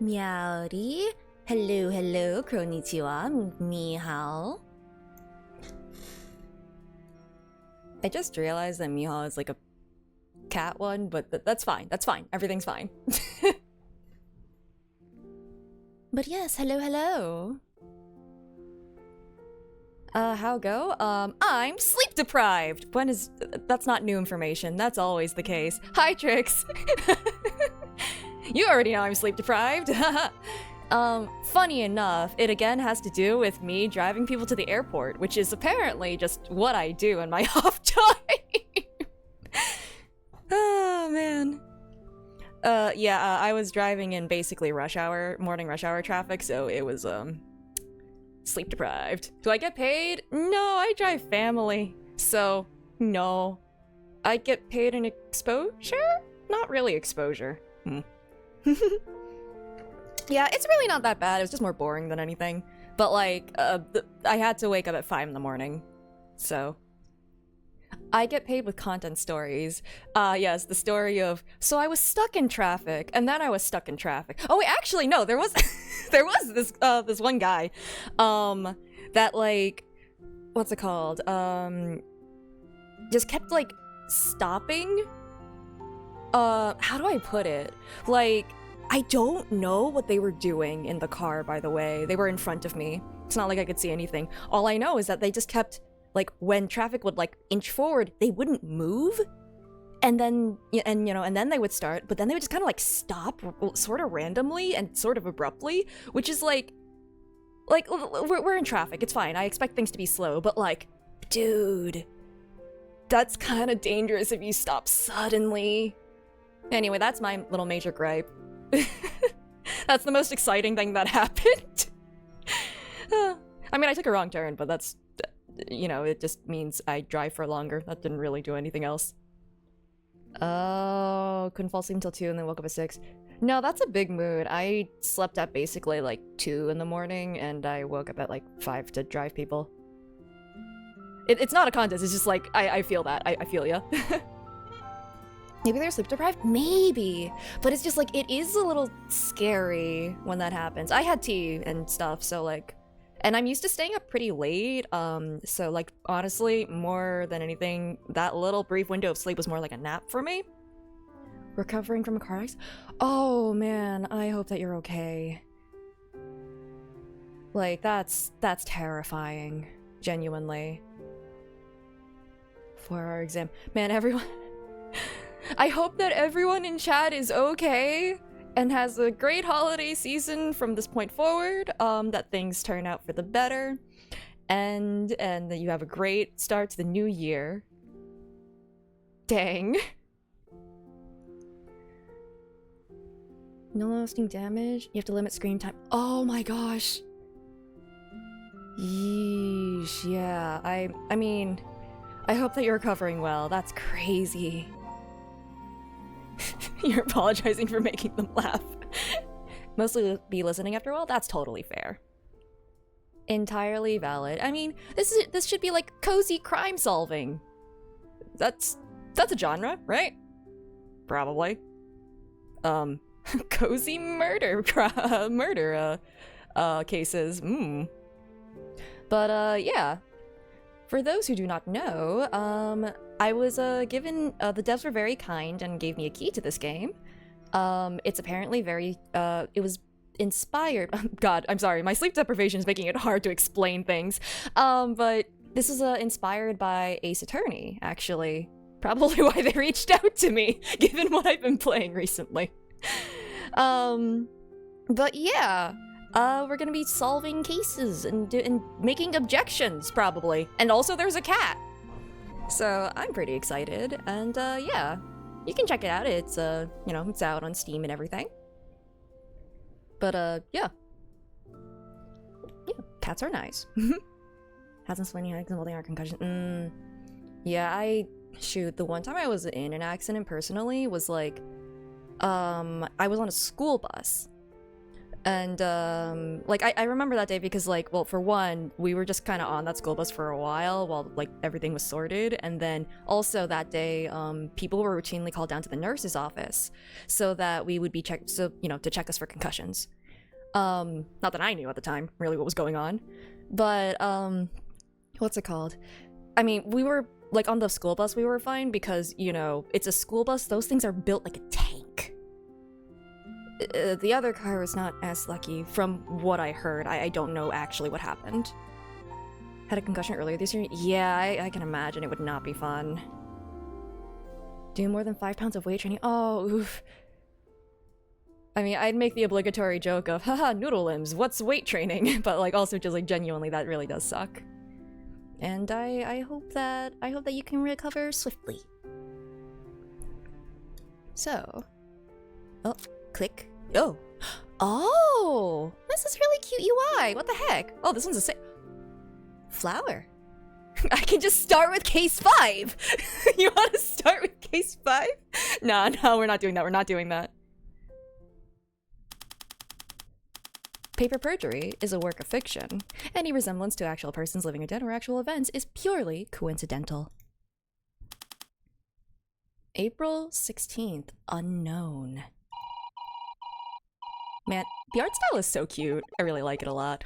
Meowdy. Hello, hello, konnichiwa, ni hao. I just realized that Mihao is like a cat one, but that's fine. That's fine. Everything's fine. But yes, hello, hello. How go? I'm sleep deprived. That's not new information. That's always the case. Hi, Trix. You already know I'm sleep deprived. Funny enough, it again has to do with me driving people to the airport, which is apparently just what I do in my off time. Oh, man. I was driving in basically morning rush hour traffic, so it was, sleep deprived. Do I get paid? No, I drive family, so no. I get paid in exposure? Not really exposure. Yeah, it's really not that bad. It was just more boring than anything. But like, I had to wake up at 5 in the morning, so I get paid with content stories. Yes, the story of, so I was stuck in traffic, and then I was stuck in traffic. Oh wait, actually no, there was there was this one guy that like, what's it called? Just kept like stopping. How do I put it? Like, I don't know what they were doing in the car, by the way. They were in front of me. It's not like I could see anything. All I know is that they just kept, like, when traffic would, like, inch forward, they wouldn't move. And then, and then they would start, but then they would just kind of, like, stop sort of randomly and sort of abruptly, which is, like, we're in traffic. It's fine. I expect things to be slow, but, like, dude, that's kind of dangerous if you stop suddenly. Anyway, that's my little major gripe. That's the most exciting thing that happened. I mean, I took a wrong turn, but that's, it just means I drive for longer. That didn't really do anything else. Oh, couldn't fall asleep until 2 and then woke up at 6. No, that's a big mood. I slept at basically like 2 in the morning and I woke up at like 5 to drive people. It's not a contest, it's just like, I feel that. I feel ya. Maybe they're sleep deprived? Maybe. But it's just like, it is a little scary when that happens. I had tea and stuff, so like, and I'm used to staying up pretty late, so like, honestly, more than anything, that little brief window of sleep was more like a nap for me. Recovering from a car accident? Oh man, I hope that you're okay. Like, that's terrifying. Genuinely. For our exam. Man, everyone... I hope that everyone in chat is okay and has a great holiday season from this point forward, that things turn out for the better, and that you have a great start to the new year. Dang. No lasting damage? You have to limit screen time. Oh my gosh. Yeesh, yeah. I mean, I hope that you're recovering well. That's crazy. You're apologizing for making them laugh. Mostly be listening after a while? That's totally fair. Entirely valid. I mean, this should be like cozy crime solving. That's a genre, right? Probably. Cozy murder cases. But yeah. For those who do not know, I was given, the devs were very kind and gave me a key to this game. It's apparently very, it was inspired, God, I'm sorry, my sleep deprivation is making it hard to explain things. But this was inspired by Ace Attorney, actually. Probably why they reached out to me, given what I've been playing recently. But yeah. We're gonna be solving cases and making objections, probably. And also there's a cat! So, I'm pretty excited, and yeah. You can check it out, it's, it's out on Steam and everything. But, yeah. Yeah, cats are nice. Hasn't split any eggs and holding our concussion. Yeah, shoot, the one time I was in an accident personally was like, I was on a school bus. And like I remember that day because like, well, for one, we were just kind of on that school bus for a while like everything was sorted, and then also that day people were routinely called down to the nurse's office so that we would be checked, so you know, to check us for concussions. Not that I knew at the time really what was going on, but what's it called, I mean, we were like on the school bus, we were fine because, you know, it's a school bus, those things are built like a tank. The other car was not as lucky, from what I heard. I don't know actually what happened. Had a concussion earlier this year? Yeah, I can imagine it would not be fun. Do more than 5 pounds of weight training? Oh, oof. I mean, I'd make the obligatory joke of, haha, noodle limbs, what's weight training? But like, also just like, genuinely, that really does suck. And I hope that you can recover swiftly. So, oh, click. Oh, this is really cute UI. What the heck? Oh, this one's the same. Flower. I can just start with case 5. You want to start with case 5? No, we're not doing that. We're not doing that. Paper Perjury is a work of fiction. Any resemblance to actual persons, living or dead, or actual events is purely coincidental. April 16th, unknown. Man, the art style is so cute. I really like it a lot.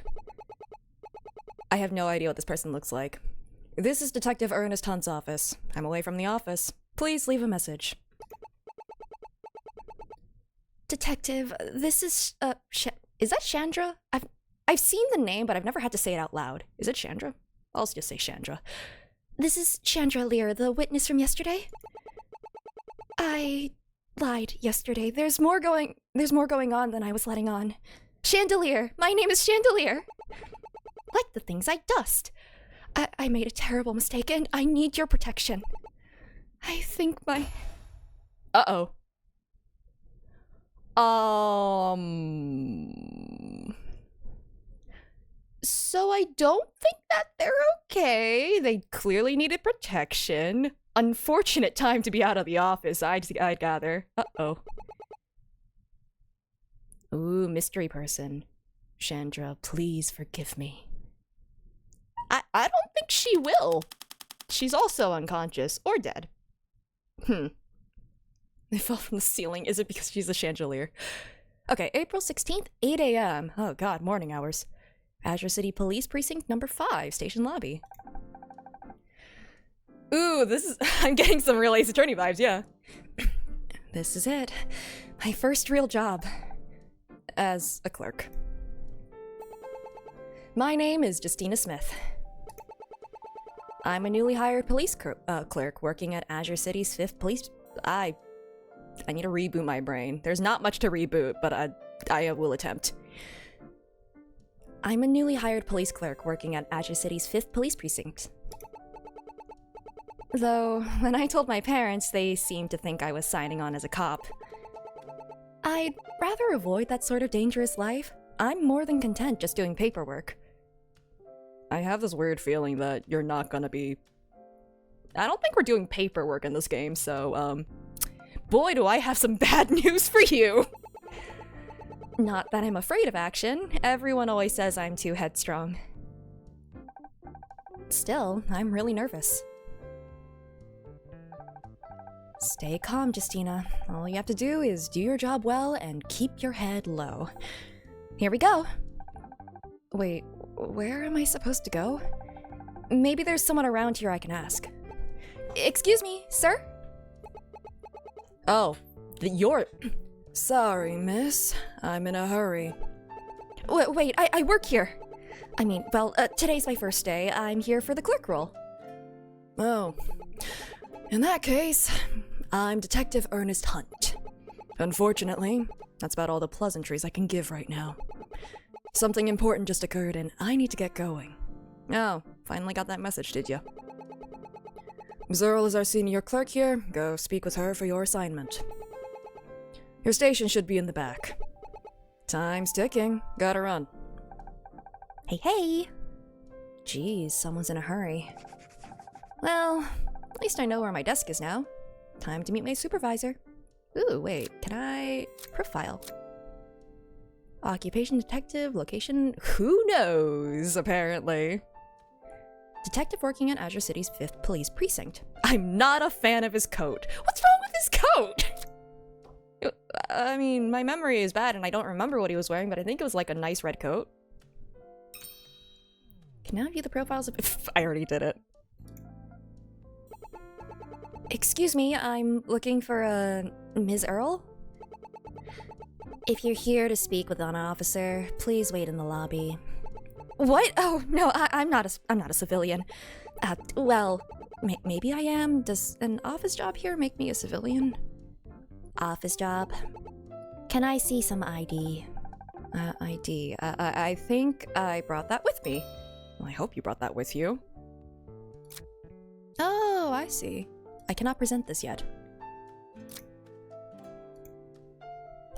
I have no idea what this person looks like. This is Detective Ernest Hunt's office. I'm away from the office. Please leave a message. Detective, this is, is that Chandra? I've seen the name, but I've never had to say it out loud. Is it Chandra? I'll just say Chandra. This is Chandra Lear, the witness from yesterday. I lied yesterday. There's more going on than I was letting on. Chandelier! My name is Chandelier! Like the things I dust. I made a terrible mistake and I need your protection. I think my... Uh-oh. So I don't think that they're okay. They clearly needed protection. Unfortunate time to be out of the office, I'd gather. Uh-oh. Ooh, mystery person. Chandra, please forgive me. I don't think she will. She's also unconscious or dead. They fell from the ceiling. Is it because she's a chandelier? Okay, April 16th, 8 a.m. Oh god, morning hours. Azure City Police Precinct number 5, station lobby. Ooh, this is... I'm getting some real Ace Attorney vibes, yeah. This is it. My first real job. As a clerk. My name is Justina Smith. I'm a newly hired police clerk working at Azure City's 5th Police... I need to reboot my brain. There's not much to reboot, but I will attempt. I'm a newly hired police clerk working at Azure City's 5th Police Precinct. Though, when I told my parents, they seemed to think I was signing on as a cop. I'd rather avoid that sort of dangerous life. I'm more than content just doing paperwork. I have this weird feeling that you're not gonna be... I don't think we're doing paperwork in this game, so, boy, do I have some bad news for you! Not that I'm afraid of action. Everyone always says I'm too headstrong. Still, I'm really nervous. Stay calm, Justina. All you have to do is do your job well and keep your head low. Here we go. Wait, where am I supposed to go? Maybe there's someone around here I can ask. Excuse me, sir? Oh, you're... Sorry, miss. I'm in a hurry. Wait, I work here. I mean, well, today's my first day. I'm here for the clerk role. Oh. In that case, I'm Detective Ernest Hunt. Unfortunately, that's about all the pleasantries I can give right now. Something important just occurred and I need to get going. Oh, finally got that message, did ya? Ms. Earl is our senior clerk here. Go speak with her for your assignment. Your station should be in the back. Time's ticking. Gotta run. Hey! Geez, someone's in a hurry. Well, at least I know where my desk is now. Time to meet my supervisor. Ooh, wait, can I... Profile. Occupation detective, location, who knows, apparently. Detective working at Azure City's 5th Police Precinct. I'm not a fan of his coat. What's wrong with his coat? I mean, my memory is bad and I don't remember what he was wearing, but I think it was like a nice red coat. Can now view the profiles of— I already did it. Excuse me, I'm looking for Ms. Earl? If you're here to speak with an officer, please wait in the lobby. What? Oh, no, I'm not a civilian. Well, maybe I am. Does an office job here make me a civilian? Office job? Can I see some ID? ID. I think I brought that with me. Well, I hope you brought that with you. Oh, I see. I cannot present this yet.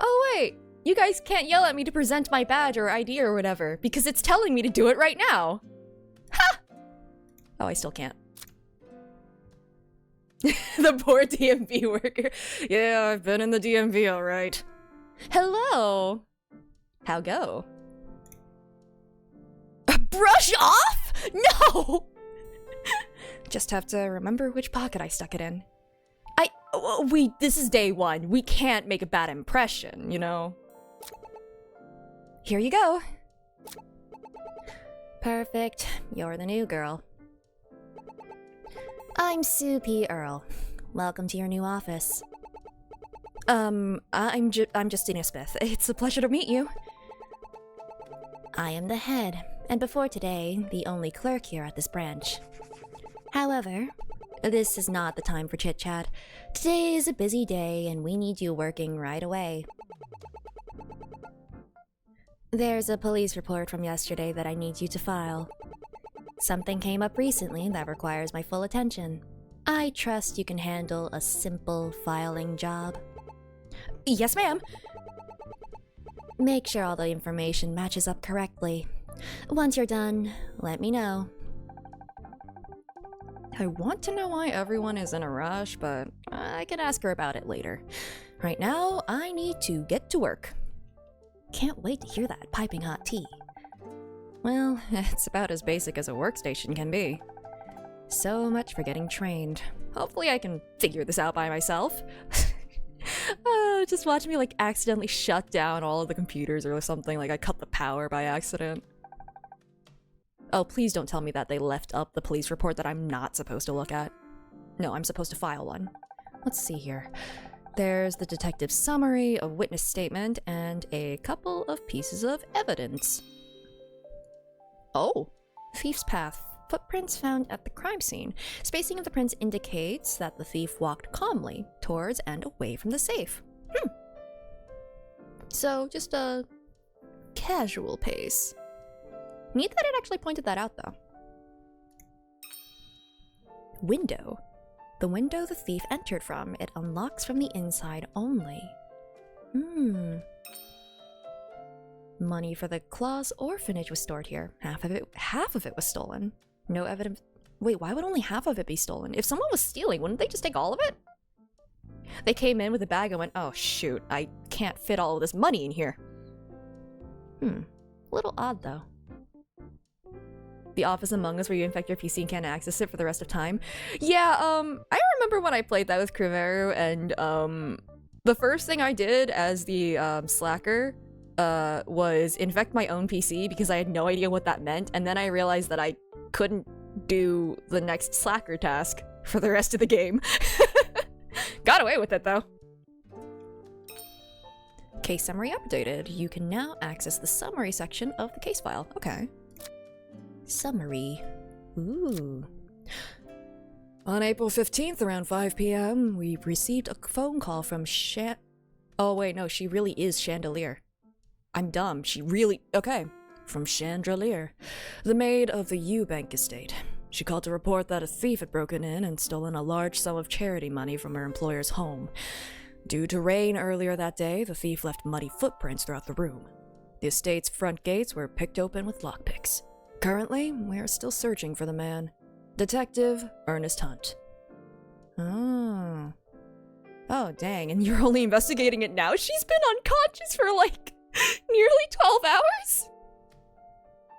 Oh, wait! You guys can't yell at me to present my badge or ID or whatever, because it's telling me to do it right now! Ha! Oh, I still can't. The poor DMV worker. Yeah, I've been in the DMV, alright. Hello! How go? Brush off?! No! Just have to remember which pocket I stuck it in. This is day one. We can't make a bad impression, you know? Here you go. Perfect. You're the new girl. I'm Sue P. Earl. Welcome to your new office. I'm Justina Smith. It's a pleasure to meet you. I am the head, and before today, the only clerk here at this branch. However, this is not the time for chit-chat. Today is a busy day, and we need you working right away. There's a police report from yesterday that I need you to file. Something came up recently that requires my full attention. I trust you can handle a simple filing job. Yes, ma'am. Make sure all the information matches up correctly. Once you're done, let me know. I want to know why everyone is in a rush, but I can ask her about it later. Right now, I need to get to work. Can't wait to hear that piping hot tea. Well, it's about as basic as a workstation can be. So much for getting trained. Hopefully I can figure this out by myself. Just watch me like accidentally shut down all of the computers or something, like I cut the power by accident. Oh, please don't tell me that they left up the police report that I'm not supposed to look at. No, I'm supposed to file one. Let's see here. There's the detective's summary, a witness statement, and a couple of pieces of evidence. Oh, thief's path. Footprints found at the crime scene. Spacing of the prints indicates that the thief walked calmly towards and away from the safe. So, just a casual pace. Neat that it actually pointed that out, though. Window. The window the thief entered from. It unlocks from the inside only. Money for the Claus orphanage was stored here. Half of it was stolen. No evidence. Wait, why would only half of it be stolen? If someone was stealing, wouldn't they just take all of it? They came in with a bag and went, oh shoot, I can't fit all of this money in here. Little odd though. The Office Among Us where you infect your PC and can't access it for the rest of time. Yeah, I remember when I played that with Kriveru, and the first thing I did as the slacker was infect my own PC because I had no idea what that meant, and then I realized that I couldn't do the next slacker task for the rest of the game. Got away with it though. Case summary updated. You can now access the summary section of the case file. Okay. Summary. Ooh. On April 15th, around 5 p.m., we received a phone call from Oh wait, no, she really is Chandelier. I'm dumb. She really— okay. From Chandelier, the maid of the Eubank estate. She called to report that a thief had broken in and stolen a large sum of charity money from her employer's home. Due to rain earlier that day, the thief left muddy footprints throughout the room. The estate's front gates were picked open with lockpicks. Currently, we are still searching for the man. Detective Ernest Hunt. Oh, dang, and you're only investigating it now? She's been unconscious for like Nearly 12 hours?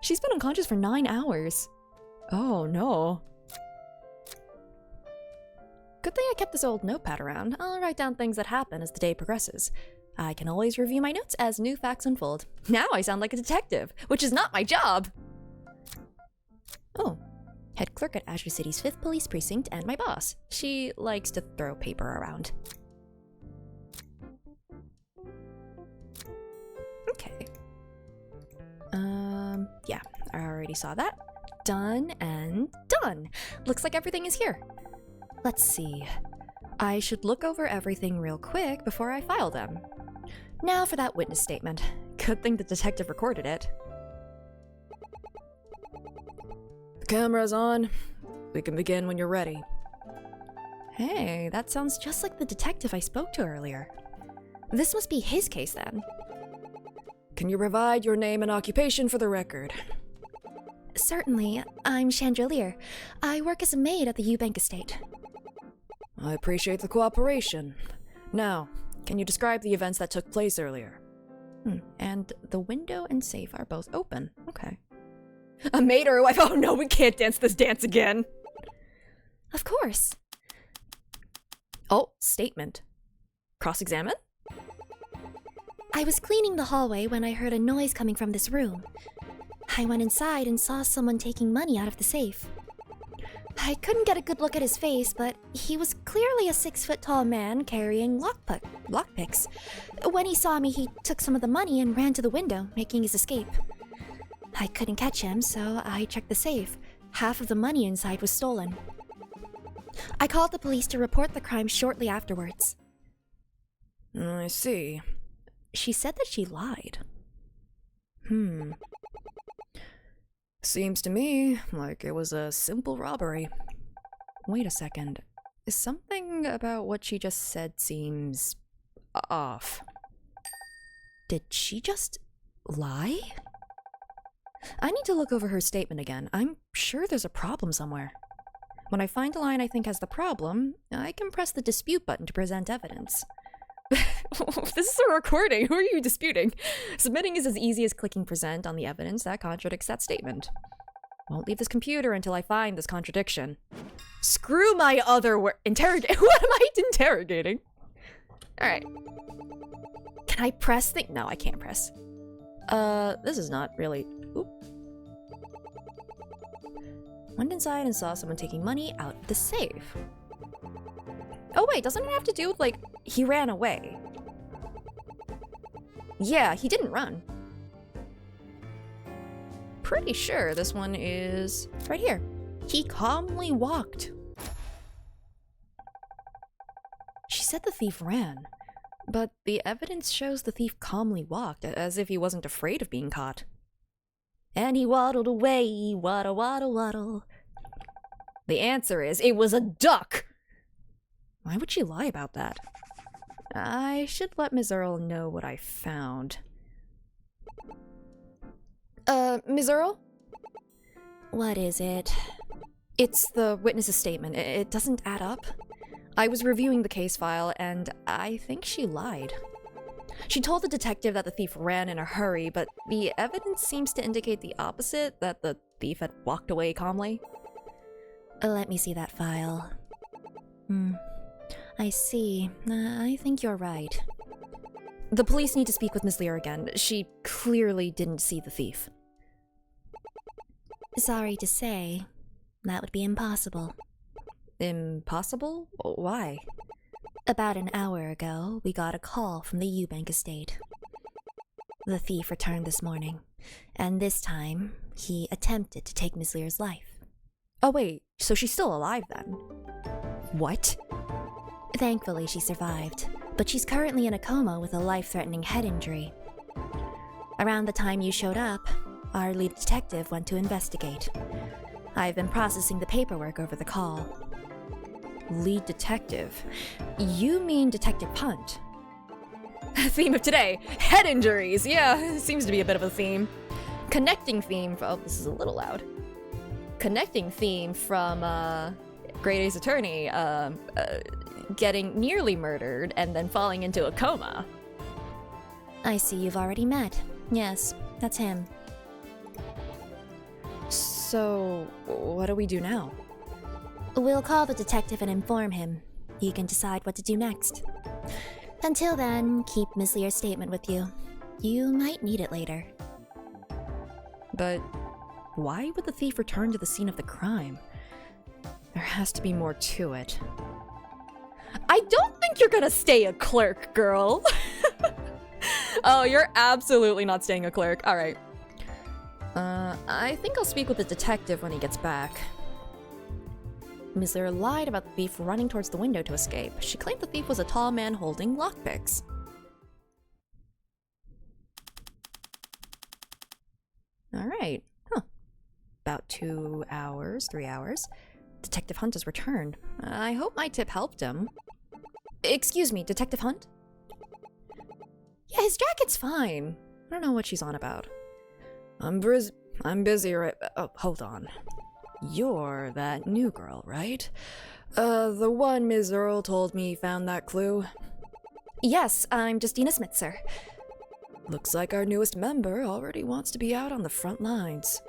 She's been unconscious for 9 hours. Oh no. Good thing I kept this old notepad around. I'll write down things that happen as the day progresses. I can always review my notes as new facts unfold. Now I sound like a detective, which is not my job! Oh. Head clerk at Azure City's 5th Police Precinct and my boss. She likes to throw paper around. Okay. Yeah, I already saw that. Done and done! Looks like everything is here. Let's see. I should look over everything real quick before I file them. Now for that witness statement. Good thing the detective recorded it. The camera's on. We can begin when you're ready. Hey, that sounds just like the detective I spoke to earlier. This must be his case then. Can you provide your name and occupation for the record? Certainly. I'm Chandelier. I work as a maid at the Eubank estate. I appreciate the cooperation. Now, can you describe the events that took place earlier? And the window and safe are both open. Okay. A maid or a wife? Oh no, we can't dance this dance again. Of course. Oh, statement. Cross-examine? I was cleaning the hallway when I heard a noise coming from this room. I went inside and saw someone taking money out of the safe. I couldn't get a good look at his face, but he was clearly a 6-foot-tall man carrying lockpicks. When he saw me, he took some of the money and ran to the window, making his escape. I couldn't catch him, so I checked the safe. Half of the money inside was stolen. I called the police to report the crime shortly afterwards. I see. She said that she lied. Seems to me like it was a simple robbery. Wait a second. Something about what she just said seems off. Did she just lie? I need to look over her statement again. I'm sure there's a problem somewhere. When I find a line I think has the problem, I can press the dispute button to present evidence. This is a recording. Who are you disputing? Submitting is as easy as clicking present on the evidence that contradicts that statement. Won't leave this computer until I find this contradiction. Screw my other word. What am I interrogating? Alright. Can I press thing? No, I can't press. This is not really. Oop. Went inside and saw someone taking money out of the safe. Oh wait, doesn't it have to do with, like, he ran away? Yeah, he didn't run. Pretty sure this one is right here. He calmly walked. She said the thief ran, but the evidence shows the thief calmly walked, as if he wasn't afraid of being caught. And he waddled away, waddle, waddle, waddle. The answer is, it was a duck! Why would she lie about that? I should let Ms. Earl know what I found. Ms. Earl? What is it? It's the witness's statement. It doesn't add up. I was reviewing the case file, and I think she lied. She told the detective that the thief ran in a hurry, but the evidence seems to indicate the opposite, that the thief had walked away calmly. Let me see that file. I see. I think you're right. The police need to speak with Ms. Lear again. She clearly didn't see the thief. Sorry to say, that would be impossible. Impossible? Why? About an hour ago, we got a call from the Eubank estate. The thief returned this morning, and this time, he attempted to take Ms. Lear's life. Oh wait, so she's still alive then? What? Thankfully, she survived, but she's currently in a coma with a life-threatening head injury. Around the time you showed up, our lead detective went to investigate. I've been processing the paperwork over the call. Lead detective? You mean Detective Punt? Theme of today, head injuries. Yeah, seems to be a bit of a theme. Connecting theme, oh, this is a little loud. Connecting theme from, Great Ace Attorney, getting nearly murdered and then falling into a coma. I see you've already met. Yes, that's him. So, what do we do now? We'll call the detective and inform him. He can decide what to do next. Until then, keep Miss Lear's statement with you. You might need it later. But why would the thief return to the scene of the crime? There has to be more to it. I don't think you're gonna stay a clerk, girl. Oh, you're absolutely not staying a clerk. All right. I think I'll speak with the detective when he gets back. Miss Lear lied about the thief running towards the window to escape. She claimed the thief was a tall man holding lockpicks. Alright. Huh. About 2 hours, 3 hours. Detective Hunt has returned. I hope my tip helped him. Excuse me, Detective Hunt? Yeah, his jacket's fine. I don't know what she's on about. I'm busy right... Oh, hold on. You're that new girl, right? The one Ms. Earl told me found that clue? Yes, I'm Justina Smith, sir. Looks like our newest member already wants to be out on the front lines.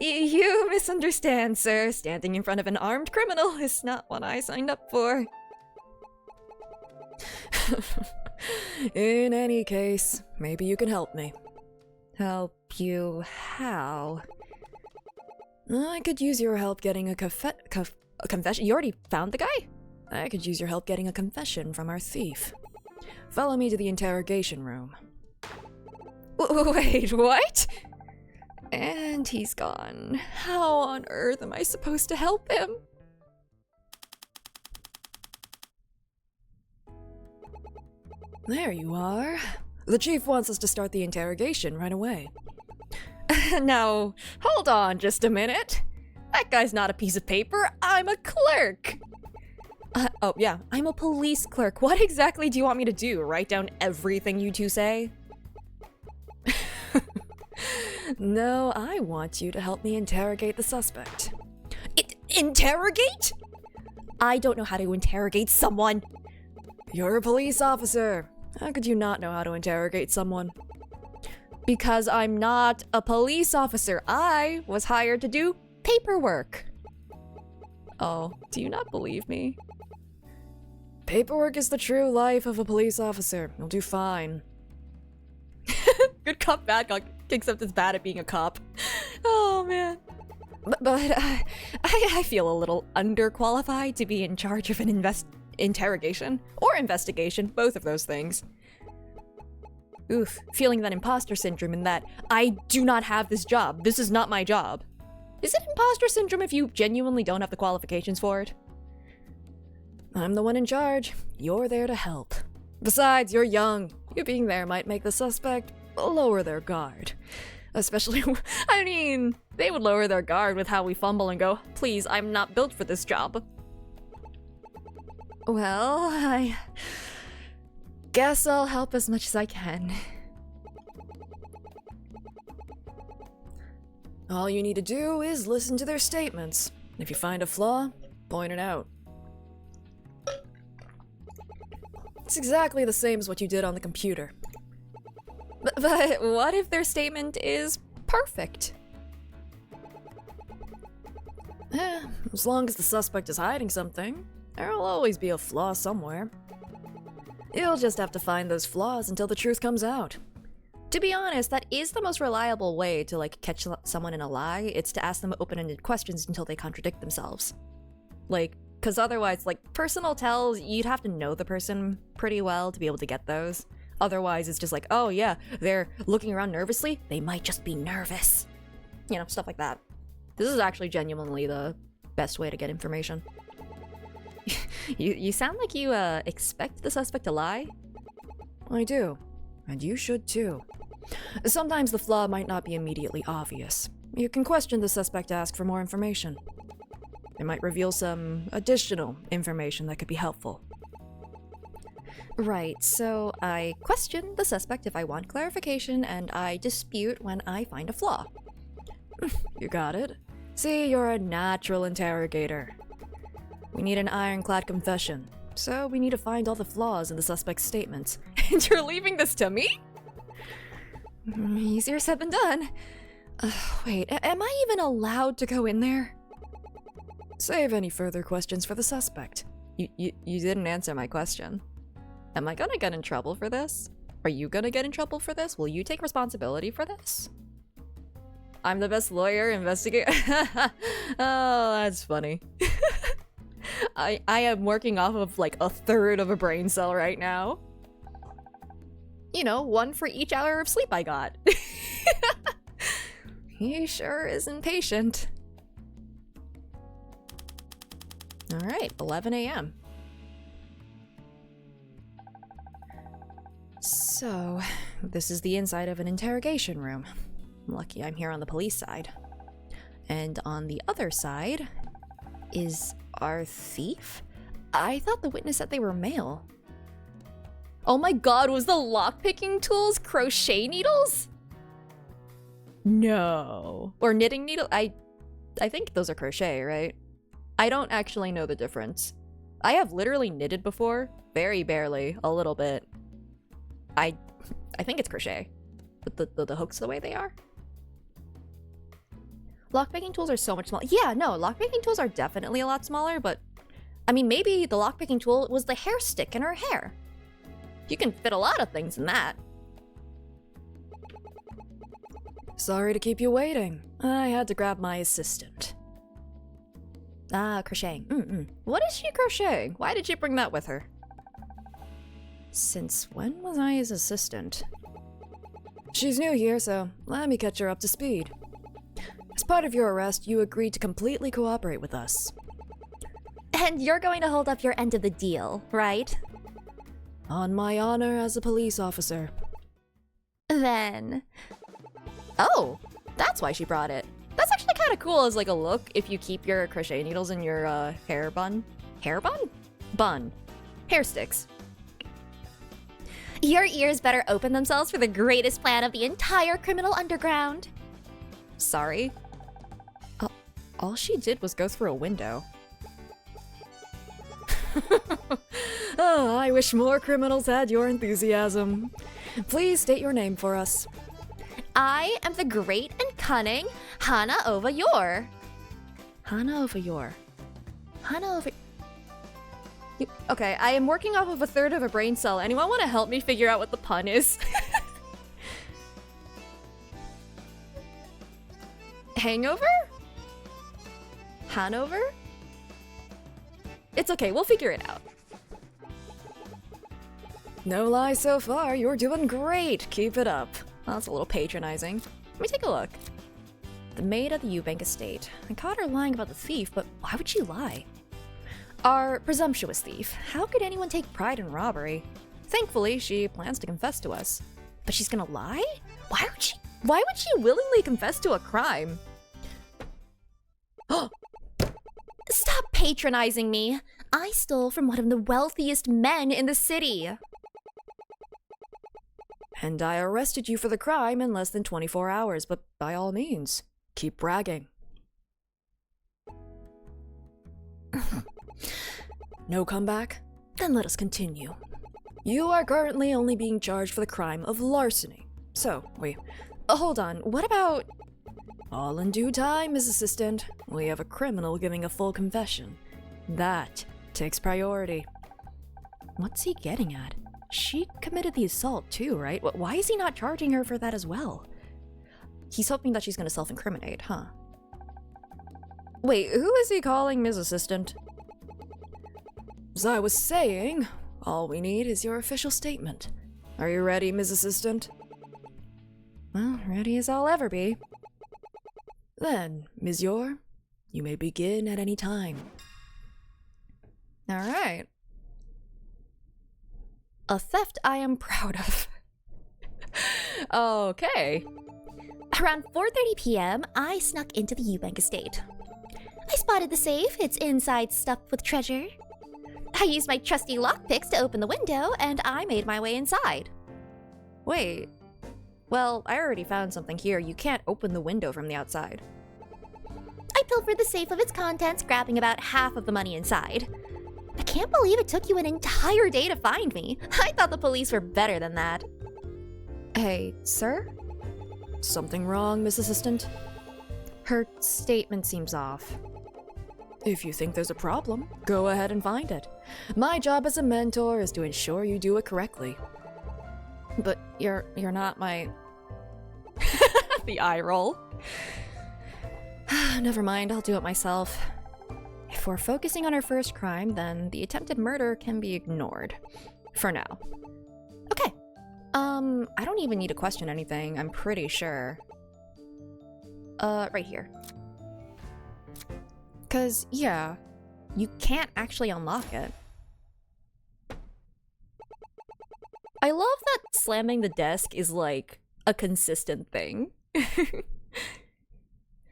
You misunderstand, sir. Standing in front of an armed criminal is not what I signed up for. In any case, maybe you can help me. Help you how? I could use your help getting a confession. You already found the guy? I could use your help getting a confession from our thief. Follow me to the interrogation room. Wait, what? And he's gone. How on earth am I supposed to help him? There you are. The chief wants us to start the interrogation right away. Now, hold on just a minute. That guy's not a piece of paper. I'm a clerk. Oh, yeah, I'm a police clerk. What exactly do you want me to do? Write down everything you two say? No, I want you to help me interrogate the suspect. Interrogate? I don't know how to interrogate someone. You're a police officer. How could you not know how to interrogate someone? Because I'm not a police officer. I was hired to do paperwork. Oh, do you not believe me? Paperwork is the true life of a police officer. You'll do fine. Good cop, bad cop, except it's bad at being a cop. Oh, man. But I feel a little underqualified to be in charge of an interrogation or investigation, both of those things. Oof, feeling that imposter syndrome and that I do not have this job. This is not my job. Is it imposter syndrome if you genuinely don't have the qualifications for it? I'm the one in charge. You're there to help. Besides, you're young. You being there might make the suspect lower their guard. Especially, I mean, they would lower their guard with how we fumble and go, please, I'm not built for this job. Well, I guess I'll help as much as I can. All you need to do is listen to their statements. If you find a flaw, point it out. It's exactly the same as what you did on the computer. But what if their statement is perfect? As long as the suspect is hiding something, there'll always be a flaw somewhere. You'll just have to find those flaws until the truth comes out. To be honest, that is the most reliable way to, catch someone in a lie. It's to ask them open-ended questions until they contradict themselves. Because otherwise, personal tells, you'd have to know the person pretty well to be able to get those. Otherwise, it's just oh yeah, they're looking around nervously. They might just be nervous. You know, stuff like that. This is actually genuinely the best way to get information. You sound like you, expect the suspect to lie? I do. And you should too. Sometimes the flaw might not be immediately obvious. You can question the suspect to ask for more information. It might reveal some additional information that could be helpful. Right, so I question the suspect if I want clarification, and I dispute when I find a flaw. You got it. See, you're a natural interrogator. We need an ironclad confession. So we need to find all the flaws in the suspect's statements. And you're leaving this to me? Easier said than done. Wait, am I even allowed to go in there? Save any further questions for the suspect. You didn't answer my question. Am I gonna get in trouble for this? Are you gonna get in trouble for this? Will you take responsibility for this? I'm the best lawyer, investigator. Oh, that's funny. I am working off of like a third of a brain cell right now. You know, one for each hour of sleep I got. He sure is impatient. Alright, 11 a.m. So, this is the inside of an interrogation room. I'm lucky I'm here on the police side. And on the other side is our thief? I thought the witness said they were male. Oh my god, was the lockpicking tools crochet needles? No. Or knitting needle? I think those are crochet, right? I don't actually know the difference. I have literally knitted before. Very barely. A little bit. I think it's crochet. But the hooks the way they are? Lockpicking tools are so much smaller. Yeah, no, lockpicking tools are definitely a lot smaller, but... I mean, maybe the lockpicking tool was the hair stick in her hair. You can fit a lot of things in that. Sorry to keep you waiting. I had to grab my assistant. Ah, crocheting. What is she crocheting? Why did she bring that with her? Since when was I his assistant? She's new here, so let me catch her up to speed. As part of your arrest, you agreed to completely cooperate with us. And you're going to hold up your end of the deal, right? On my honor as a police officer. Then... Oh, that's why she brought it. That's actually kind of cool as like a look if you keep your crochet needles in your hair bun. Hair bun? Bun. Hair sticks. Your ears better open themselves for the greatest plan of the entire criminal underground. Sorry. All she did was go through a window. Oh, I wish more criminals had your enthusiasm. Please state your name for us. I am the great and cunning Hana Ova Yor. Hana Ova Yor. Hana Ova... Okay, I am working off of a third of a brain cell. Anyone want to help me figure out what the pun is? Hangover? Hanover? It's okay, we'll figure it out. No lie so far, you're doing great. Keep it up. Well, that's a little patronizing. Let me take a look. The maid at the Eubank estate. I caught her lying about the thief, but why would she lie? Our presumptuous thief. How could anyone take pride in robbery? Thankfully, she plans to confess to us. But she's gonna lie? Why would she willingly confess to a crime? Stop patronizing me. I stole from one of the wealthiest men in the city. And I arrested you for the crime in less than 24 hours, but by all means, keep bragging. No comeback? Then let us continue. You are currently only being charged for the crime of larceny. So, wait, hold on, what about... All in due time, Ms. Assistant. We have a criminal giving a full confession. That takes priority. What's he getting at? She committed the assault too, right? Why is he not charging her for that as well? He's hoping that she's gonna self-incriminate, huh? Wait, who is he calling Ms. Assistant? As I was saying, all we need is your official statement. Are you ready, Ms. Assistant? Well, ready as I'll ever be. Then, Ms. Yor, you may begin at any time. Alright. A theft I am proud of. Okay. Around 4:30 p.m., I snuck into the Eubank estate. I spotted the safe, its inside stuffed with treasure. I used my trusty lockpicks to open the window, and I made my way inside. Wait. Well, I already found something here. You can't open the window from the outside. I pilfered the safe of its contents, grabbing about half of the money inside. I can't believe it took you an entire day to find me. I thought the police were better than that. Hey, sir? Something wrong, Miss Assistant? Her statement seems off. If you think there's a problem, go ahead and find it. My job as a mentor is to ensure you do it correctly. But you're not my... The eye roll. Never mind, I'll do it myself. If we're focusing on our first crime, then the attempted murder can be ignored. For now. Okay. I don't even need to question anything, I'm pretty sure. Right here. 'Cause, yeah, you can't actually unlock it. I love that slamming the desk is like a consistent thing.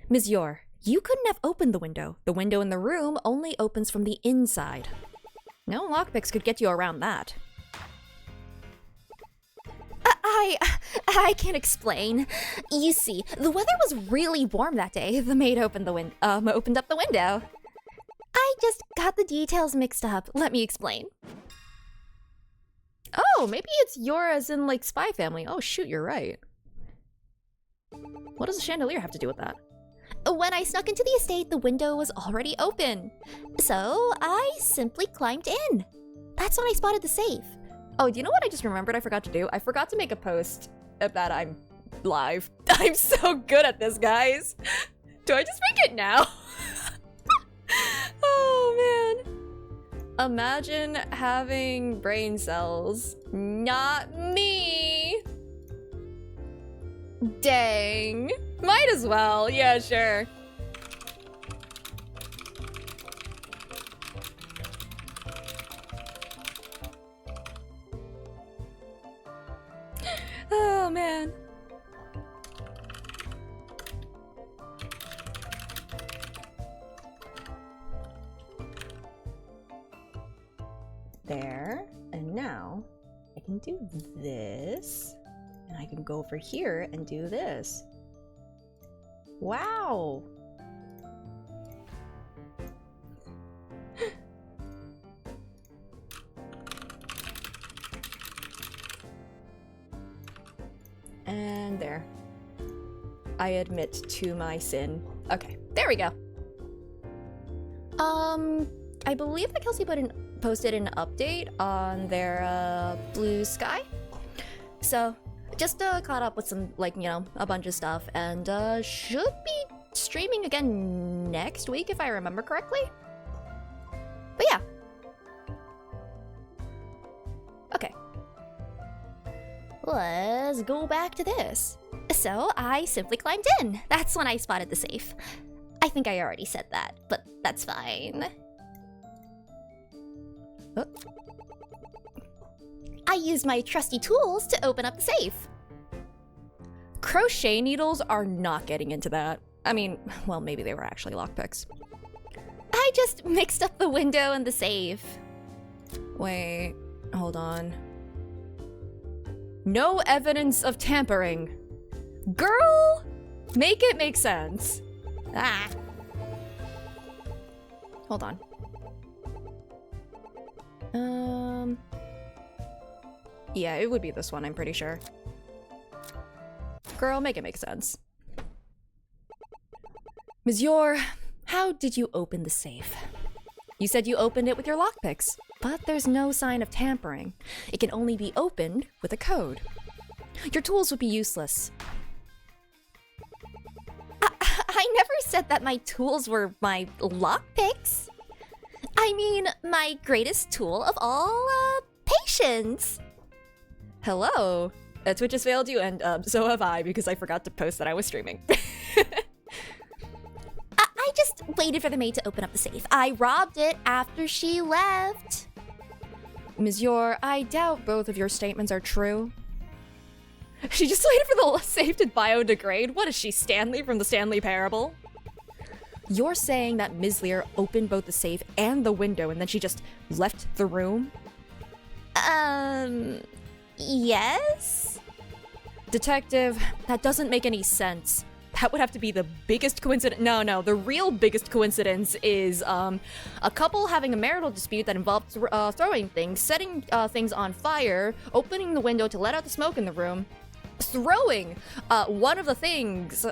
Ms. Yor, you couldn't have opened the window. The window in the room only opens from the inside. No lockpicks could get you around that. I can't explain. You see, the weather was really warm that day. The maid opened up the window. I just got the details mixed up. Let me explain. Oh, maybe it's Yor as in like Spy Family. Oh shoot, you're right. What does the chandelier have to do with that? When I snuck into the estate, the window was already open. So I simply climbed in. That's when I spotted the safe. Oh, do you know what I just remembered I forgot to do? I forgot to make a post that I'm live. I'm so good at this, guys. Do I just make it now? Oh, man. Imagine having brain cells. Not me. Dang. Might as well. Yeah, sure. Oh, man. There. And now I can do this. And I can go over here and do this. Wow. And there. I admit to my sin. Okay, there we go. I believe that Kelsey posted an update on their Blue Sky. So, just caught up with some, like, you know, a bunch of stuff, and should be streaming again next week if I remember correctly. But yeah. Okay. Let's go back to this. So I simply climbed in. That's when I spotted the safe. I think I already said that, but that's fine. Oh. I used my trusty tools to open up the safe. Crochet needles are not getting into that. I mean, well, maybe they were actually lockpicks. I just mixed up the window and the safe. Wait, hold on. No evidence of tampering. Girl, make it make sense. Ah. Hold on. Yeah, it would be this one, I'm pretty sure. Girl, make it make sense. Ms. Yor, how did you open the safe? You said you opened it with your lockpicks, but there's no sign of tampering. It can only be opened with a code. Your tools would be useless. I never said that my tools were my lockpicks. I mean, my greatest tool of all, patience. Hello. Twitch has failed you, and so have I, because I forgot to post that I was streaming. I just waited for the maid to open up the safe. I robbed it after she left. Ms. Yor, I doubt both of your statements are true. She just waited for the safe to biodegrade? What is she, Stanley from the Stanley Parable? You're saying that Ms. Lear opened both the safe and the window and then she just left the room? Yes? Detective, that doesn't make any sense. that would have to be the biggest coincidence. No, the real biggest coincidence is a couple having a marital dispute that involved throwing things, setting things on fire, opening the window to let out the smoke in the room, throwing one of the things,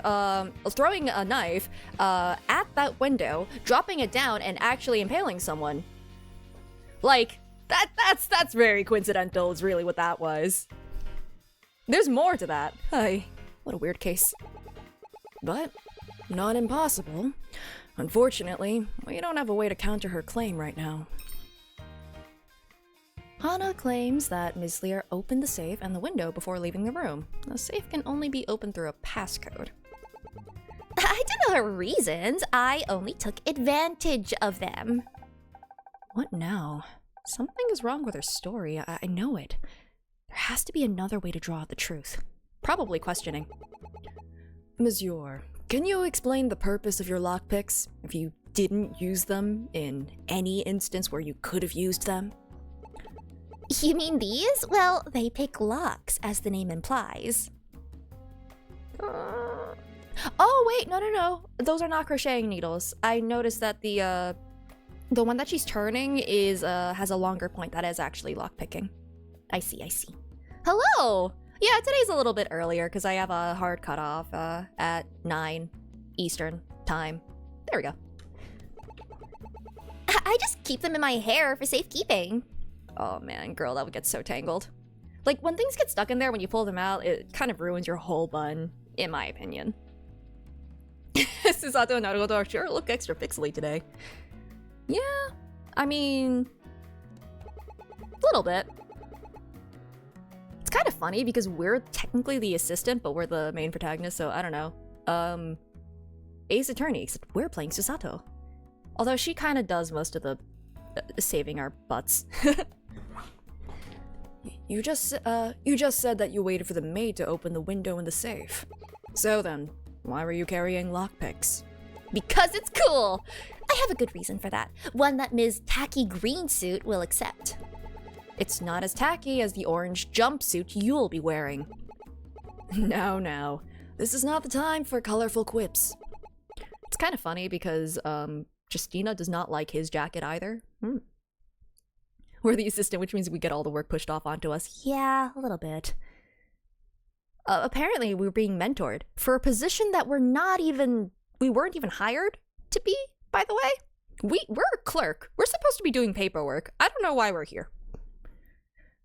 throwing a knife at that window, dropping it down, and actually impaling someone. Like, that's very coincidental is really what that was. There's more to that. Hi, what a weird case. But not impossible. Unfortunately, we don't have a way to counter her claim right now. Hana claims that Ms. Lear opened the safe and the window before leaving the room. The safe can only be opened through a passcode. I don't know her reasons. I only took advantage of them. What now? Something is wrong with her story. I know it. There has to be another way to draw out the truth. Probably questioning. Monsieur, can you explain the purpose of your lockpicks if you didn't use them in any instance where you could have used them? You mean these? Well, they pick locks, as the name implies. Oh, wait, no. Those are not crocheting needles. I noticed that the one that she's turning is, has a longer point. That is actually lockpicking. I see. Hello! Yeah, today's a little bit earlier because I have a hard cutoff at 9 Eastern time. There we go. I just keep them in my hair for safekeeping. Oh man, girl, that would get so tangled. Like, when things get stuck in there when you pull them out, it kind of ruins your whole bun, in my opinion. Susato Naruto sure look extra pixely today. Yeah, I mean... a little bit. It's kind of funny because we're technically the assistant, but we're the main protagonist, so I don't know. Ace Attorney, except we're playing Susato. Although she kind of does most of the saving our butts. You just said that you waited for the maid to open the window in the safe. So then, why were you carrying lockpicks? Because it's cool! I have a good reason for that. One that Ms. Tacky Greensuit will accept. It's not as tacky as the orange jumpsuit you'll be wearing. Now. This is not the time for colorful quips. It's kind of funny because, Justina does not like his jacket either. We're the assistant, which means we get all the work pushed off onto us. Yeah, a little bit. Apparently, we were being mentored for a position that we weren't even hired to be, by the way. We're a clerk. We're supposed to be doing paperwork. I don't know why we're here.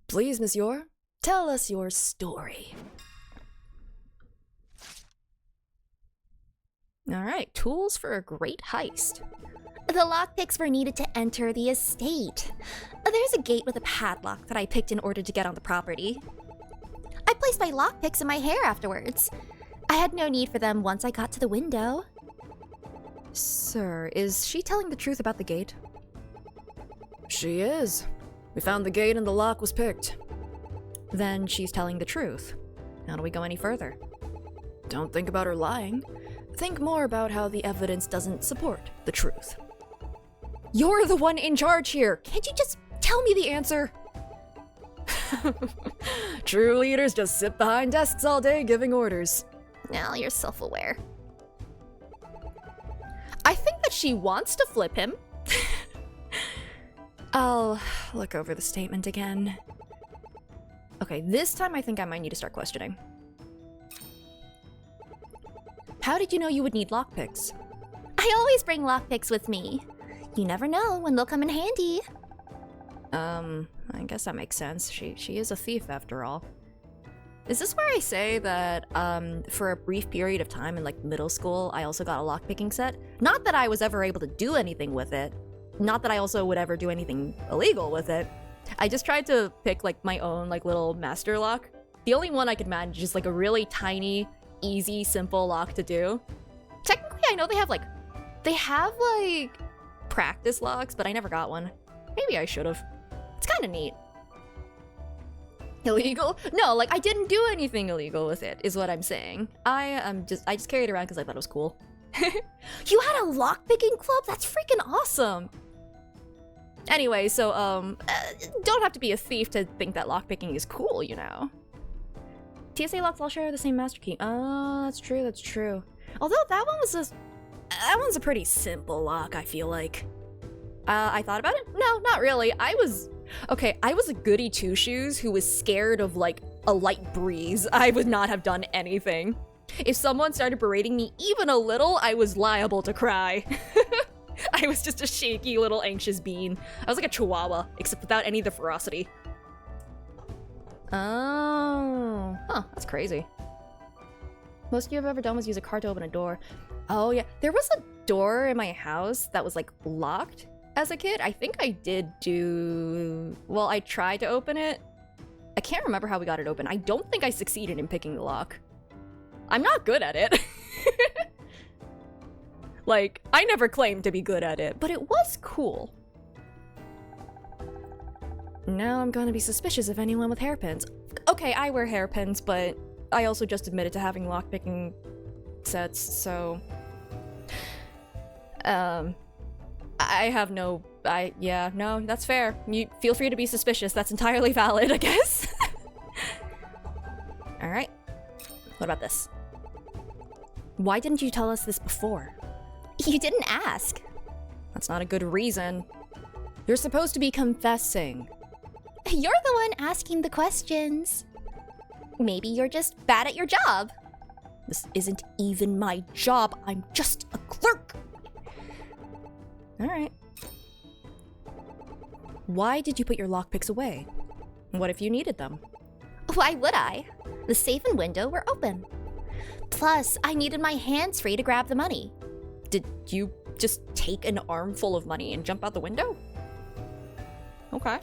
Please, monsieur, tell us your story. Alright, tools for a great heist. The lockpicks were needed to enter the estate. There's a gate with a padlock that I picked in order to get on the property. I placed my lockpicks in my hair afterwards. I had no need for them once I got to the window. Sir, is she telling the truth about the gate? She is. We found the gate and the lock was picked. Then she's telling the truth. How do we go any further? Don't think about her lying. Think more about how the evidence doesn't support the truth. You're the one in charge here! Can't you just tell me the answer? True leaders just sit behind desks all day giving orders. Now you're self-aware. I think that she wants to flip him. I'll look over the statement again. Okay, this time I think I might need to start questioning. How did you know you would need lockpicks? I always bring lockpicks with me. You never know when they'll come in handy. I guess that makes sense. She is a thief after all. Is this where I say that, for a brief period of time in, like, middle school, I also got a lockpicking set? Not that I was ever able to do anything with it. Not that I also would ever do anything illegal with it. I just tried to pick, like, my own, like, little master lock. The only one I could manage is, like, a really tiny, easy, simple lock to do. Technically, I know they have, like, practice locks, but I never got one. Maybe I should have. It's kind of neat. Illegal? No, like, I didn't do anything illegal with it, is what I'm saying. I just carried it around because I thought it was cool. You had a lockpicking club? That's freaking awesome! Anyway, so, don't have to be a thief to think that lockpicking is cool, you know? TSA locks all share the same master key. Oh, that's true. Although that one's a pretty simple lock, I feel like. I thought about it? No, not really. I was a goody two-shoes who was scared of, like, a light breeze. I would not have done anything. If someone started berating me even a little, I was liable to cry. I was just a shaky little anxious bean. I was like a chihuahua, except without any of the ferocity. Oh. Huh, that's crazy. Most you've ever done was use a card to open a door. Oh yeah, there was a door in my house that was like locked as a kid. I think I did do... Well, I tried to open it. I can't remember how we got it open. I don't think I succeeded in picking the lock. I'm not good at it. Like, I never claimed to be good at it, but it was cool. Now I'm gonna be suspicious of anyone with hairpins. Okay, I wear hairpins, but I also just admitted to having lockpicking sets, so... I have no... Yeah, no, that's fair. You feel free to be suspicious. That's entirely valid, I guess. Alright. What about this? Why didn't you tell us this before? You didn't ask. That's not a good reason. You're supposed to be confessing. You're the one asking the questions. Maybe you're just bad at your job. This isn't even my job. I'm just a clerk. Alright. Why did you put your lockpicks away? What if you needed them? Why would I? The safe and window were open. Plus, I needed my hands free to grab the money. Did you just take an armful of money and jump out the window? Okay.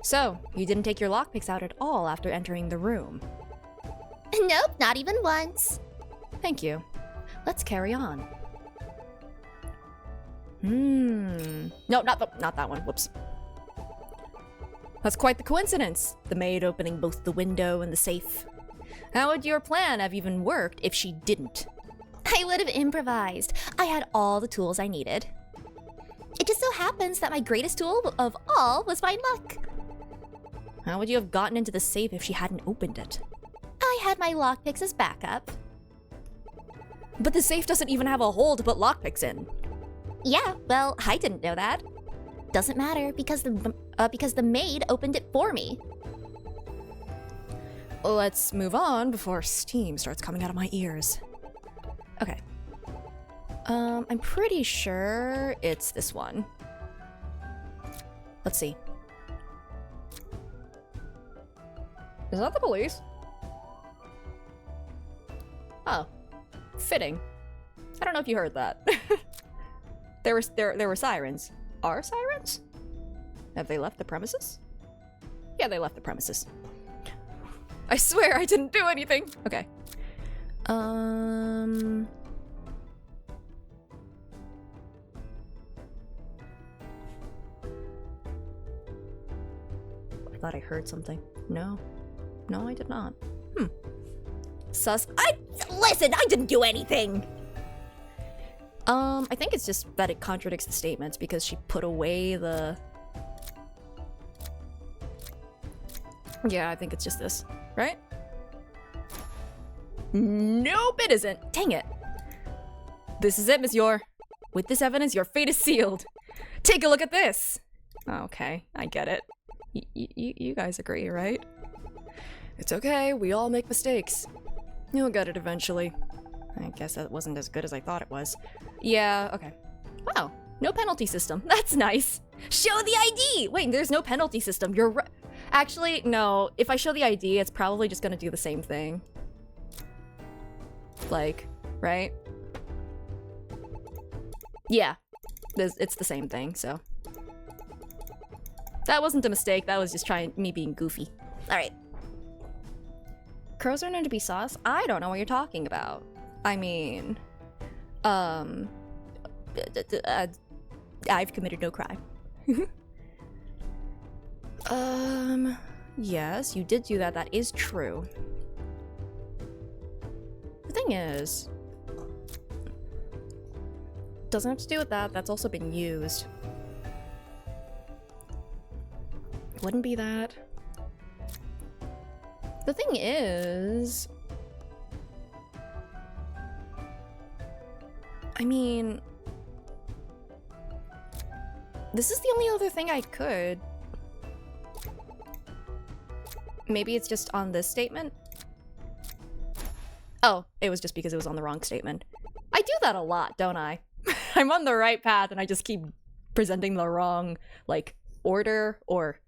So, you didn't take your lockpicks out at all after entering the room? Nope, not even once. Thank you. Let's carry on. No, not that one. Whoops. That's quite the coincidence. The maid opening both the window and the safe. How would your plan have even worked if she didn't? I would have improvised. I had all the tools I needed. It just so happens that my greatest tool of all was my luck. How would you have gotten into the safe if she hadn't opened it? I had my lockpicks as backup. But the safe doesn't even have a hole to put lockpicks in. Yeah, well, I didn't know that. Doesn't matter because the maid opened it for me. Let's move on before steam starts coming out of my ears. Okay. I'm pretty sure it's this one. Let's see. Is that the police? Oh. Fitting. I don't know if you heard that. There were sirens. Are sirens? Have they left the premises? Yeah, they left the premises. I swear I didn't do anything. Okay. I thought I heard something. No. No, I did not. Listen, I didn't do anything! I think it's just that it contradicts the statements because she put away the... Yeah, I think it's just this, right? Nope, it isn't. Dang it. This is it, monsieur. With this evidence, your fate is sealed. Take a look at this. Okay, I get it. You guys agree, right? It's okay, we all make mistakes. You'll get it eventually. I guess that wasn't as good as I thought it was. Yeah, okay. Wow, no penalty system. That's nice. Show the ID! Wait, there's no penalty system. You're right. Actually, no. If I show the ID, it's probably just gonna do the same thing. Like, right? Yeah. It's the same thing, so. That wasn't a mistake. That was just me being goofy. Alright. Crows are known to be sauce? I don't know what you're talking about. I mean... I've committed no crime. Yes, you did do that. That is true. The thing is... Doesn't have to do with that. That's also been used. It wouldn't be that. The thing is... I mean, this is the only other thing I could. Maybe it's just on this statement? Oh, it was just because it was on the wrong statement. I do that a lot, don't I? I'm on the right path and I just keep presenting the wrong, like, order or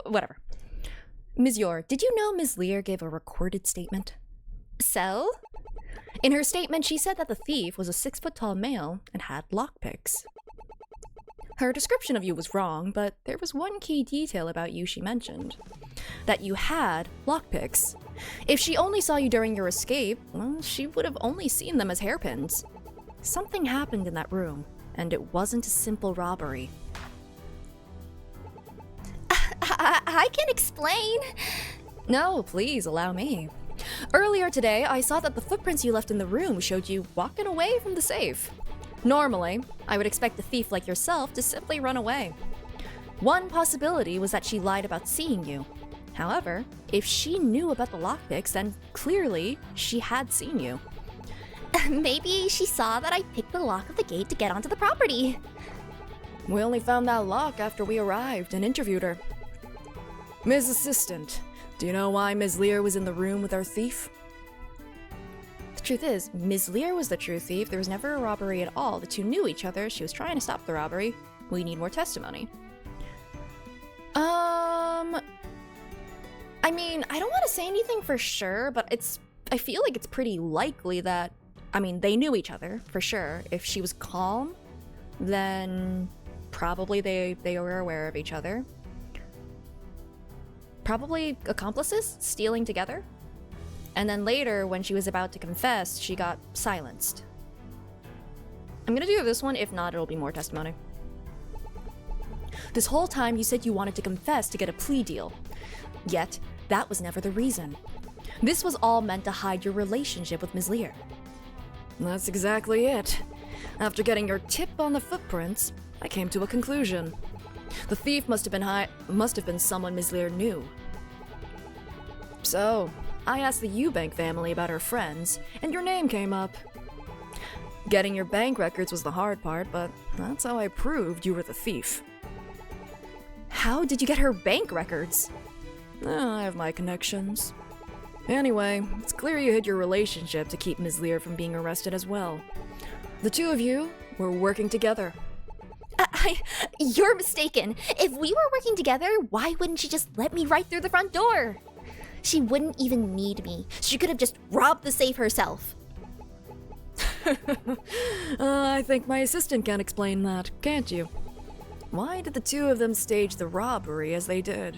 whatever. Ms. Yor, did you know Ms. Lear gave a recorded statement? So? In her statement, she said that the thief was a 6-foot-tall male and had lockpicks. Her description of you was wrong, but there was one key detail about you she mentioned. That you had lockpicks. If she only saw you during your escape, well, she would have only seen them as hairpins. Something happened in that room, and it wasn't a simple robbery. I can explain. No, please, allow me. Earlier today, I saw that the footprints you left in the room showed you walking away from the safe. Normally, I would expect a thief like yourself to simply run away. One possibility was that she lied about seeing you. However, if she knew about the lockpicks, then clearly she had seen you. Maybe she saw that I picked the lock of the gate to get onto the property. We only found that lock after we arrived and interviewed her. Ms. Assistant, do you know why Ms. Lear was in the room with our thief? The truth is, Ms. Lear was the true thief. There was never a robbery at all. The two knew each other. She was trying to stop the robbery. We need more testimony. I mean, I don't want to say anything for sure, but I feel like it's pretty likely that, they knew each other, for sure. If she was calm, then probably they were aware of each other. Probably accomplices, stealing together. And then later, when she was about to confess, she got silenced. I'm gonna do this one, if not, it'll be more testimony. This whole time, you said you wanted to confess to get a plea deal. Yet, that was never the reason. This was all meant to hide your relationship with Ms. Lear. That's exactly it. After getting your tip on the footprints, I came to a conclusion. The thief must have been someone Ms. Lear knew. So, I asked the Eubank family about her friends, and your name came up. Getting your bank records was the hard part, but that's how I proved you were the thief. How did you get her bank records? I have my connections. Anyway, it's clear you hid your relationship to keep Ms. Lear from being arrested as well. The two of you were working together. You're mistaken. If we were working together, why wouldn't she just let me right through the front door? She wouldn't even need me. She could have just robbed the safe herself. I think my assistant can explain that, can't you? Why did the two of them stage the robbery as they did?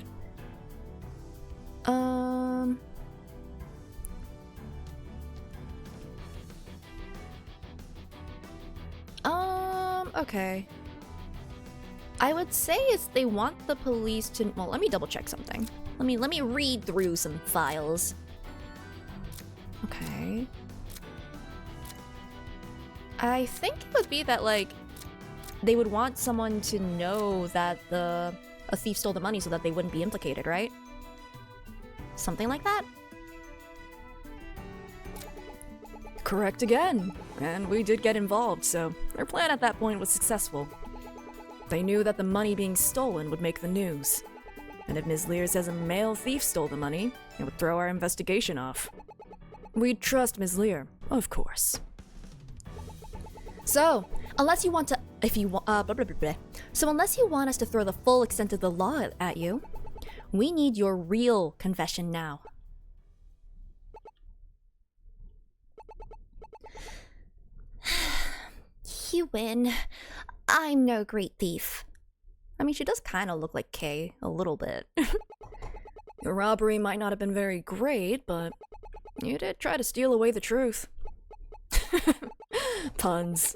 Okay. I would say it's they want the police to... Well, let me double check something. Let me read through some files. Okay. I think it would be that, like, they would want someone to know that a thief stole the money so that they wouldn't be implicated, right? Something like that? Correct again. And we did get involved, so their plan at that point was successful. They knew that the money being stolen would make the news. And if Ms. Lear says a male thief stole the money, it would throw our investigation off. We'd trust Ms. Lear, of course. So, unless you want to... So unless you want us to throw the full extent of the law at you, we need your real confession now. You win. I'm no great thief. I mean, she does kind of look like Kay, a little bit. Your robbery might not have been very great, but you did try to steal away the truth. Puns.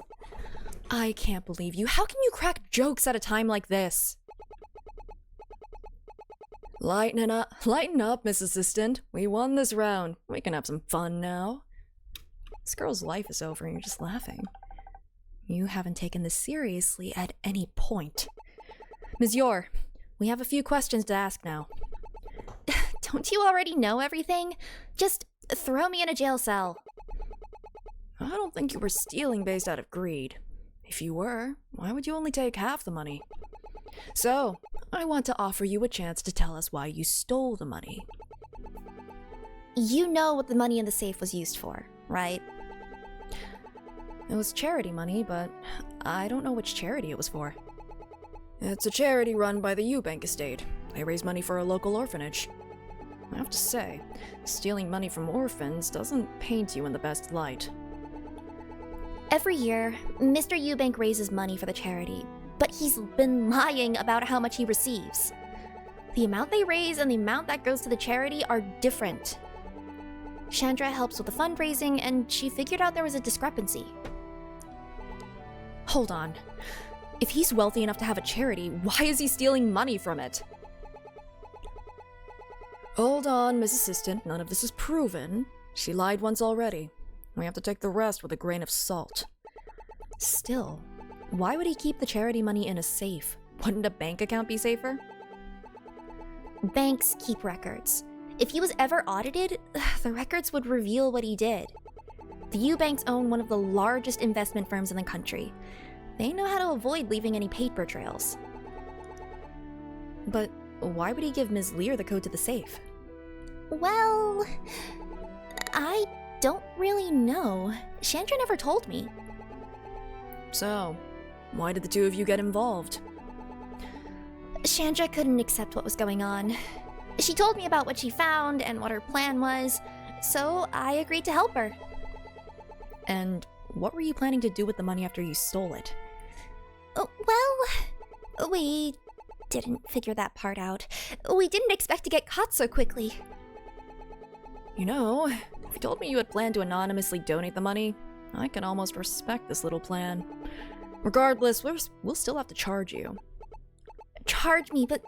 I can't believe you. How can you crack jokes at a time like this? Lighten up, Miss Assistant. We won this round. We can have some fun now. This girl's life is over and you're just laughing. You haven't taken this seriously at any point. Ms. Yor, we have a few questions to ask now. Don't you already know everything? Just throw me in a jail cell. I don't think you were stealing based out of greed. If you were, why would you only take half the money? So, I want to offer you a chance to tell us why you stole the money. You know what the money in the safe was used for, right? It was charity money, but I don't know which charity it was for. It's a charity run by the Eubank estate. They raise money for a local orphanage. I have to say, stealing money from orphans doesn't paint you in the best light. Every year, Mr. Eubank raises money for the charity, but he's been lying about how much he receives. The amount they raise and the amount that goes to the charity are different. Chandra helps with the fundraising, and she figured out there was a discrepancy. Hold on. If he's wealthy enough to have a charity, why is he stealing money from it? Hold on, Miss Assistant. None of this is proven. She lied once already. We have to take the rest with a grain of salt. Still, why would he keep the charity money in a safe? Wouldn't a bank account be safer? Banks keep records. If he was ever audited, the records would reveal what he did. The Eubanks own one of the largest investment firms in the country. They know how to avoid leaving any paper trails. But why would he give Ms. Lear the code to the safe? Well, I don't really know. Chandra never told me. So, why did the two of you get involved? Chandra couldn't accept what was going on. She told me about what she found and what her plan was, so I agreed to help her. And what were you planning to do with the money after you stole it? Well, we didn't figure that part out. We didn't expect to get caught so quickly. You know, if you told me you had planned to anonymously donate the money, I can almost respect this little plan. Regardless, we'll still have to charge you. Charge me, but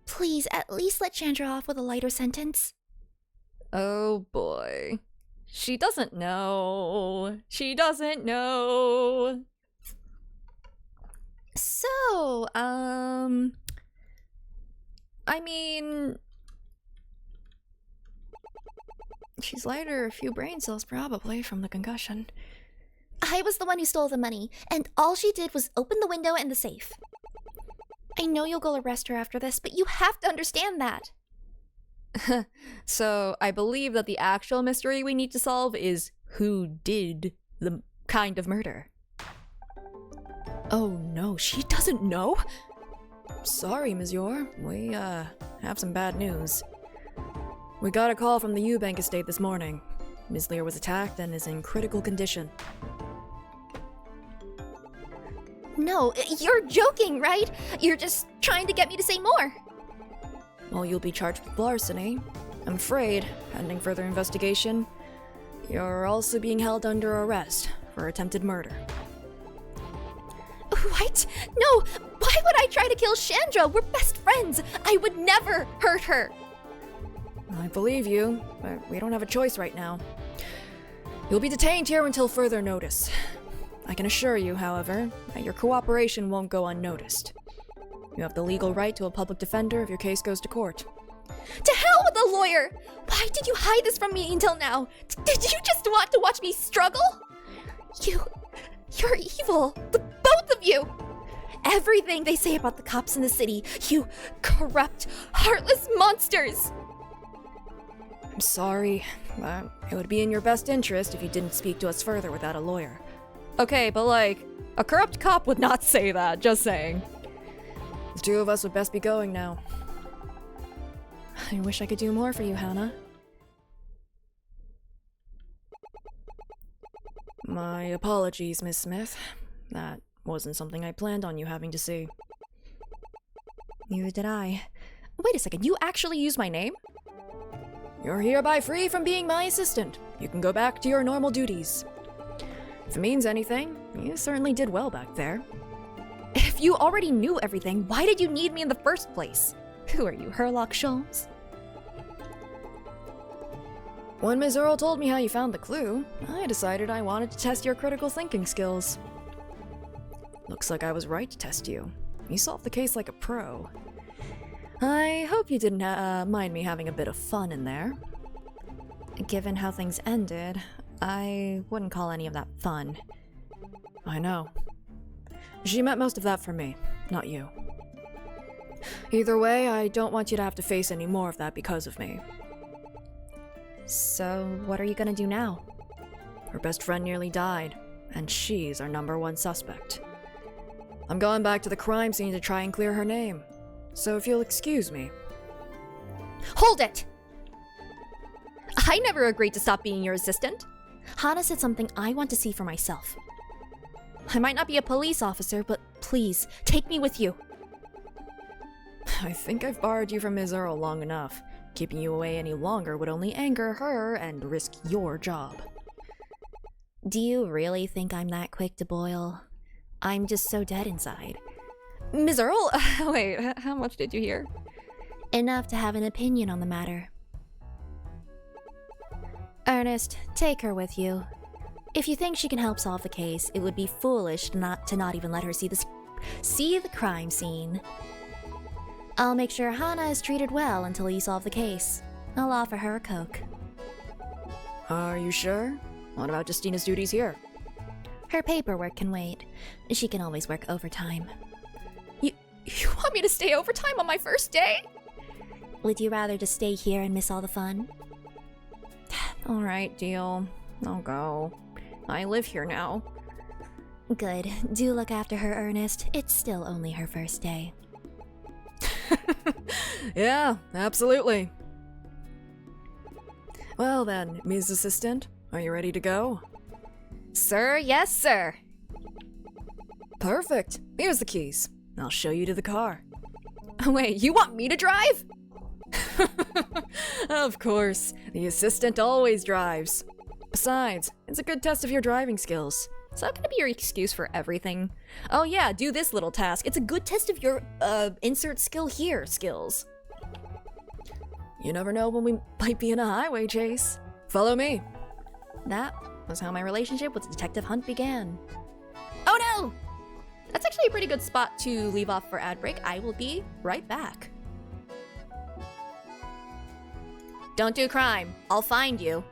please at least let Chandra off with a lighter sentence. Oh boy. She doesn't know. She doesn't know. So, I mean, she's lighter a few brain cells probably from the concussion. I was the one who stole the money, and all she did was open the window and the safe. I know you'll go arrest her after this, but you have to understand that. So, I believe that the actual mystery we need to solve is who did the kind of murder. Oh no, she doesn't know? Sorry, Monsieur. We, have some bad news. We got a call from the Eubank estate this morning. Ms. Lear was attacked and is in critical condition. No, you're joking, right? You're just trying to get me to say more. Well, you'll be charged with larceny. I'm afraid, pending further investigation, you're also being held under arrest for attempted murder. What? No! Why would I try to kill Chandra? We're best friends! I would never hurt her! I believe you, but we don't have a choice right now. You'll be detained here until further notice. I can assure you, however, that your cooperation won't go unnoticed. You have the legal right to a public defender if your case goes to court. To hell with a lawyer! Why did you hide this from me until now? Did you just want to watch me struggle? You're evil. The both of you! Everything they say about the cops in the city, you corrupt, heartless monsters! I'm sorry, but it would be in your best interest if you didn't speak to us further without a lawyer. Okay, but like, a corrupt cop would not say that, just saying. The two of us would best be going now. I wish I could do more for you, Hannah. My apologies, Miss Smith. That wasn't something I planned on you having to see. Neither did I. Wait a second, you actually used my name? You're hereby free from being my assistant. You can go back to your normal duties. If it means anything, you certainly did well back there. If you already knew everything, why did you need me in the first place? Who are you, Herlock Sholmes? When Ms. Earl told me how you found the clue, I decided I wanted to test your critical thinking skills. Looks like I was right to test you. You solved the case like a pro. I hope you didn't mind me having a bit of fun in there. Given how things ended, I wouldn't call any of that fun. I know. She meant most of that for me, not you. Either way, I don't want you to have to face any more of that because of me. So, what are you gonna do now? Her best friend nearly died, and she's our #1 suspect. I'm going back to the crime scene to try and clear her name. So if you'll excuse me. Hold it! I never agreed to stop being your assistant. Hana said something I want to see for myself. I might not be a police officer, but please, take me with you. I think I've borrowed you from Ms. Earl long enough. Keeping you away any longer would only anger her and risk your job. Do you really think I'm that quick to boil? I'm just so dead inside. Ms. Earl? Wait, how much did you hear? Enough to have an opinion on the matter. Ernest, take her with you. If you think she can help solve the case, it would be foolish to not even let her see the crime scene. I'll make sure Hana is treated well until you solve the case. I'll offer her a Coke. Are you sure? What about Justina's duties here? Her paperwork can wait. She can always work overtime. You want me to stay overtime on my first day? Would you rather just stay here and miss all the fun? Alright, deal. I'll go. I live here now. Good. Do look after her, Ernest. It's still only her first day. Yeah, absolutely. Well then, Ms. Assistant, are you ready to go? Sir, yes, sir. Perfect. Here's the keys. I'll show you to the car. Wait, you want me to drive? Of course. The assistant always drives. Besides, it's a good test of your driving skills. Is that gonna be your excuse for everything? Oh yeah, do this little task. It's a good test of your, insert skill here skills. You never know when we might be in a highway chase. Follow me. That was how my relationship with Detective Hunt began. Oh no! That's actually a pretty good spot to leave off for ad break. I will be right back. Don't do crime. I'll find you.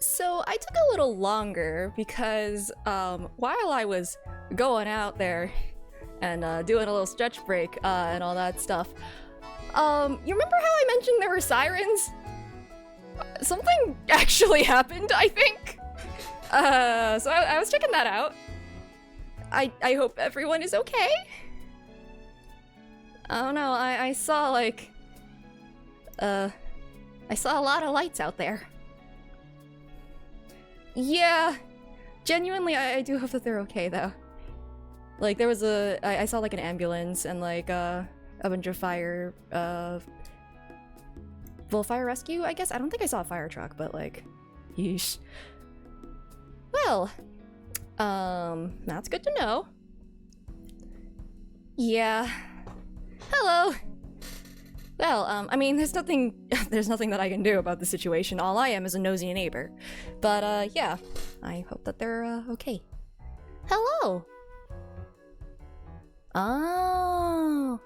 So I took a little longer because while I was going out there and doing a little stretch break and all that stuff, you remember how I mentioned there were sirens? Something actually happened, I think. So I was checking that out. I hope everyone is okay. I don't know, I saw like... I saw a lot of lights out there. Yeah, genuinely, I do hope that they're okay, though. Like, there was I saw, like, an ambulance and, like, a bunch of fire, well, fire rescue, I guess? I don't think I saw a fire truck, but, like, yeesh. Well, that's good to know. Yeah. Hello. Well, I mean, there's nothing that I can do about the situation. All I am is a nosy neighbor. But, yeah, I hope that they're, okay. Hello! Oh!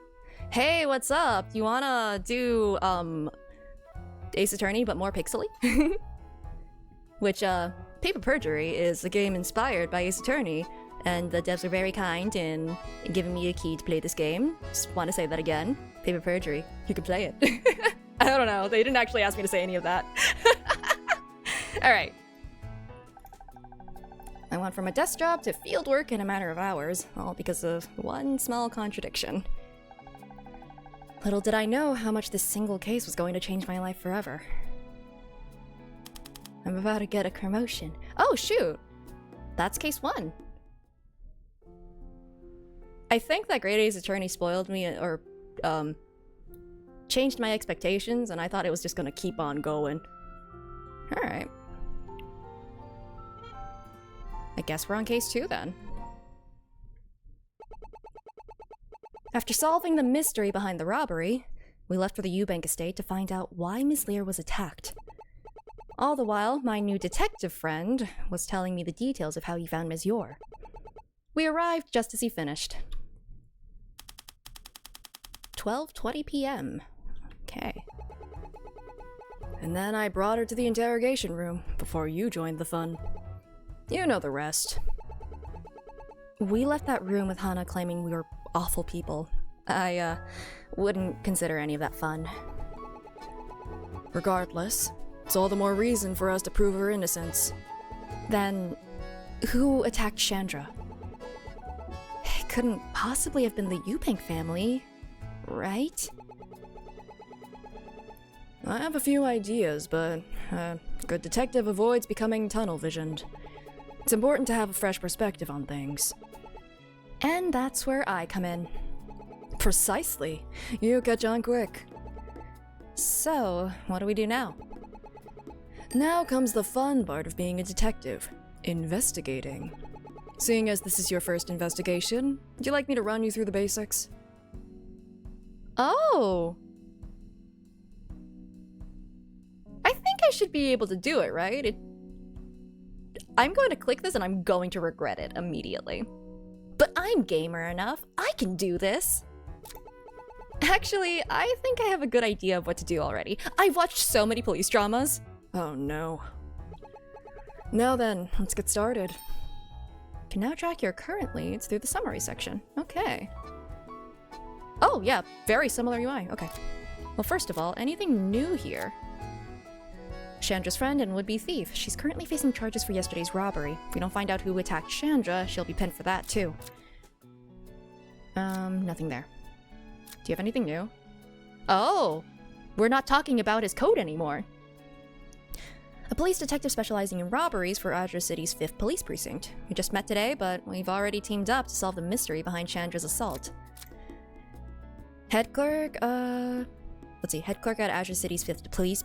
Hey, what's up? You wanna do, Ace Attorney, but more pixely? Which, Paper Perjury is a game inspired by Ace Attorney, and the devs were very kind in giving me a key to play this game. Just want to say that again. Paper Perjury. You can play it. I don't know. They didn't actually ask me to say any of that. Alright. I went from a desk job to field work in a matter of hours, all because of one small contradiction. Little did I know how much this single case was going to change my life forever. I'm about to get a promotion. Oh, shoot! That's case 1. I think that Great Ace Attorney spoiled me, or, changed my expectations, and I thought it was just gonna keep on going. Alright. I guess we're on case 2 then. After solving the mystery behind the robbery, we left for the Eubank estate to find out why Miss Lear was attacked. All the while, my new detective friend was telling me the details of how he found Miss Yor. We arrived just as he finished. 12:20 p.m. Okay. And then I brought her to the interrogation room before you joined the fun. You know the rest. We left that room with Hana claiming we were awful people. I, wouldn't consider any of that fun. Regardless, it's all the more reason for us to prove her innocence. Then, who attacked Chandra? It couldn't possibly have been the Eubank family, right? I have a few ideas, but a good detective avoids becoming tunnel-visioned. It's important to have a fresh perspective on things. And that's where I come in. Precisely. You catch on quick. So, what do we do now? Now comes the fun part of being a detective. Investigating. Seeing as this is your first investigation, would you like me to run you through the basics? Oh! I think I should be able to do it, right? I'm going to click this and I'm going to regret it immediately. But I'm gamer enough, I can do this! Actually, I think I have a good idea of what to do already. I've watched so many police dramas. Oh no. Now then, let's get started. You can now track your current leads through the summary section. Okay. Oh yeah, very similar UI, okay. Well, first of all, anything new here? Chandra's friend and would-be thief. She's currently facing charges for yesterday's robbery. If we don't find out who attacked Chandra, she'll be pinned for that too. Nothing there. Do you have anything new? Oh! We're not talking about his code anymore! A police detective specializing in robberies for Azure City's 5th Police Precinct. We just met today, but we've already teamed up to solve the mystery behind Chandra's assault. Head clerk, let's see, head clerk at Azure City's 5th Police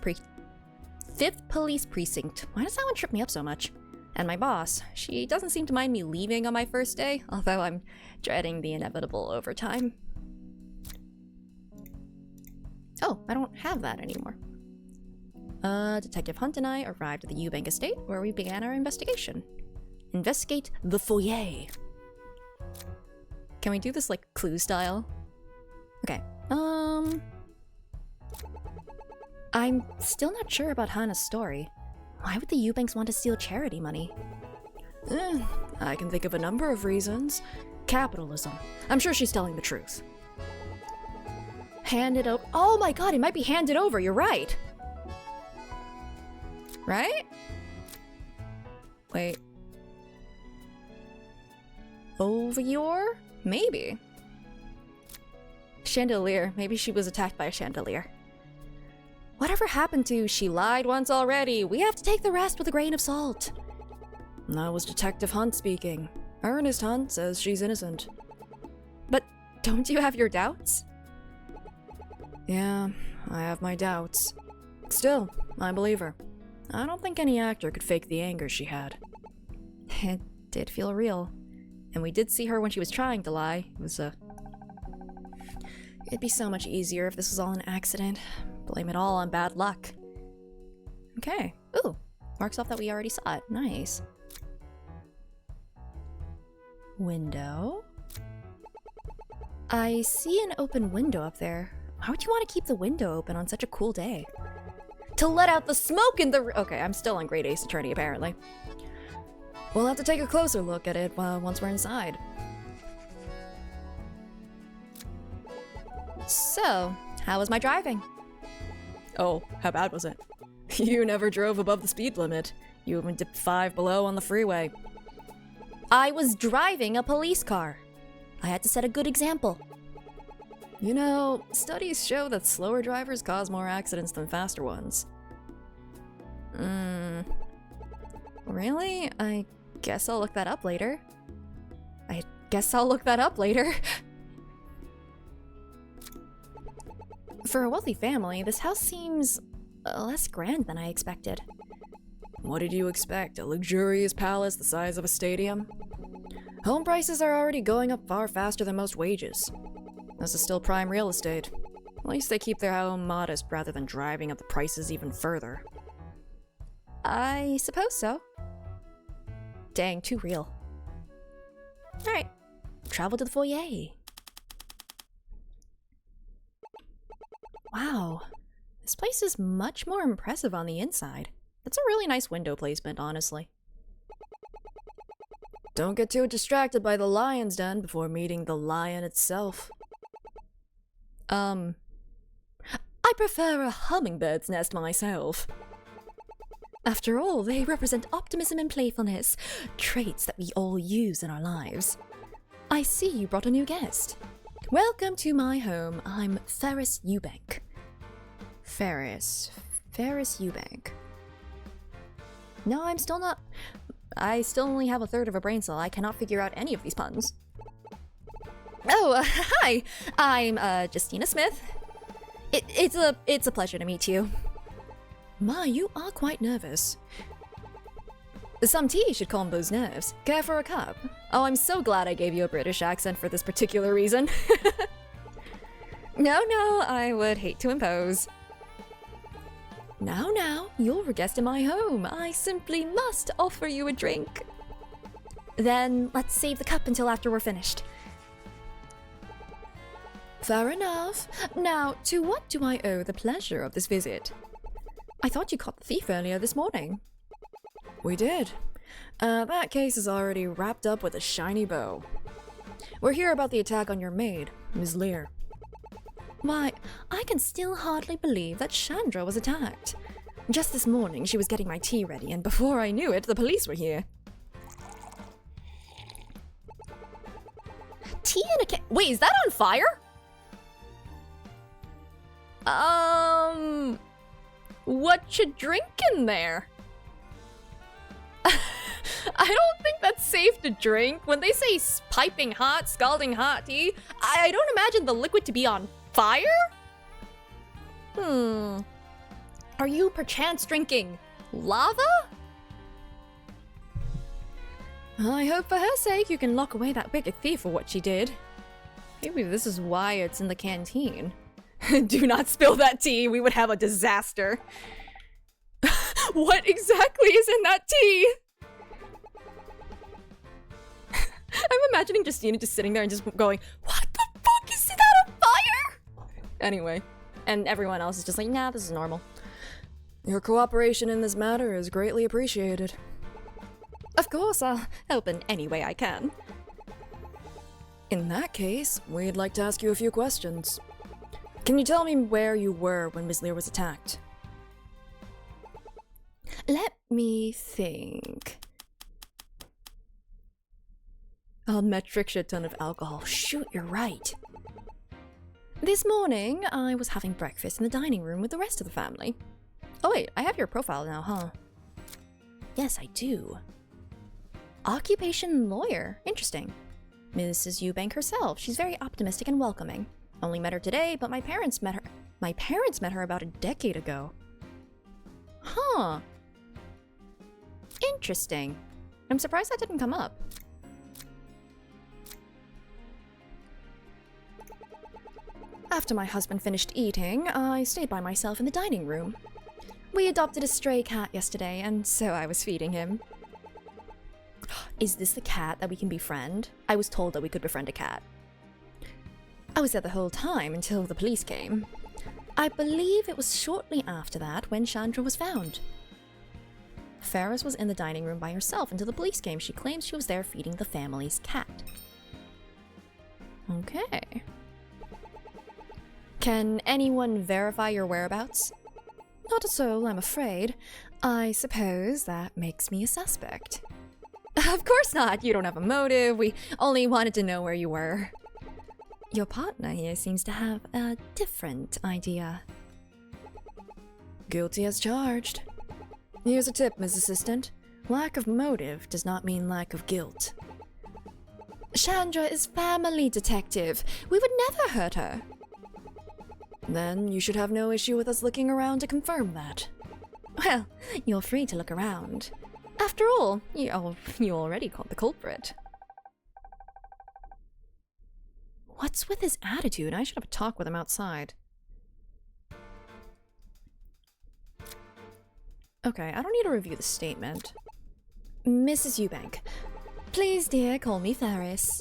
Precinct. Why does that one trip me up so much? And my boss. She doesn't seem to mind me leaving on my first day, although I'm dreading the inevitable overtime. Oh, I don't have that anymore. Detective Hunt and I arrived at the Eubank estate, where we began our investigation. Investigate the foyer. Can we do this, like, Clue style? Okay, I'm still not sure about Hana's story. Why would the Eubanks want to steal charity money? I can think of a number of reasons. Capitalism. I'm sure she's telling the truth. Hand it over. Oh my god, it might be handed over, you're right. Right? Wait. Over your? Maybe. Chandelier. Maybe she was attacked by a chandelier. Whatever happened to she lied once already? We have to take the rest with a grain of salt. That was Detective Hunt speaking. Ernest Hunt says she's innocent. But don't you have your doubts? Yeah, I have my doubts. Still, I believe her. I don't think any actor could fake the anger she had. It did feel real. And we did see her when she was trying to lie. It was, It'd be so much easier if this was all an accident. Blame it all on bad luck. Okay. Ooh, marks off that we already saw it. Nice. Window. I see an open window up there. Why would you want to keep the window open on such a cool day? To let out the smoke in the... Okay, I'm still on Great Ace Attorney, apparently. We'll have to take a closer look at it once we're inside. So, how was my driving? Oh, how bad was it? You never drove above the speed limit. You even dipped 5 below on the freeway. I was driving a police car. I had to set a good example. You know, studies show that slower drivers cause more accidents than faster ones. Really? I guess I'll look that up later. For a wealthy family, this house seems less grand than I expected. What did you expect? A luxurious palace the size of a stadium? Home prices are already going up far faster than most wages. This is still prime real estate. At least they keep their home modest rather than driving up the prices even further. I suppose so. Dang, too real. Alright, travel to the foyer. Wow, this place is much more impressive on the inside. That's a really nice window placement, honestly. Don't get too distracted by the lion's den before meeting the lion itself. I prefer a hummingbird's nest myself. After all, they represent optimism and playfulness, traits that we all use in our lives. I see you brought a new guest. Welcome to my home. I'm Ferris Eubank. Ferris Eubank. No, I'm still not... I still only have 1/3 of a brain cell. I cannot figure out any of these puns. Oh, hi! I'm, Justina Smith. It's a pleasure to meet you. My, you are quite nervous. Some tea should calm those nerves. Care for a cup? Oh, I'm so glad I gave you a British accent for this particular reason. No, I would hate to impose. Now, you're a guest in my home. I simply must offer you a drink. Then let's save the cup until after we're finished. Fair enough. Now, to what do I owe the pleasure of this visit? I thought you caught the thief earlier this morning. We did. That case is already wrapped up with a shiny bow. We're here about the attack on your maid, Ms. Lear. Why, I can still hardly believe that Chandra was attacked. Just this morning, she was getting my tea ready, and before I knew it, the police were here. Tea in a can— Wait, is that on fire? What you drinking there? I don't think that's safe to drink. When they say piping hot, scalding hot tea, I don't imagine the liquid to be on fire? Are you perchance drinking lava? I hope for her sake you can lock away that wicked thief for what she did. Maybe this is why it's in the canteen. Do not spill that tea, we would have a disaster. What exactly is in that tea? I'm imagining Justina just sitting there and just going, what the fuck, is that on fire? Anyway, and everyone else is just like, nah, this is normal. Your cooperation in this matter is greatly appreciated. Of course, I'll help in any way I can. In that case, we'd like to ask you a few questions. Can you tell me where you were when Miss Lear was attacked? Let me think. A metric shit ton of alcohol. Shoot, you're right. This morning, I was having breakfast in the dining room with the rest of the family. Oh wait, I have your profile now, huh? Yes, I do. Occupation lawyer. Interesting. Mrs. Eubank herself. She's very optimistic and welcoming. Only met her today, but my parents met her. My parents met her about a decade ago. Huh. Interesting. I'm surprised that didn't come up. After my husband finished eating, I stayed by myself in the dining room. We adopted a stray cat yesterday, and so I was feeding him. Is this the cat that we can befriend? I was told that we could befriend a cat. I was there the whole time until the police came. I believe it was shortly after that when Chandra was found. Ferris was in the dining room by herself until the police came. She claims she was there feeding the family's cat. Okay. Can anyone verify your whereabouts? Not a soul, I'm afraid. I suppose that makes me a suspect. Of course not! You don't have a motive. We only wanted to know where you were. Your partner here seems to have a different idea. Guilty as charged. Here's a tip, Ms. Assistant. Lack of motive does not mean lack of guilt. Chandra is family detective. We would never hurt her. Then you should have no issue with us looking around to confirm that. Well, you're free to look around. After all, you already caught the culprit. What's with his attitude? I should have a talk with him outside. Okay, I don't need to review the statement. Mrs. Eubank, please, dear, call me Ferris.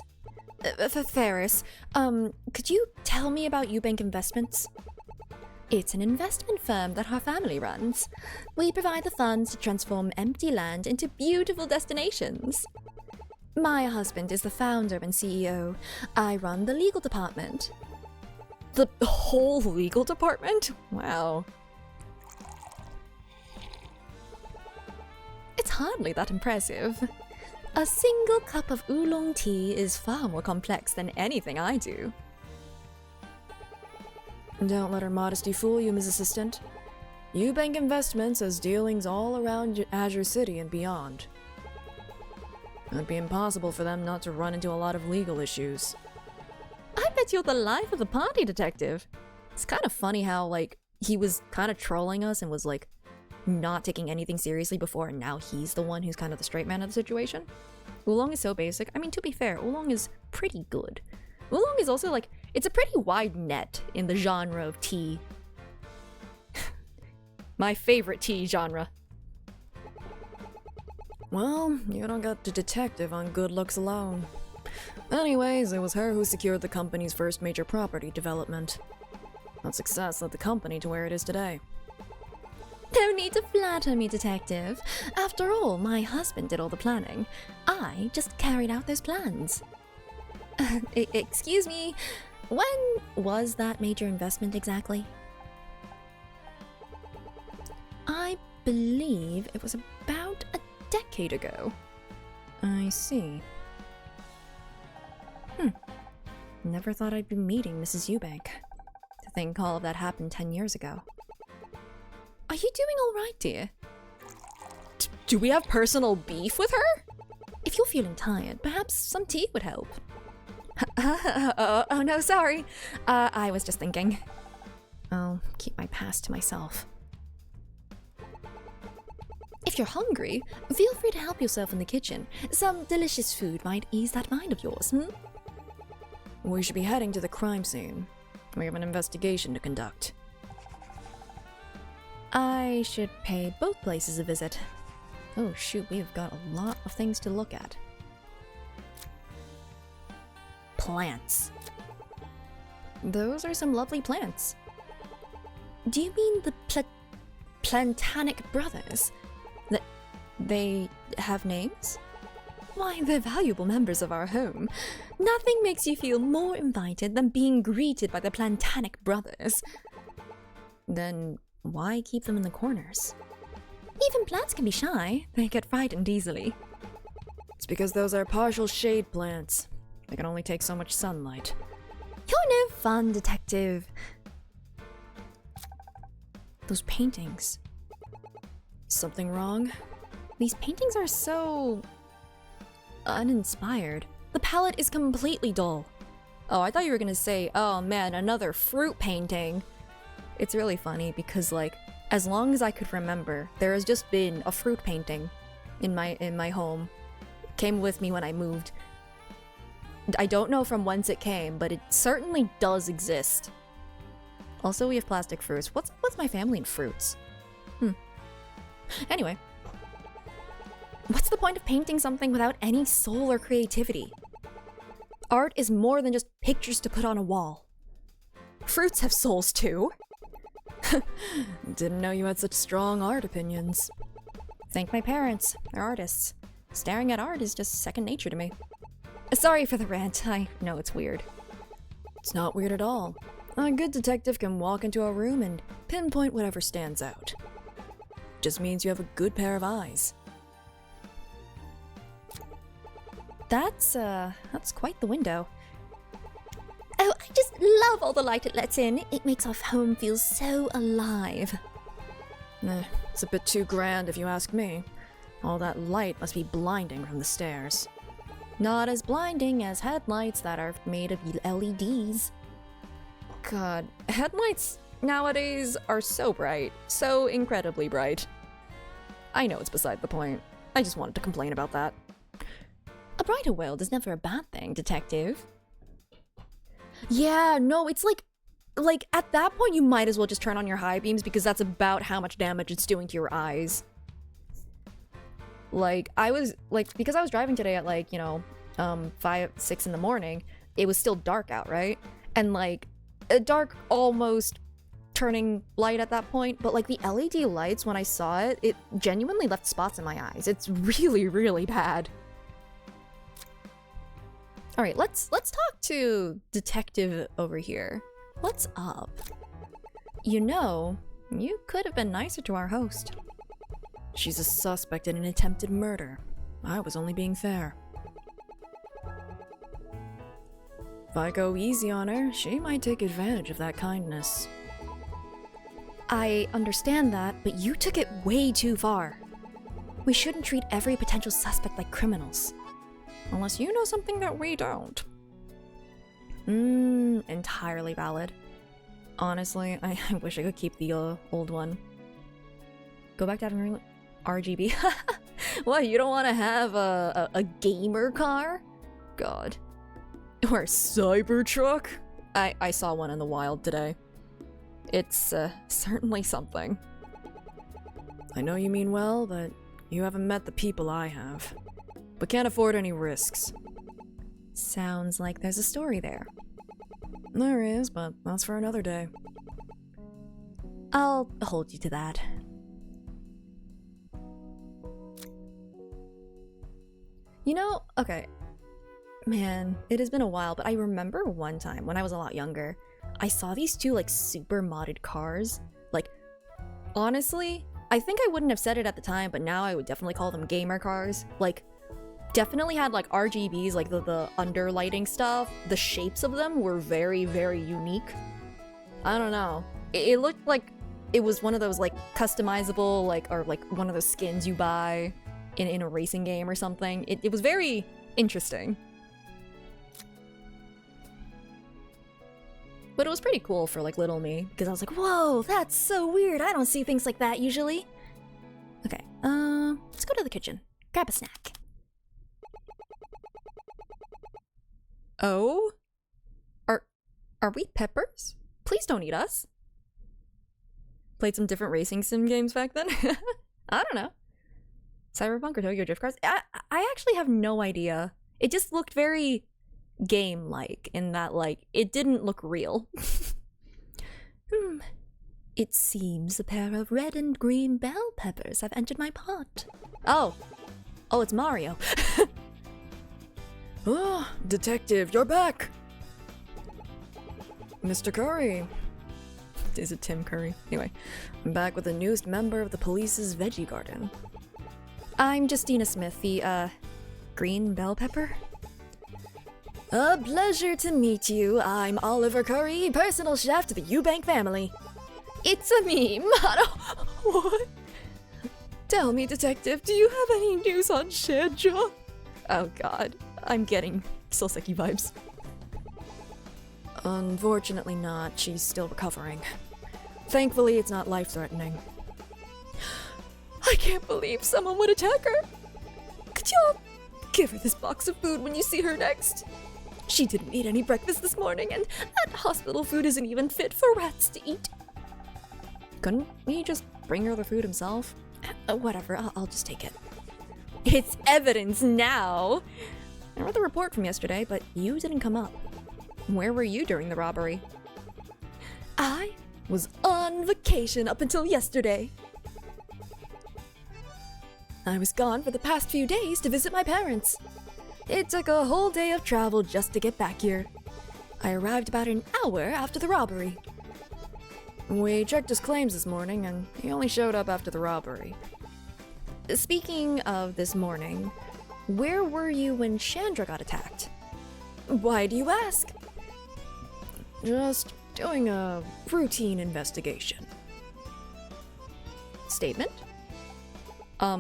Ferris, could you tell me about Eubank Investments? It's an investment firm that our family runs. We provide the funds to transform empty land into beautiful destinations. My husband is the founder and CEO. I run the legal department. The whole legal department? Wow. It's hardly that impressive. A single cup of oolong tea is far more complex than anything I do. Don't let her modesty fool you, Ms. Assistant. Eubank Investments has dealings all around Azure City and beyond. It'd be impossible for them not to run into a lot of legal issues. I bet you're the life of the party, detective. It's kind of funny how, like, he was kind of trolling us and was, like, not taking anything seriously before, and now he's the one who's kind of the straight man of the situation. Oolong is so basic. I mean, to be fair, Oolong is pretty good. Oolong is also, like, it's a pretty wide net in the genre of tea. My favorite tea genre. Well, you don't got the detective on good looks alone. Anyways, it was her who secured the company's first major property development. That success led the company to where it is today. No need to flatter me, detective. After all, my husband did all the planning. I just carried out those plans. Excuse me, when was that major investment exactly? I believe it was about a decade ago. I see. Never thought I'd be meeting Mrs. Eubank. To think all of that happened 10 years ago. Are you doing all right, dear? Do we have personal beef with her? If you're feeling tired, perhaps some tea would help. Oh no, sorry. I was just thinking. I'll keep my past to myself. If you're hungry, feel free to help yourself in the kitchen. Some delicious food might ease that mind of yours, We should be heading to the crime scene. We have an investigation to conduct. I should pay both places a visit. Oh shoot, we've got a lot of things to look at. Plants. Those are some lovely plants. Do you mean the Plantanic brothers. They have names? Why, they're valuable members of our home. Nothing makes you feel more invited than being greeted by the Plantanic brothers. Then why keep them in the corners? Even plants can be shy. They get frightened easily. It's because those are partial shade plants. They can only take so much sunlight. You're no fun, detective. Those paintings. Something wrong? These paintings are so uninspired. The palette is completely dull. Oh, I thought you were gonna say, oh man, another fruit painting. It's really funny because, like, as long as I could remember, there has just been a fruit painting in my home. It came with me when I moved. I don't know from whence it came, but it certainly does exist. Also, we have plastic fruits. What's my family in fruits? Anyway. What's the point of painting something without any soul or creativity? Art is more than just pictures to put on a wall. Fruits have souls too. Didn't know you had such strong art opinions. Thank my parents. They're artists. Staring at art is just second nature to me. Sorry for the rant. I know it's weird. It's not weird at all. A good detective can walk into a room and pinpoint whatever stands out. Just means you have a good pair of eyes. That's quite the window. Oh, I just love all the light it lets in. It makes our home feel so alive. It's a bit too grand if you ask me. All that light must be blinding from the stairs. Not as blinding as headlights that are made of LEDs. God, headlights nowadays are so bright. So incredibly bright. I know it's beside the point. I just wanted to complain about that. A brighter world is never a bad thing, detective. Yeah, no, it's like at that point you might as well just turn on your high beams because that's about how much damage it's doing to your eyes. Like, because I was driving today at 5, 6 in the morning, it was still dark out, right? And a dark almost turning light at that point, but the LED lights, when I saw it, it genuinely left spots in my eyes. It's really, really bad. All right, let's talk to Detective over here. What's up? You know, you could have been nicer to our host. She's a suspect in an attempted murder. I was only being fair. If I go easy on her, she might take advantage of that kindness. I understand that, but you took it way too far. We shouldn't treat every potential suspect like criminals. Unless you know something that we don't. Entirely valid. Honestly, I wish I could keep the old one. Go back to having RGB. What, you don't want to have a gamer car? God. Or a Cybertruck? I saw one in the wild today. It's certainly something. I know you mean well, but you haven't met the people I have. But can't afford any risks. Sounds like there's a story there. There is, but that's for another day. I'll hold you to that. You know, okay. Man, it has been a while, but I remember one time when I was a lot younger, I saw these two super modded cars. Honestly, I think I wouldn't have said it at the time, but now I would definitely call them gamer cars. Definitely had RGBs, the underlighting stuff. The shapes of them were very, very unique. I don't know. It looked like it was one of those customizable or one of those skins you buy in a racing game or something. It was very interesting. But it was pretty cool for little me because I was like, whoa, that's so weird. I don't see things like that usually. Okay, let's go to the kitchen. Grab a snack. Oh? Are we peppers? Please don't eat us. Played some different racing sim games back then? I don't know. Cyberpunk or Tokyo Drift Cars? I actually have no idea. It just looked very game-like in that, it didn't look real. It seems a pair of red and green bell peppers have entered my pot. Oh, it's Mario. Oh, Detective, you're back! Mr. Curry. Is it Tim Curry? Anyway, I'm back with the newest member of the police's veggie garden. I'm Justina Smith, the, green bell pepper? A pleasure to meet you. I'm Oliver Curry, personal chef to the Eubank family. It's a me, Motto. What? Tell me, Detective, do you have any news on Chandra? Oh god, I'm getting Silseki vibes. Unfortunately not. She's still recovering. Thankfully, it's not life-threatening. I can't believe someone would attack her. Could y'all give her this box of food when you see her next? She didn't eat any breakfast this morning, and that hospital food isn't even fit for rats to eat. Couldn't he just bring her the food himself? Whatever, I'll just take it. It's evidence now! I read the report from yesterday, but you didn't come up. Where were you during the robbery? I was on vacation up until yesterday. I was gone for the past few days to visit my parents. It took a whole day of travel just to get back here. I arrived about an hour after the robbery. We checked his claims this morning, and he only showed up after the robbery. Speaking of this morning, where were you when Chandra got attacked? Why do you ask? Just doing a routine investigation. Statement? Are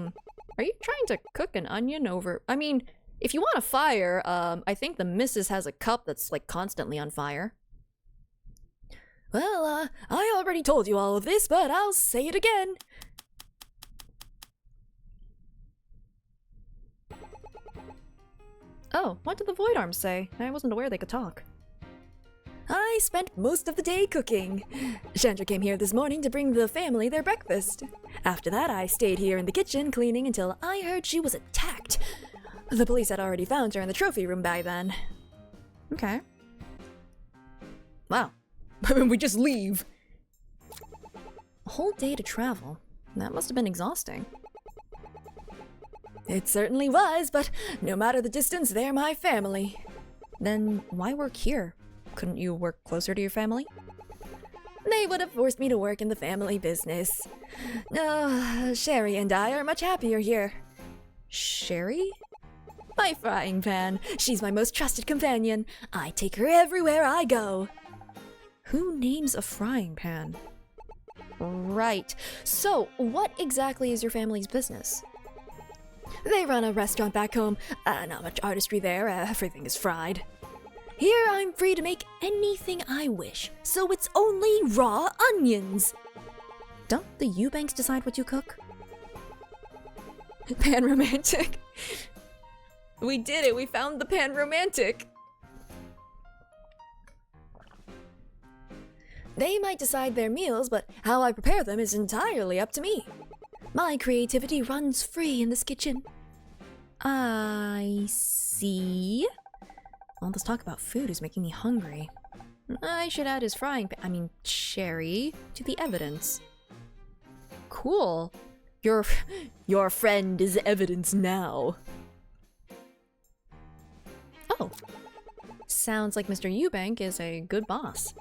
you trying to cook an onion over... I mean, if you want a fire, I think the missus has a cup that's, like, constantly on fire. Well, I already told you all of this, but I'll say it again. Oh, what did the Void Arms say? I wasn't aware they could talk. I spent most of the day cooking. Chandra came here this morning to bring the family their breakfast. After that, I stayed here in the kitchen cleaning until I heard she was attacked. The police had already found her in the trophy room by then. Okay. Wow. We just leave. A whole day to travel. That must have been exhausting. It certainly was, but no matter the distance, they're my family. Then why work here? Couldn't you work closer to your family? They would have forced me to work in the family business. Sherry and I are much happier here. Sherry? My frying pan. She's my most trusted companion. I take her everywhere I go. Who names a frying pan? Right. So, what exactly is your family's business? They run a restaurant back home. Not much artistry there. Everything is fried. Here I'm free to make anything I wish, so it's only raw onions. Don't the Eubanks decide what you cook? Pan romantic. We did it. We found the pan romantic. They might decide their meals, but how I prepare them is entirely up to me. My creativity runs free in this kitchen. I see. All this talk about food is making me hungry. I should add his Sherry, to the evidence. Cool. Your friend is evidence now. Oh. Sounds like Mr. Eubank is a good boss.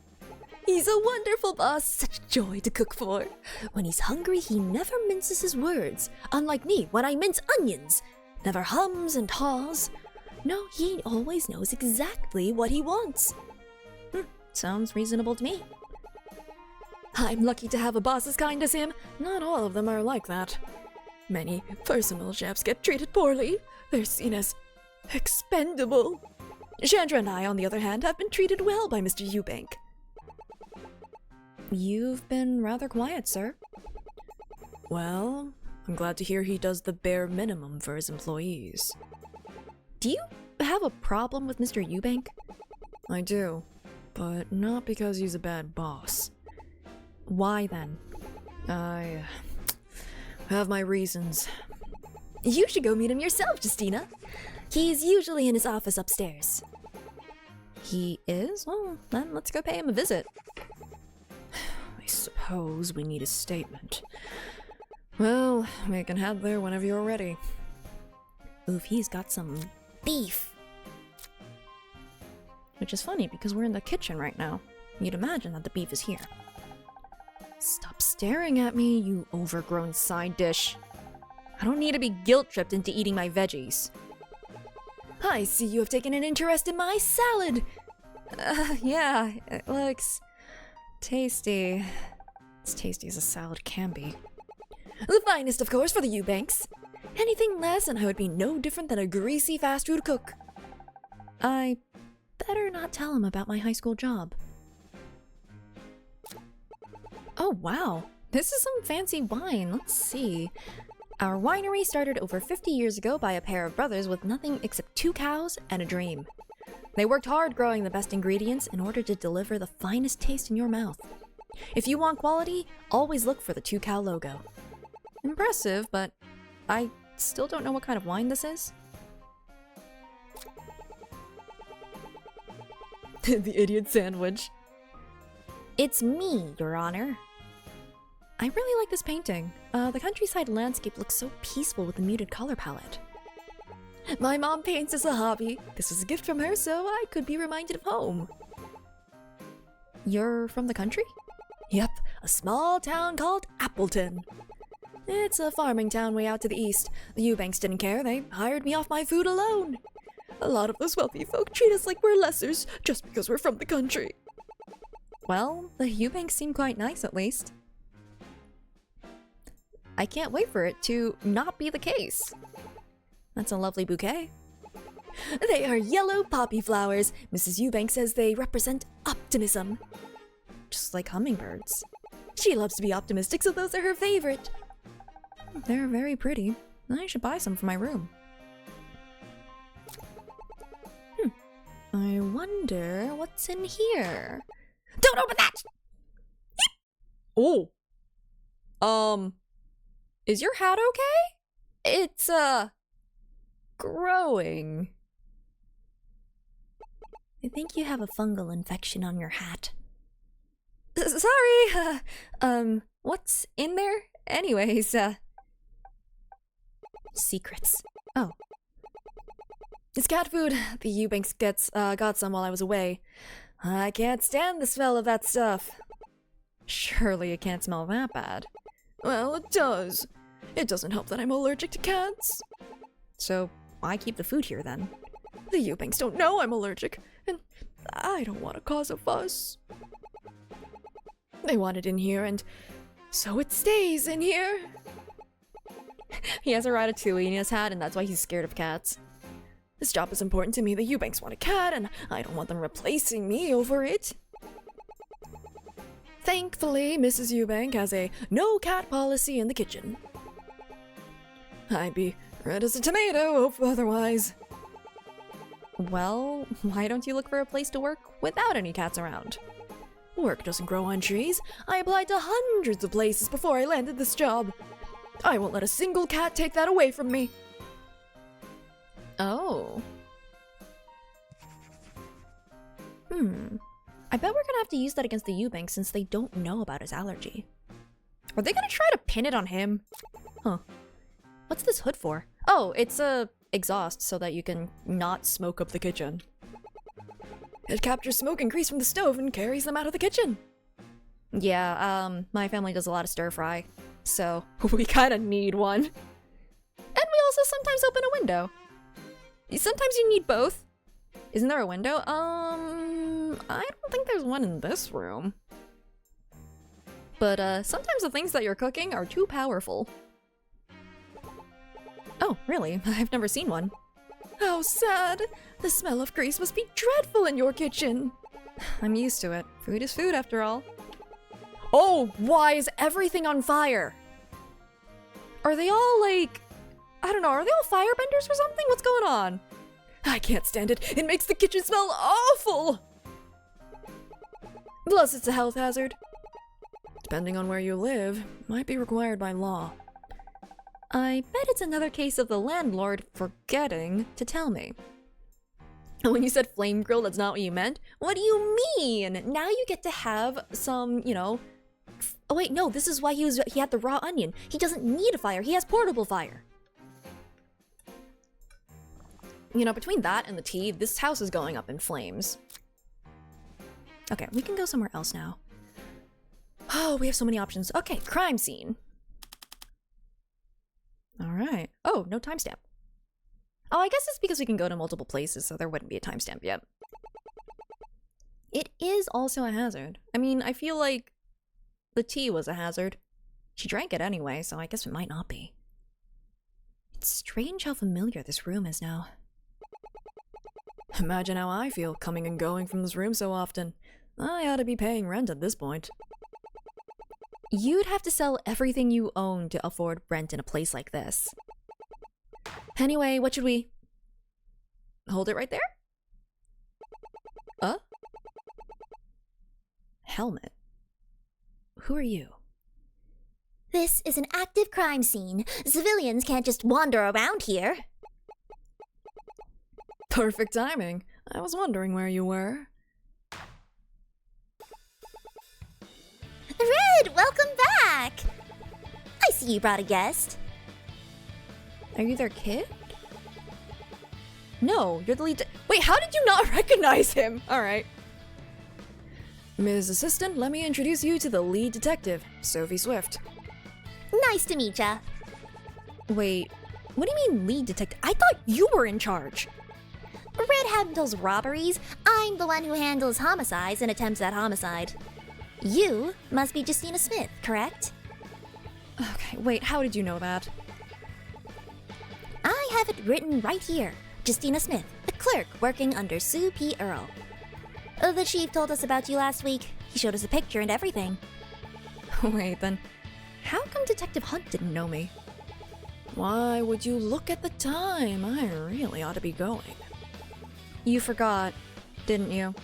He's a wonderful boss, such joy to cook for. When he's hungry, he never minces his words. Unlike me, when I mince onions. Never hums and haws. No, he always knows exactly what he wants. Sounds reasonable to me. I'm lucky to have a boss as kind as him. Not all of them are like that. Many personal chefs get treated poorly. They're seen as expendable. Chandra and I, on the other hand, have been treated well by Mr. Eubank. You've been rather quiet, sir. Well, I'm glad to hear he does the bare minimum for his employees. Do you have a problem with Mr. Eubank? I do, but not because he's a bad boss. Why then? I have my reasons. You should go meet him yourself, Justina. He's usually in his office upstairs. He is? Well, then let's go pay him a visit. I suppose we need a statement. Well, we can head there whenever you're ready. Oof, he's got some beef. Which is funny because we're in the kitchen right now. You'd imagine that the beef is here. Stop staring at me, you overgrown side dish. I don't need to be guilt-tripped into eating my veggies. I see you have taken an interest in my salad. Yeah, it looks tasty. As tasty as a salad can be. The finest, of course, for the Eubanks. Anything less and I would be no different than a greasy fast food cook. I better not tell him about my high school job. Oh wow, this is some fancy wine. Let's see. Our winery started over 50 years ago by a pair of brothers with nothing except 2 cows and a dream. They worked hard growing the best ingredients in order to deliver the finest taste in your mouth. If you want quality, always look for the 2 cow logo. Impressive, but I still don't know what kind of wine this is. The idiot sandwich. It's me, Your Honor. I really like this painting. The countryside landscape looks so peaceful with the muted color palette. My mom paints as a hobby. This was a gift from her, so I could be reminded of home. You're from the country? Yep, a small town called Appleton. It's a farming town way out to the east. The Eubanks didn't care, they hired me off my food alone. A lot of those wealthy folk treat us like we're lessers, just because we're from the country. Well, the Eubanks seem quite nice at least. I can't wait for it to not be the case. That's a lovely bouquet. They are yellow poppy flowers. Mrs. Eubank says they represent optimism. Just like hummingbirds. She loves to be optimistic, so those are her favorite. They're very pretty. I should buy some for my room. I wonder what's in here. Don't open that! Oh. Is your hat okay? It's, growing. I think you have a fungal infection on your hat. Sorry, what's in there? Anyways, secrets. Oh. It's cat food. The Eubanks got some while I was away. I can't stand the smell of that stuff. Surely it can't smell that bad. Well, it does. It doesn't help that I'm allergic to cats. So, why keep the food here then? The Eubanks don't know I'm allergic, and I don't want to cause a fuss. They want it in here, and so it stays in here. He has a ratatouille in his hat, and that's why he's scared of cats. This job is important to me. The Eubanks want a cat, and I don't want them replacing me over it. Thankfully, Mrs. Eubank has a no-cat policy in the kitchen. I'd be red as a tomato otherwise. Well, why don't you look for a place to work without any cats around? Work doesn't grow on trees. I applied to hundreds of places before I landed this job. I won't let a single cat take that away from me. Oh. I bet we're gonna have to use that against the Eubanks since they don't know about his allergy. Are they gonna try to pin it on him? Huh. What's this hood for? Oh, it's a exhaust so that you can not smoke up the kitchen. It captures smoke and grease from the stove and carries them out of the kitchen. Yeah, my family does a lot of stir fry, so we kinda need one. And we also sometimes open a window. Sometimes you need both. Isn't there a window? I don't think there's one in this room. But, sometimes the things that you're cooking are too powerful. Oh, really? I've never seen one. How sad! The smell of grease must be dreadful in your kitchen. I'm used to it. Food is food, after all. Oh, why is everything on fire? Are they all, like... I don't know, are they all firebenders or something? What's going on? I can't stand it. It makes the kitchen smell awful! Plus, it's a health hazard. Depending on where you live, might be required by law. I bet it's another case of the landlord forgetting to tell me. When you said flame grill, that's not what you meant? What do you mean? Now you get to have some, you know, Oh wait, no, this is why he had the raw onion. He doesn't need a fire, he has portable fire. You know, between that and the tea, this house is going up in flames. Okay, we can go somewhere else now. Oh, we have so many options. Okay, crime scene. Alright. Oh, no timestamp. Oh, I guess it's because we can go to multiple places, so there wouldn't be a timestamp yet. It is also a hazard. I mean, I feel like the tea was a hazard. She drank it anyway, so I guess it might not be. It's strange how familiar this room is now. Imagine how I feel coming and going from this room so often. I ought to be paying rent at this point. You'd have to sell everything you own to afford rent in a place like this. Anyway, what should we... Hold it right there? Helmet. Who are you? This is an active crime scene. Civilians can't just wander around here. Perfect timing. I was wondering where you were. Red, welcome back! I see you brought a guest. Are you their kid? No, you're the lead. Wait, how did you not recognize him? Alright. Ms. Assistant, let me introduce you to the lead detective, Sophie Swift. Nice to meet ya. Wait, what do you mean lead detective? I thought you were in charge. Red handles robberies. I'm the one who handles homicides and attempts at homicide. You must be Justina Smith, correct? Okay, wait, how did you know that? I have it written right here. Justina Smith, a clerk working under Sue P. Earle. The chief told us about you last week. He showed us a picture and everything. Wait, then, how come Detective Hunt didn't know me? Why would you look at the time? I really ought to be going. You forgot, didn't you?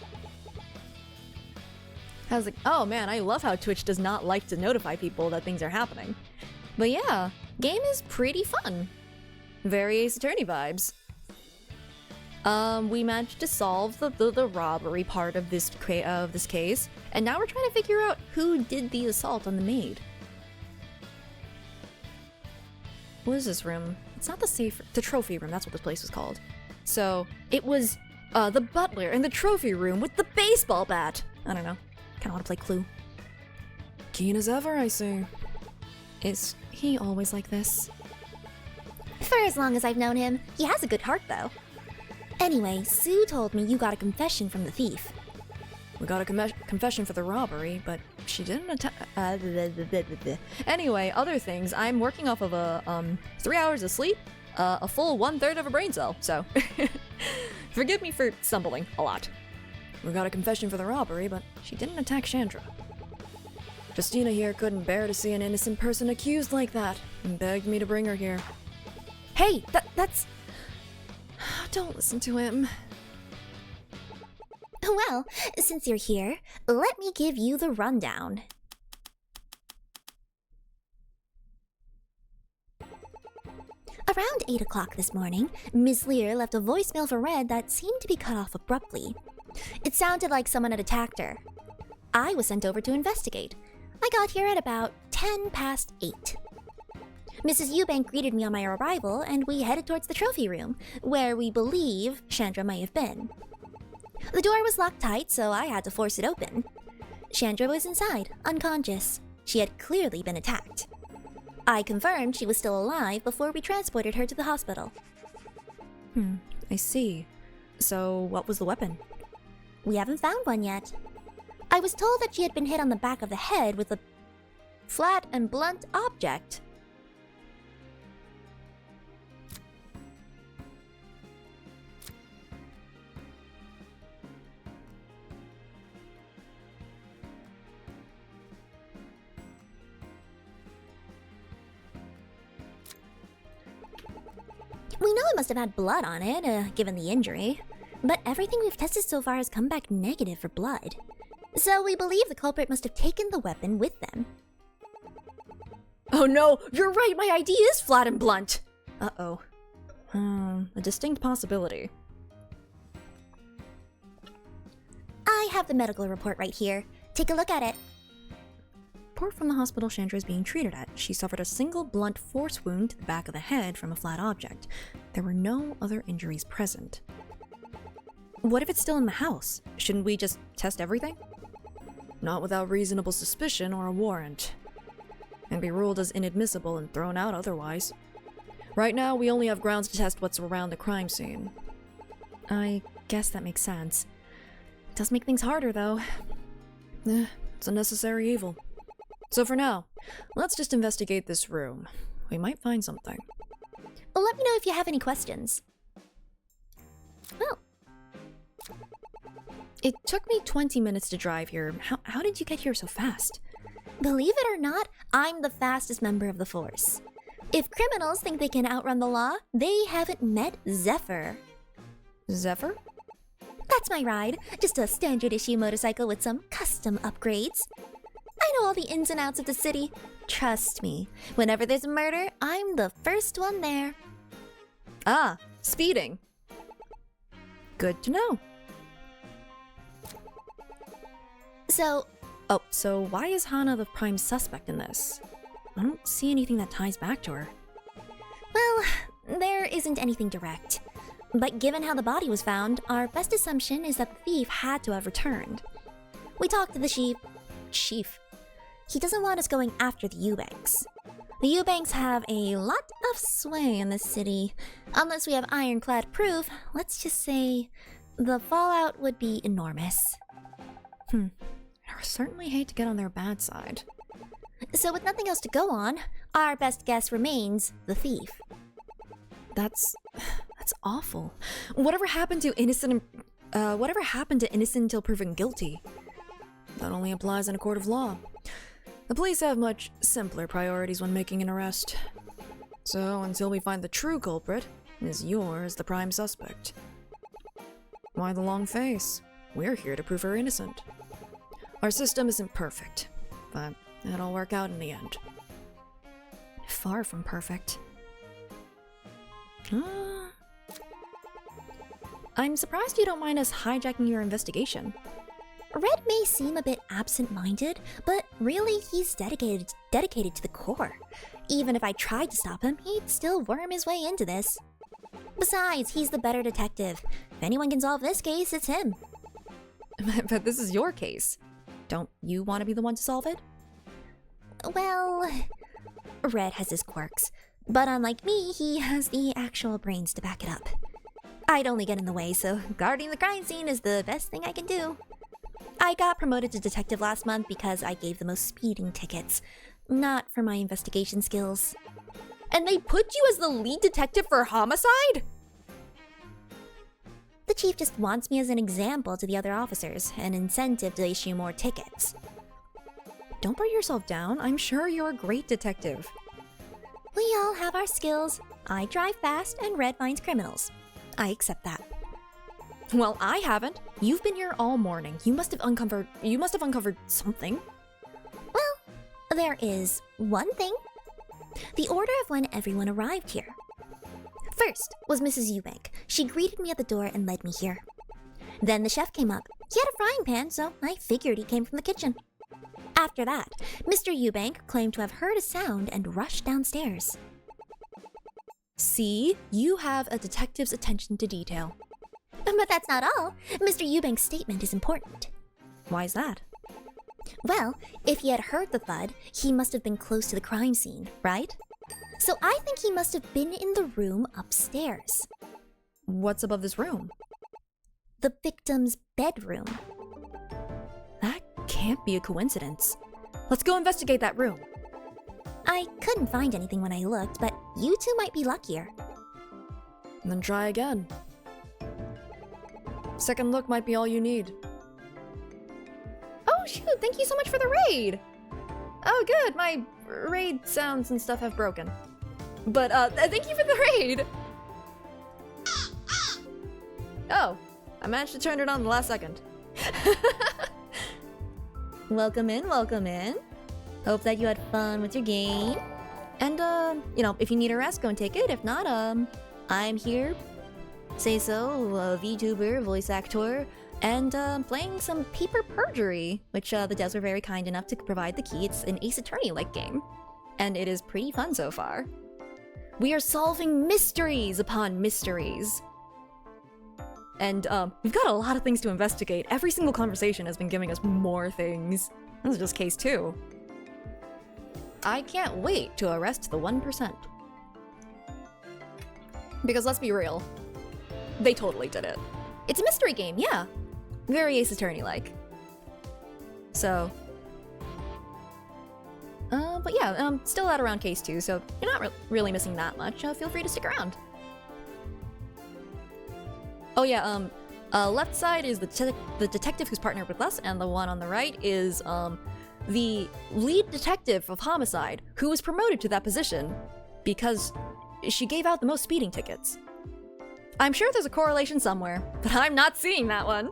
I was like, oh man, I love how Twitch does not like to notify people that things are happening. But yeah, game is pretty fun. Very Ace Attorney vibes. We managed to solve the robbery part of this case, and now we're trying to figure out who did the assault on the maid. What is this room? It's not the trophy room, that's what this place was called. So, it was, the butler in the trophy room with the baseball bat! I don't know. Kinda wanna play Clue. Keen as ever, I see. Is he always like this? For as long as I've known him, he has a good heart, though. Anyway, Sue told me you got a confession from the thief. We got a confession for the robbery, but she didn't attack. Anyway, other things. I'm working off of a 3 hours of sleep, a full 1/3 of a brain cell. So, forgive me for stumbling a lot. We got a confession for the robbery, but she didn't attack Chandra. Justina here couldn't bear to see an innocent person accused like that, and begged me to bring her here. Hey, that's... Don't listen to him. Well, since you're here, let me give you the rundown. Around 8 o'clock this morning, Ms. Lear left a voicemail for Red that seemed to be cut off abruptly. It sounded like someone had attacked her. I was sent over to investigate. I got here at about 10 past 8. Mrs. Eubank greeted me on my arrival, and we headed towards the trophy room, where we believe Chandra may have been. The door was locked tight, so I had to force it open. Chandra was inside, unconscious. She had clearly been attacked. I confirmed she was still alive before we transported her to the hospital. I see. So, what was the weapon? We haven't found one yet. I was told that she had been hit on the back of the head with a flat and blunt object. We know it must have had blood on it, given the injury. But everything we've tested so far has come back negative for blood. So we believe the culprit must have taken the weapon with them. Oh no, you're right, my ID is flat and blunt! Uh-oh. A distinct possibility. I have the medical report right here. Take a look at it. report from the hospital Chandra is being treated at. She suffered a single blunt force wound to the back of the head from a flat object. There were no other injuries present. What if it's still in the house? Shouldn't we just test everything? Not without reasonable suspicion or a warrant. And be ruled as inadmissible and thrown out otherwise. Right now, we only have grounds to test what's around the crime scene. I guess that makes sense. It does make things harder, though. It's a necessary evil. So for now, let's just investigate this room. We might find something. Well, let me know if you have any questions. Well, it took me 20 minutes to drive here. How did you get here so fast? Believe it or not, I'm the fastest member of the force. If criminals think they can outrun the law, they haven't met Zephyr. Zephyr? That's my ride. Just a standard issue motorcycle with some custom upgrades. I know all the ins and outs of the city. Trust me, whenever there's a murder, I'm the first one there. Ah, speeding. Good to know. So why is Hana the prime suspect in this? I don't see anything that ties back to her. Well, there isn't anything direct. But given how the body was found, our best assumption is that the thief had to have returned. We talked to the chief. He doesn't want us going after the Eubanks. The Eubanks have a lot of sway in this city. Unless we have ironclad proof, let's just say the fallout would be enormous. I certainly hate to get on their bad side. So with nothing else to go on, our best guess remains the thief. That's awful. Whatever happened to innocent until proven guilty? That only applies in a court of law. The police have much simpler priorities when making an arrest. So until we find the true culprit, Ms. Yor is the prime suspect. Why the long face? We're here to prove her innocent. Our system isn't perfect, but it'll work out in the end. Far from perfect. I'm surprised you don't mind us hijacking your investigation. Red may seem a bit absent-minded, but really he's dedicated to the core. Even if I tried to stop him, he'd still worm his way into this. Besides, he's the better detective. If anyone can solve this case, it's him. But this is your case. Don't you want to be the one to solve it? Well, Red has his quirks, but unlike me, he has the actual brains to back it up. I'd only get in the way, so guarding the crime scene is the best thing I can do. I got promoted to detective last month because I gave the most speeding tickets, not for my investigation skills. And they put you as the lead detective for homicide? The chief just wants me as an example to the other officers, an incentive to issue more tickets. Don't bring yourself down. I'm sure you're a great detective. We all have our skills. I drive fast and Red finds criminals. I accept that. Well, I haven't. You've been here all morning. You must have uncovered something. Well, there is one thing. The order of when everyone arrived here. First was Mrs. Eubank. She greeted me at the door and led me here. Then the chef came up. He had a frying pan, so I figured he came from the kitchen. After that, Mr. Eubank claimed to have heard a sound and rushed downstairs. See? You have a detective's attention to detail. But that's not all. Mr. Eubank's statement is important. Why is that? Well, if he had heard the thud, he must have been close to the crime scene, right? So I think he must have been in the room upstairs. What's above this room? The victim's bedroom. That can't be a coincidence. Let's go investigate that room. I couldn't find anything when I looked, but you two might be luckier. Then try again. Second look might be all you need. Oh shoot, thank you so much for the raid! Oh good, my raid sounds and stuff have broken. But thank you for the raid! Oh, I managed to turn it on the last second. Welcome in, welcome in. Hope that you had fun with your game. And if you need a rest, go and take it. If not, I'm here Say so, a VTuber, voice actor, and playing some Paper Perjury, which the devs were very kind enough to provide the key. It's an Ace Attorney-like game, and it is pretty fun so far. We are solving mysteries upon mysteries. And we've got a lot of things to investigate. Every single conversation has been giving us more things. This is just case 2. I can't wait to arrest the 1%. Because let's be real, they totally did it. It's a mystery game, yeah. Very Ace Attorney-like. So... but yeah, still at around case 2, so you're not really missing that much. Feel free to stick around. Oh yeah, left side is the detective who's partnered with us, and the one on the right is, the lead detective of homicide, who was promoted to that position because she gave out the most speeding tickets. I'm sure there's a correlation somewhere, but I'm not seeing that one.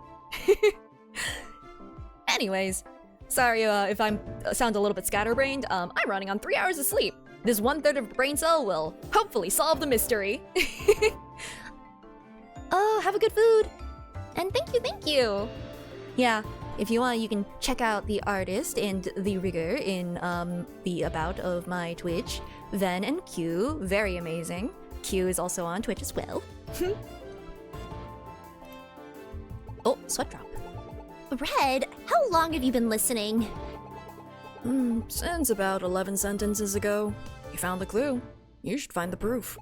Anyways, sorry if I sound a little bit scatterbrained. I'm running on 3 hours of sleep. This 1/3 of the brain cell will hopefully solve the mystery. Oh, have a good food. And thank you. Yeah, if you want, you can check out the artist and the rigger in the about of my Twitch. Ven and Q, very amazing. Q is also on Twitch as well. Oh, sweat drop. Red, how long have you been listening? Since about 11 sentences ago. You found the clue. You should find the proof.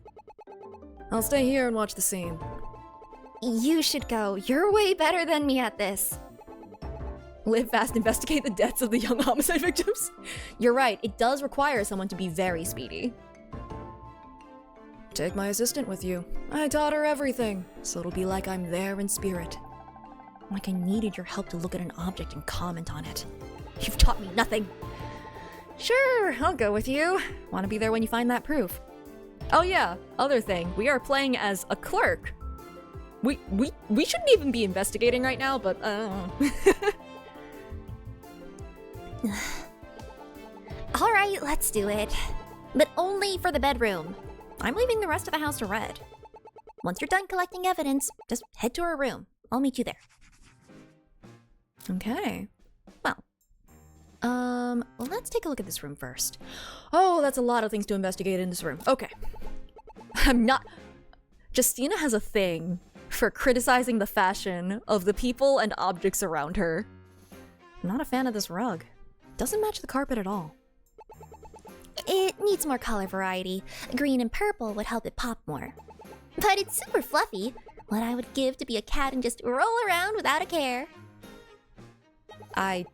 I'll stay here and watch the scene. You should go. You're way better than me at this. Live fast, investigate the deaths of the young homicide victims. You're right, it does require someone to be very speedy. Take my assistant with you. I taught her everything, so it'll be like I'm there in spirit. Like I needed your help to look at an object and comment on it. You've taught me nothing. Sure, I'll go with you. Want to be there when you find that proof. Oh yeah, other thing, we are playing as a clerk. We shouldn't even be investigating right now, but Alright, let's do it. But only for the bedroom. I'm leaving the rest of the house to Red. Once you're done collecting evidence, just head to her room. I'll meet you there. Okay. Well, let's take a look at this room first. Oh, that's a lot of things to investigate in this room. Okay. Justina has a thing for criticizing the fashion of the people and objects around her. I'm not a fan of this rug. Doesn't match the carpet at all. It needs more color variety. Green and purple would help it pop more. But it's super fluffy. What I would give to be a cat and just roll around without a care. I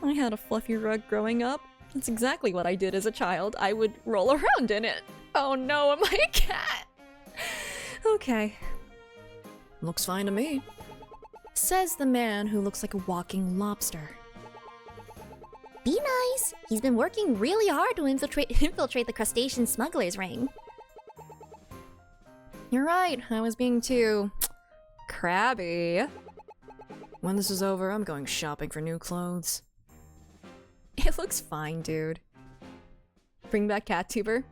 had a fluffy rug growing up. That's exactly what I did as a child. I would roll around in it. Oh no, am I a cat? Okay. Looks fine to me. Says the man who looks like a walking lobster. Be nice. He's been working really hard to infiltrate the crustacean smuggler's ring. You're right, I was being too crabby. When this is over, I'm going shopping for new clothes. It looks fine, dude. Bring back CatTuber.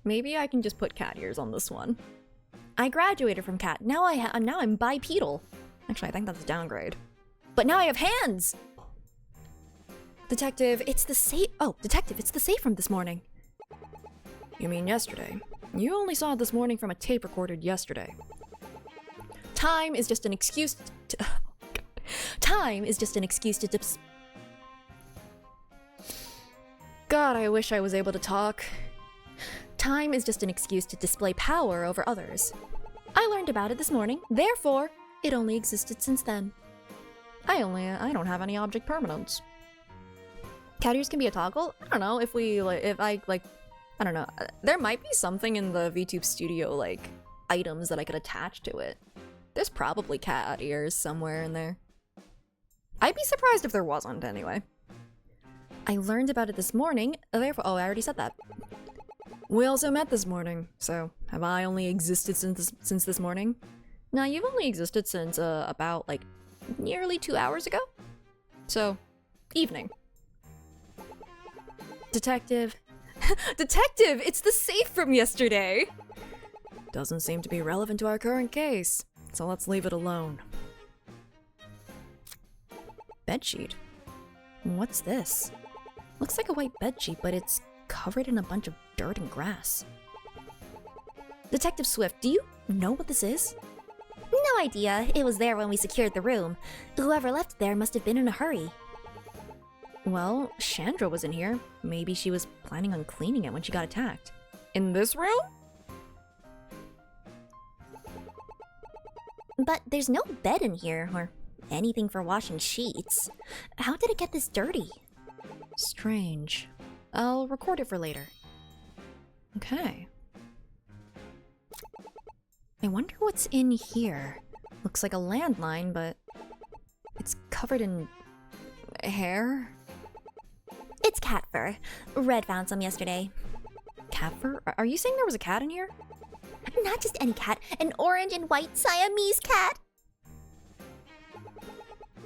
Maybe I can just put cat ears on this one. I graduated from cat. Now I'm bipedal. Actually, I think that's a downgrade. But now I have hands! Detective, it's the safe. Oh, detective, it's the safe from this morning. You mean yesterday? You only saw it this morning from a tape recorded yesterday. Time is just an excuse to... Time is just an excuse to God, I wish I was able to talk. Time is just an excuse to display power over others. I learned about it this morning, therefore, it only existed since then. I don't have any object permanence. Cat ears can be a toggle? I don't know, I don't know. There might be something in the VTube Studio, like, items that I could attach to it. There's probably cat ears somewhere in there. I'd be surprised if there wasn't, anyway. I learned about it this morning, therefore- oh, I already said that. We also met this morning, so have I only existed since this morning? No, you've only existed since, about, like, nearly 2 hours ago? So, evening. Detective, Detective, it's the safe from yesterday! Doesn't seem to be relevant to our current case, so let's leave it alone. Bedsheet? What's this? Looks like a white bedsheet, but it's covered in a bunch of dirt and grass. Detective Swift, do you know what this is? No idea. It was there when we secured the room. Whoever left it there must have been in a hurry. Well, Chandra was in here. Maybe she was planning on cleaning it when she got attacked. In this room? But there's no bed in here, or anything for washing sheets. How did it get this dirty? Strange. I'll record it for later. Okay. I wonder what's in here. Looks like a landline, but it's covered in hair? It's cat fur. Red found some yesterday. Cat fur? Are you saying there was a cat in here? Not just any cat, an orange and white Siamese cat.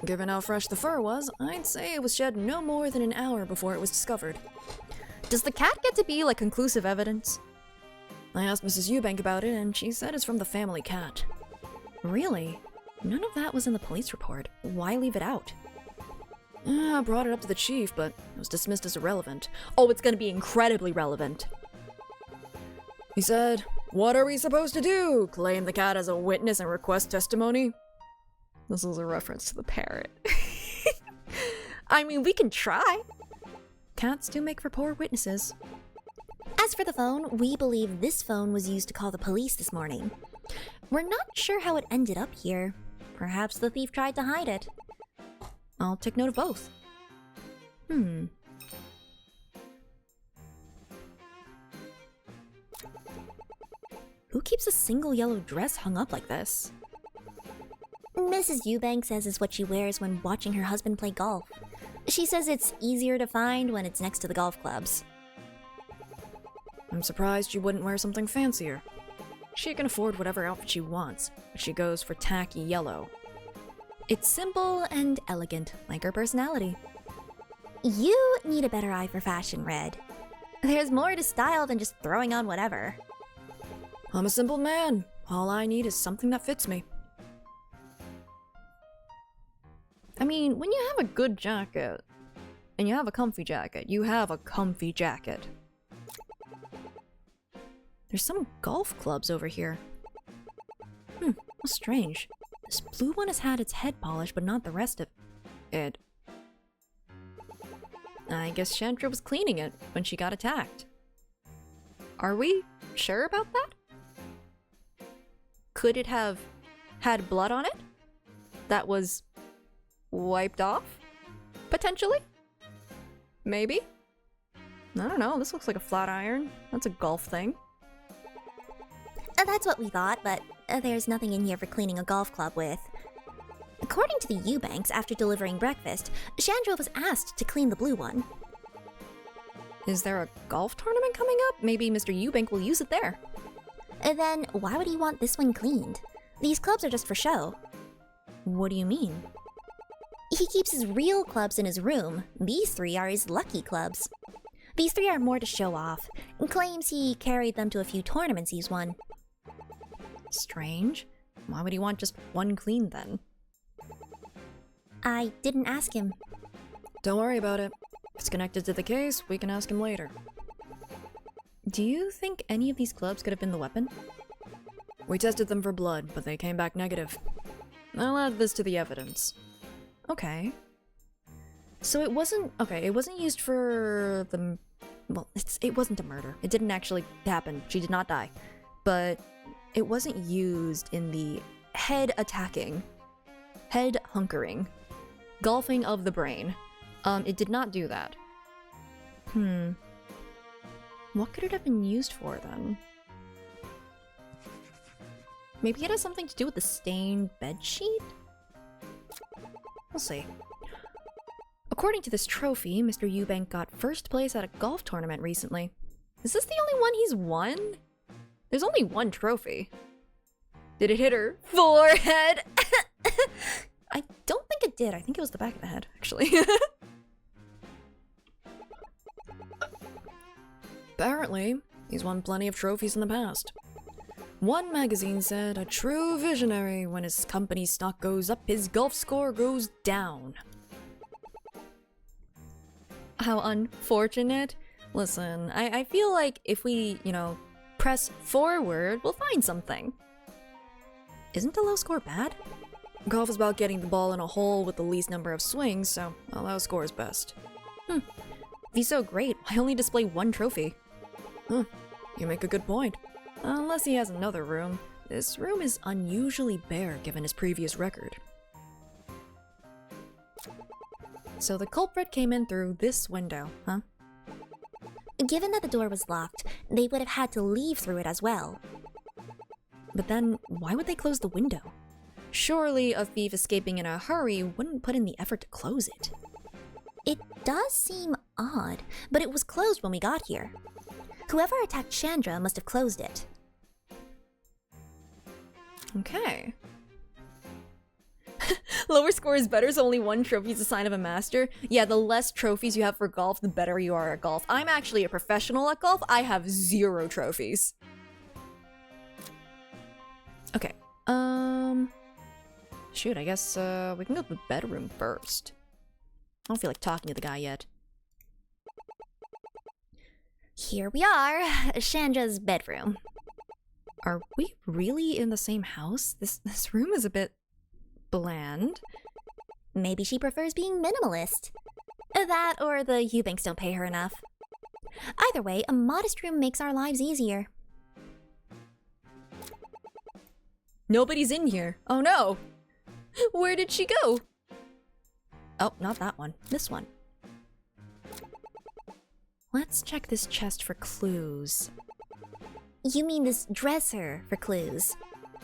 Given how fresh the fur was, I'd say it was shed no more than an hour before it was discovered. Does the cat get to be like conclusive evidence? I asked Mrs. Eubank about it, and she said it's from the family cat. Really? None of that was in the police report. Why leave it out? I brought it up to the chief, but it was dismissed as irrelevant. Oh, it's gonna be incredibly relevant. He said, "What are we supposed to do? Claim the cat as a witness and request testimony?" This is a reference to the parrot. I mean, we can try. Cats do make for poor witnesses. As for the phone, we believe this phone was used to call the police this morning. We're not sure how it ended up here. Perhaps the thief tried to hide it. I'll take note of both. Who keeps a single yellow dress hung up like this? Mrs. Eubank says it's what she wears when watching her husband play golf. She says it's easier to find when it's next to the golf clubs. I'm surprised she wouldn't wear something fancier. She can afford whatever outfit she wants, but she goes for tacky yellow. It's simple and elegant, like her personality. You need a better eye for fashion, Red. There's more to style than just throwing on whatever. I'm a simple man. All I need is something that fits me. I mean, when you have a good jacket, and you have a comfy jacket, you have a comfy jacket. There's some golf clubs over here. How strange. This blue one has had its head polished, but not the rest of it. I guess Chandra was cleaning it when she got attacked. Are we sure about that? Could it have had blood on it? That was wiped off? Potentially? Maybe? I don't know, this looks like a flat iron. That's a golf thing. That's what we thought, but there's nothing in here for cleaning a golf club with. According to the Eubanks, after delivering breakfast, Chandra was asked to clean the blue one. Is there a golf tournament coming up? Maybe Mr. Eubank will use it there. Then why would he want this one cleaned? These clubs are just for show. What do you mean? He keeps his real clubs in his room. These three are his lucky clubs. These three are more to show off, and claims he carried them to a few tournaments he's won. Strange. Why would he want just one clean then? I didn't ask him. Don't worry about it. If it's connected to the case, we can ask him later. Do you think any of these clubs could have been the weapon? We tested them for blood, but they came back negative. I'll add this to the evidence. Okay. So it wasn't used for the... Well, it wasn't a murder. It didn't actually happen. She did not die. But it wasn't used in the head attacking, head hunkering, golfing of the brain. It did not do that. What could it have been used for then? Maybe it has something to do with the stained bedsheet? We'll see. According to this trophy, Mr. Eubank got first place at a golf tournament recently. Is this the only one he's won? There's only one trophy. Did it hit her forehead? I don't think it did. I think it was the back of the head, actually. Apparently, he's won plenty of trophies in the past. One magazine said, a true visionary, when his company's stock goes up, his golf score goes down. How unfortunate. Listen, I feel like if we, press forward, we'll find something. Isn't a low score bad? Golf is about getting the ball in a hole with the least number of swings, so a low score is best. If he's so great, why only display one trophy? You make a good point. Unless he has another room. This room is unusually bare given his previous record. So the culprit came in through this window, huh? Given that the door was locked, they would have had to leave through it as well. But then, why would they close the window? Surely a thief escaping in a hurry wouldn't put in the effort to close it. It does seem odd, but it was closed when we got here. Whoever attacked Chandra must have closed it. Okay. Lower score is better, so only one trophy is a sign of a master. Yeah, the less trophies you have for golf, the better you are at golf. I'm actually a professional at golf. I have 0 trophies. Okay. Shoot, I guess we can go to the bedroom first. I don't feel like talking to the guy yet. Here we are, Chandra's bedroom. Are we really in the same house? This room is a bit bland. Maybe she prefers being minimalist. That or the Eubanks don't pay her enough. Either way, a modest room makes our lives easier. Nobody's in here. Oh no! Where did she go? Oh, not that one. This one. Let's check this chest for clues. You mean this dresser for clues?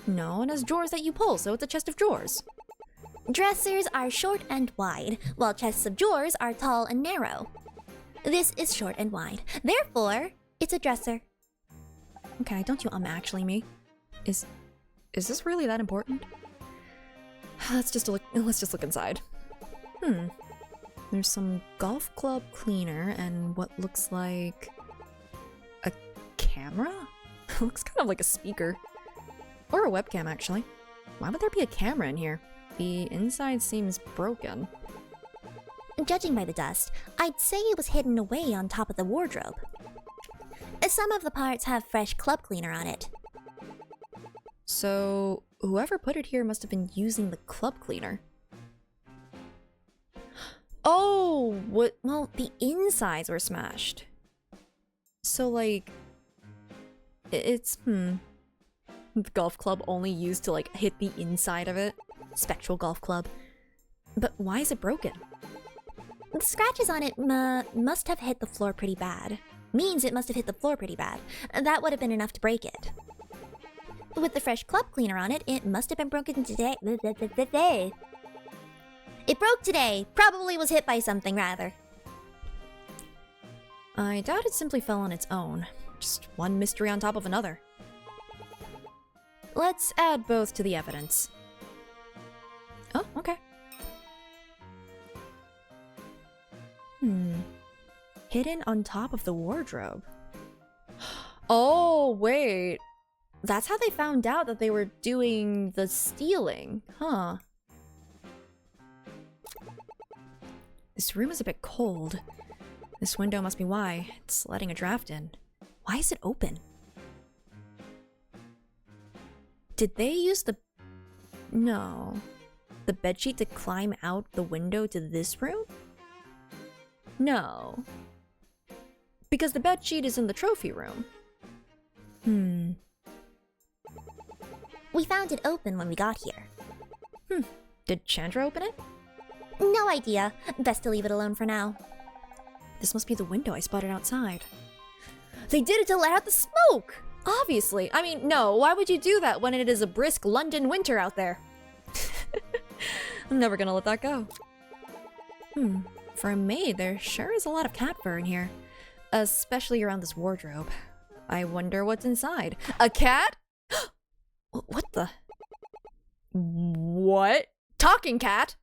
No, it has drawers that you pull, so it's a chest of drawers. Dressers are short and wide, while chests of drawers are tall and narrow. This is short and wide. Therefore, it's a dresser. Okay, don't you actually me. Is this really that important? Let's just look inside. There's some golf club cleaner and what looks like a camera? Looks kind of like a speaker. Or a webcam, actually. Why would there be a camera in here? The inside seems broken. Judging by the dust, I'd say it was hidden away on top of the wardrobe. Some of the parts have fresh club cleaner on it. So, whoever put it here must have been using the club cleaner. Oh, what? Well, the insides were smashed. So, like, it's, the golf club only used to, like, hit the inside of it. Spectral golf club. But why is it broken? The scratches on it must have hit the floor pretty bad. Means it must have hit the floor pretty bad. That would have been enough to break it. With the fresh club cleaner on it, it must have been broken today. It broke today. Probably was hit by something, rather. I doubt it simply fell on its own. Just one mystery on top of another. Let's add both to the evidence. Oh, okay. Hidden on top of the wardrobe. Oh, wait. That's how they found out that they were doing the stealing, huh? This room is a bit cold. This window must be why. It's letting a draft in. Why is it open? Did they use the... No. The bedsheet to climb out the window to this room? No. Because the bedsheet is in the trophy room. We found it open when we got here. Did Chandra open it? No idea. Best to leave it alone for now. This must be the window I spotted outside. They did it to let out the smoke! Obviously. I mean, no, why would you do that when it is a brisk London winter out there? I'm never gonna let that go. For a maid, there sure is a lot of cat fur in here. Especially around this wardrobe. I wonder what's inside. A cat? What the? What? Talking cat?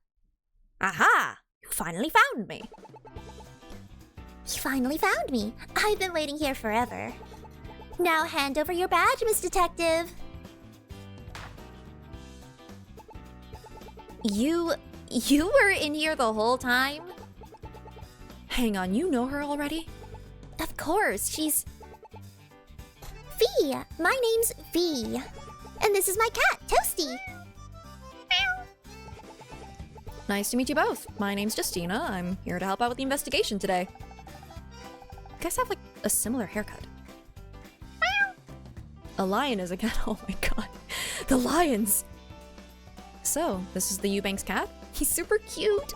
Aha! You finally found me. You finally found me. I've been waiting here forever. Now hand over your badge, Miss Detective. You were in here the whole time? Hang on, you know her already? Of course, she's... V. My name's V. And this is my cat, Toasty. Nice to meet you both. My name's Justina. I'm here to help out with the investigation today. You guys have, like, a similar haircut. A lion is a cat. Oh my god. The lions! So, this is the Eubanks cat? He's super cute.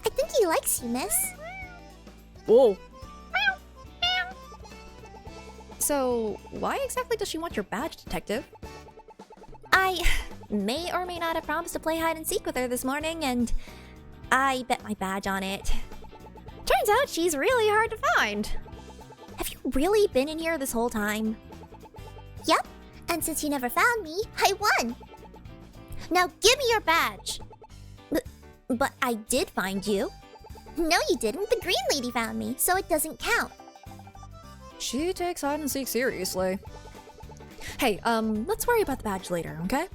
I think he likes you, miss. Whoa. So, why exactly does she want your badge, detective? I may or may not have promised to play hide and seek with her this morning, and I bet my badge on it. Turns out she's really hard to find. Have you really been in here this whole time? Yep, and since you never found me, I won. Now give me your badge. But I did find you. No, you didn't. The green lady found me, so it doesn't count. She takes hide and seek seriously. Hey, let's worry about the badge later, okay?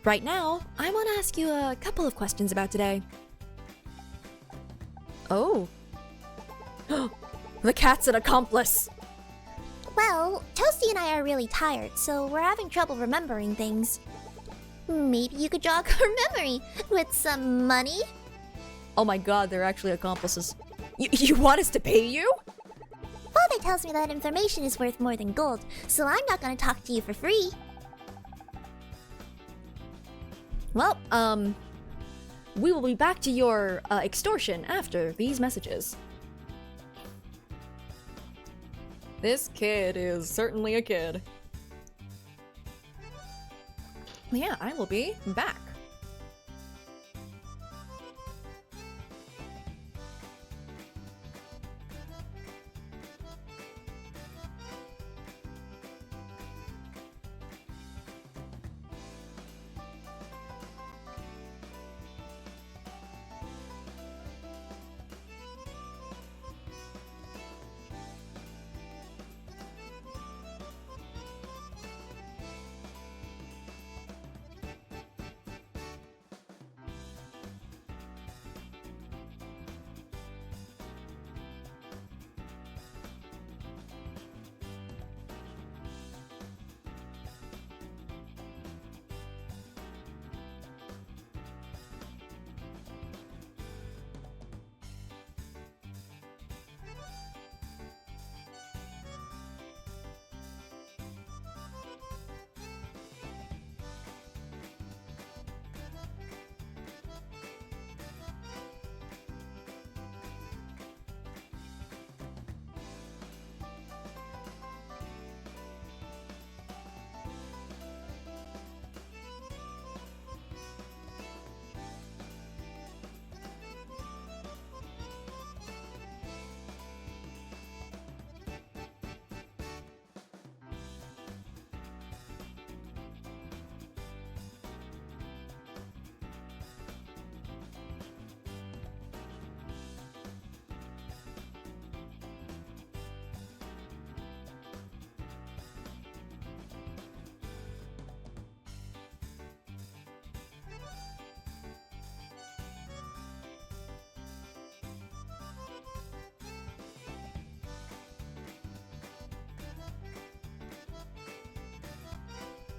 Right now, I want to ask you a couple of questions about today. Oh. The cat's an accomplice! Well, Toasty and I are really tired, so we're having trouble remembering things. Maybe you could jog our memory with some money? Oh my god, they're actually accomplices. You want us to pay you? Father tells me that information is worth more than gold, so I'm not gonna talk to you for free. Well, we will be back to your extortion after these messages. This kid is certainly a kid. Yeah, I will be back.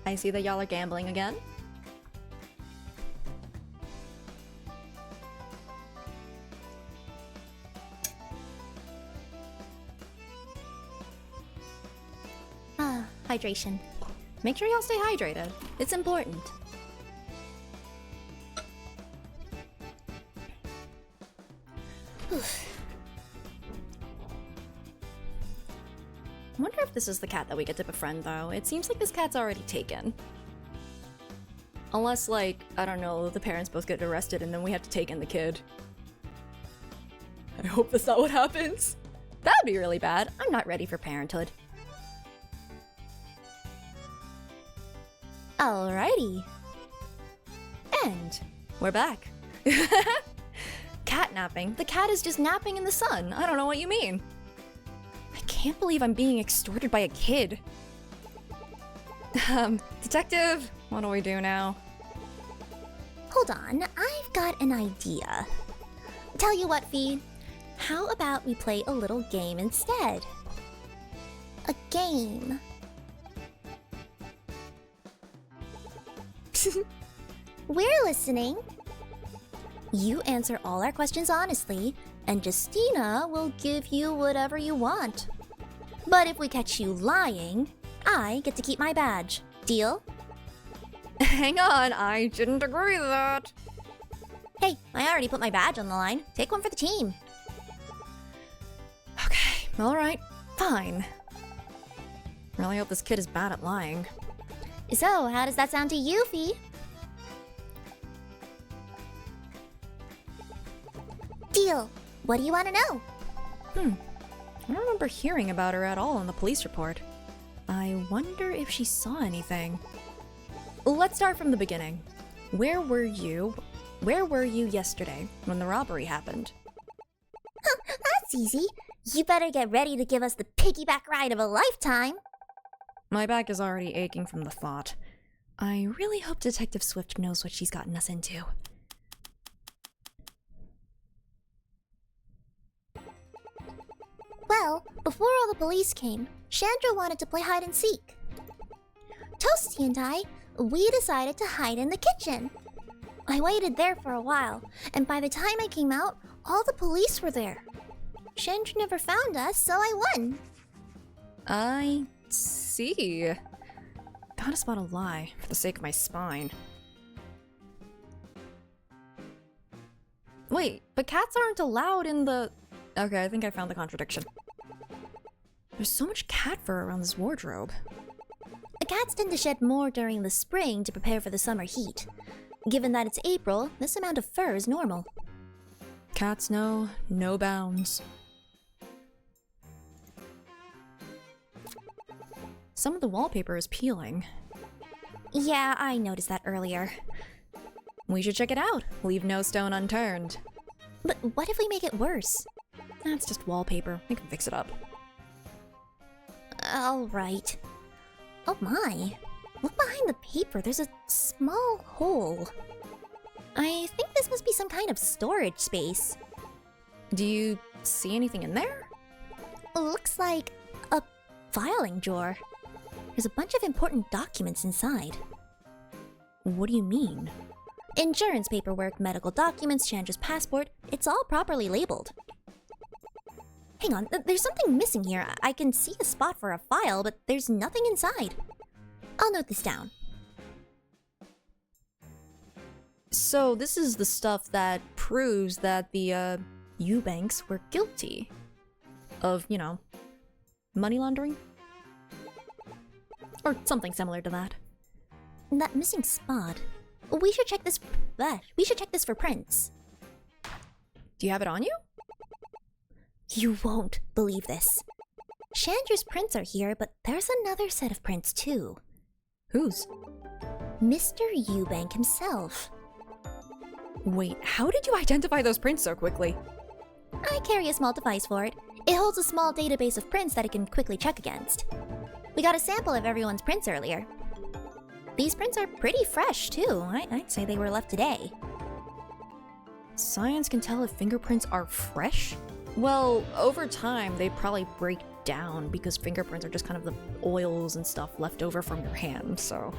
I see that y'all are gambling again. Hydration. Make sure y'all stay hydrated. It's important. I wonder if this is the cat that we get to befriend, though. It seems like this cat's already taken. Unless, like, I don't know, the parents both get arrested and then we have to take in the kid. I hope that's not what happens. That would be really bad. I'm not ready for parenthood. Alrighty. And we're back. cat napping. The cat is just napping in the sun. I don't know what you mean. I can't believe I'm being extorted by a kid. Detective, what do we do now? Hold on, I've got an idea. Tell you what, Fee. How about we play a little game instead? A game. We're listening. You answer all our questions honestly, and Justina will give you whatever you want. But if we catch you lying, I get to keep my badge. Deal? Hang on, I shouldn't agree to that. Hey, I already put my badge on the line. Take one for the team. Okay, alright, fine. Really hope this kid is bad at lying. So, how does that sound to you, Fee? Deal. What do you want to know? I don't remember hearing about her at all in the police report. I wonder if she saw anything. Let's start from the beginning. Where were you yesterday when the robbery happened? That's easy. You better get ready to give us the piggyback ride of a lifetime. My back is already aching from the thought. I really hope Detective Swift knows what she's gotten us into. Well, before all the police came, Chandra wanted to play hide and seek. Toasty and we decided to hide in the kitchen. I waited there for a while, and by the time I came out, all the police were there. Chandra never found us, so I won. I see. Gotta spot a lie for the sake of my spine. Wait, but cats aren't allowed in the... Okay, I think I found the contradiction. There's so much cat fur around this wardrobe. Cats tend to shed more during the spring to prepare for the summer heat. Given that it's April, this amount of fur is normal. Cats know no bounds. Some of the wallpaper is peeling. Yeah, I noticed that earlier. We should check it out. Leave no stone unturned. But what if we make it worse? That's just wallpaper. We can fix it up. Alright. Oh my. Look behind the paper. There's a small hole. I think this must be some kind of storage space. Do you see anything in there? Looks like a filing drawer. There's a bunch of important documents inside. What do you mean? Insurance paperwork, medical documents, Chandra's passport. It's all properly labeled. Hang on, there's something missing here. I can see a spot for a file, but there's nothing inside. I'll note this down. So this is the stuff that proves that the, Eubanks were guilty of, you know, money laundering? Or something similar to that. That missing spot. We should check this. We should check this for prints. Do you have it on you? You won't believe this. Chandra's prints are here, but there's another set of prints too. Whose? Mr. Eubank himself. Wait, how did you identify those prints so quickly? I carry a small device for it. It holds a small database of prints that it can quickly check against. We got a sample of everyone's prints earlier. These prints are pretty fresh too. I'd say they were left today. Science can tell if fingerprints are fresh? Well, over time, they probably break down because fingerprints are just kind of the oils and stuff left over from your hand, so...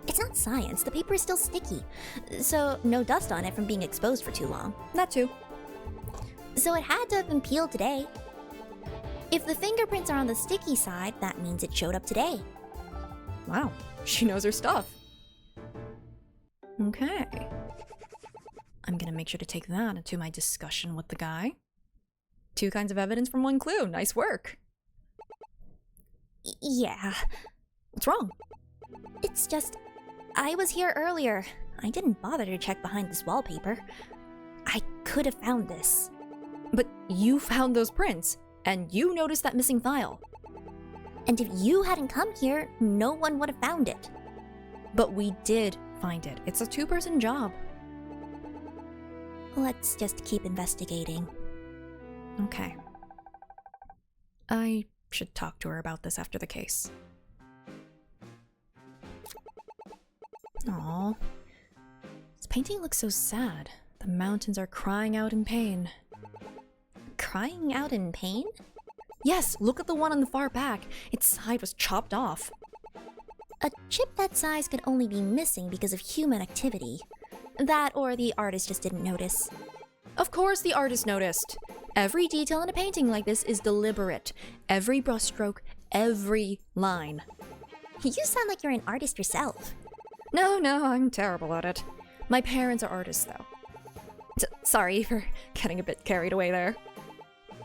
It's not science. The paper is still sticky. So, no dust on it from being exposed for too long. That too. So it had to have been peeled today. If the fingerprints are on the sticky side, that means it showed up today. Wow, she knows her stuff. Okay. I'm gonna make sure to take that into my discussion with the guy. 2 kinds of evidence from 1 clue. Nice work. Yeah. What's wrong? It's just... I was here earlier. I didn't bother to check behind this wallpaper. I could have found this. But you found those prints, and you noticed that missing file. And if you hadn't come here, no one would have found it. But we did find it. It's a 2-person job. Let's just keep investigating. Okay. I should talk to her about this after the case. Aww. This painting looks so sad. The mountains are crying out in pain. Crying out in pain? Yes, look at the one on the far back. Its side was chopped off. A chip that size could only be missing because of human activity. That or the artist just didn't notice. Of course the artist noticed. Every detail in a painting like this is deliberate. Every brushstroke, every line. You sound like you're an artist yourself. No, I'm terrible at it. My parents are artists, though. Sorry for getting a bit carried away there.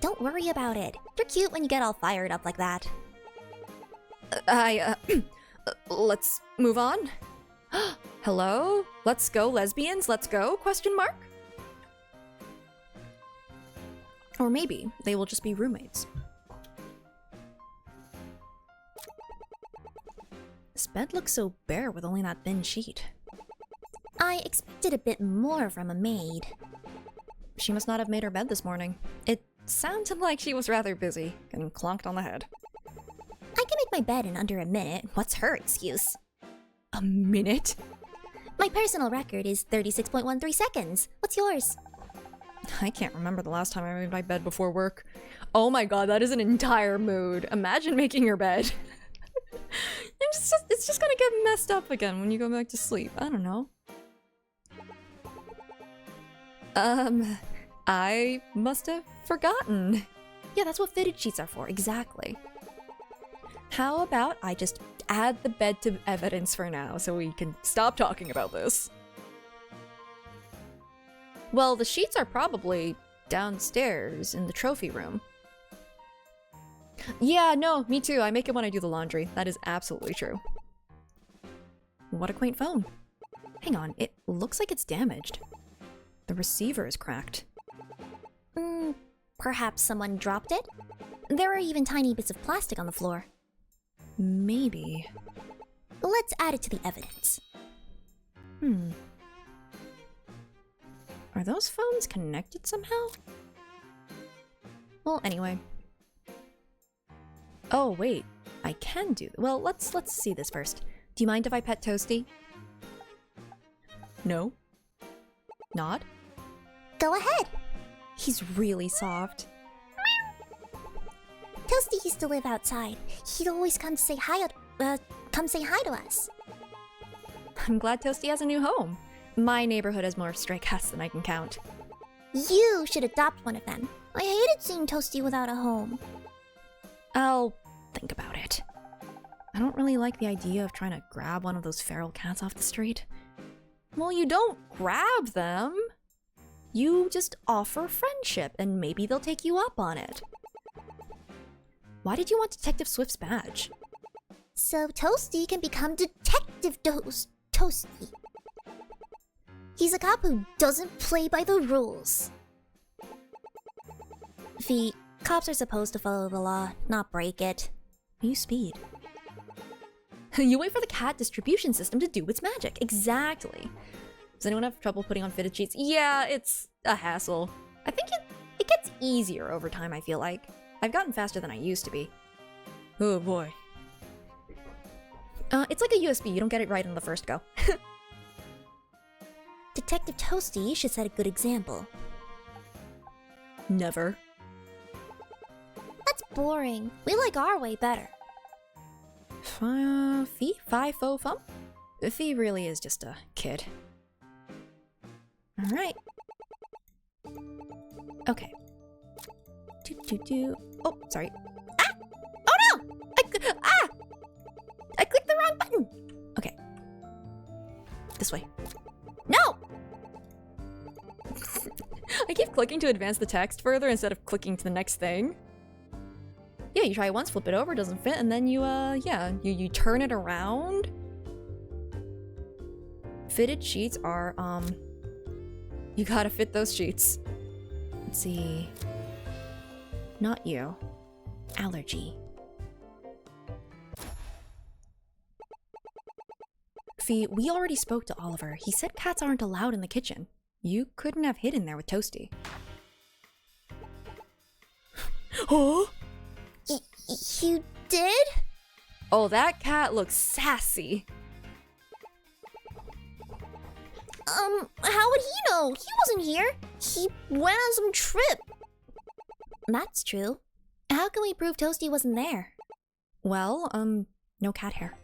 Don't worry about it. You're cute when you get all fired up like that. Let's move on. Hello? Let's go, lesbians, let's go? Question mark? Or maybe they will just be roommates. This bed looks so bare with only that thin sheet. I expected a bit more from a maid. She must not have made her bed this morning. It sounded like she was rather busy, getting clonked on the head. I can make my bed in under a minute. What's her excuse? A minute? My personal record is 36.13 seconds. What's yours? I can't remember the last time I made my bed before work. Oh my god, that is an entire mood. Imagine making your bed. It's just gonna get messed up again when you go back to sleep. I don't know. I must have forgotten. Yeah, that's what fitted sheets are for, exactly. How about I just add the bed to evidence for now so we can stop talking about this? Well, the sheets are probably downstairs in the trophy room. Yeah, no, me too. I make it when I do the laundry. That is absolutely true. What a quaint phone. Hang on, it looks like it's damaged. The receiver is cracked. Perhaps someone dropped it? There are even tiny bits of plastic on the floor. Maybe. Let's add it to the evidence. Are those phones connected somehow? Well, anyway. Oh, wait. I can do... Well, let's see this first. Do you mind if I pet Toasty? No? Nod? Go ahead. He's really soft. Toasty used to live outside. He'd always come say hi to us. I'm glad Toasty has a new home. My neighborhood has more stray cats than I can count. You should adopt one of them. I hated seeing Toasty without a home. I'll think about it. I don't really like the idea of trying to grab one of those feral cats off the street. Well, you don't grab them. You just offer friendship, and maybe they'll take you up on it. Why did you want Detective Swift's badge? So Toasty can become Detective Toasty. He's a cop who doesn't play by the rules. The cops are supposed to follow the law, not break it. You speed. You wait for the cat distribution system to do its magic. Exactly. Does anyone have trouble putting on fitted sheets? Yeah, it's a hassle. I think it gets easier over time, I feel like. I've gotten faster than I used to be. Oh boy. It's like a USB, you don't get it right on the first go. Detective Toasty should set a good example. Never. That's boring. We like our way better. Fee? Fi-fo fum? Fee really is just a kid. Alright. Okay. Oh, sorry. Ah! Oh no! I clicked the wrong button! Okay. This way. No! I keep clicking to advance the text further instead of clicking to the next thing. Yeah, you try it once, flip it over, doesn't fit, and then you turn it around. Fitted sheets are, you gotta fit those sheets. Let's see. Not you. Allergy. Fee, we already spoke to Oliver. He said cats aren't allowed in the kitchen. You couldn't have hid in there with Toasty. Oh! You did? Oh, that cat looks sassy. How would he know? He wasn't here. He went on some trip. That's true. How can we prove Toasty wasn't there? Well, no cat hair.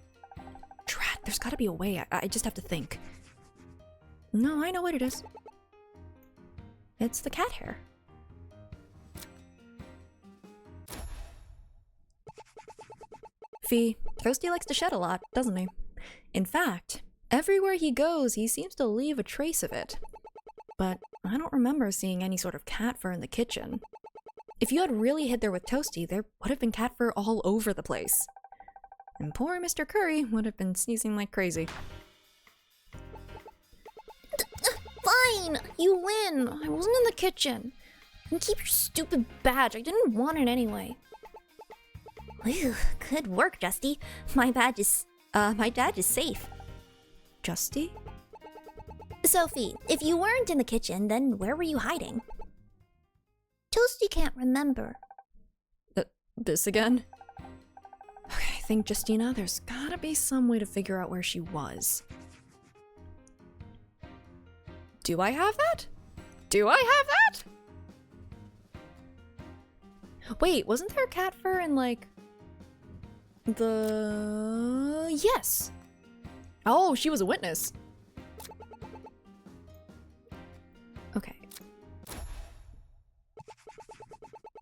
Drat, there's gotta be a way. I just have to think. No, I know what it is. It's the cat hair. Fee, Toasty likes to shed a lot, doesn't he? In fact, everywhere he goes, he seems to leave a trace of it. But I don't remember seeing any sort of cat fur in the kitchen. If you had really hid there with Toasty, there would have been cat fur all over the place. And poor Mr. Curry would have been sneezing like crazy. Fine! You win! I wasn't in the kitchen. And keep your stupid badge. I didn't want it anyway. Whew, good work, Justy. My dad is safe. Justy? Sophie, if you weren't in the kitchen, then where were you hiding? Toasty can't remember. This again? Okay, I think, Justina, there's gotta be some way to figure out where she was. Do I have that? Do I have that? Wait, wasn't there cat fur in, like... Yes! Oh, she was a witness. Okay.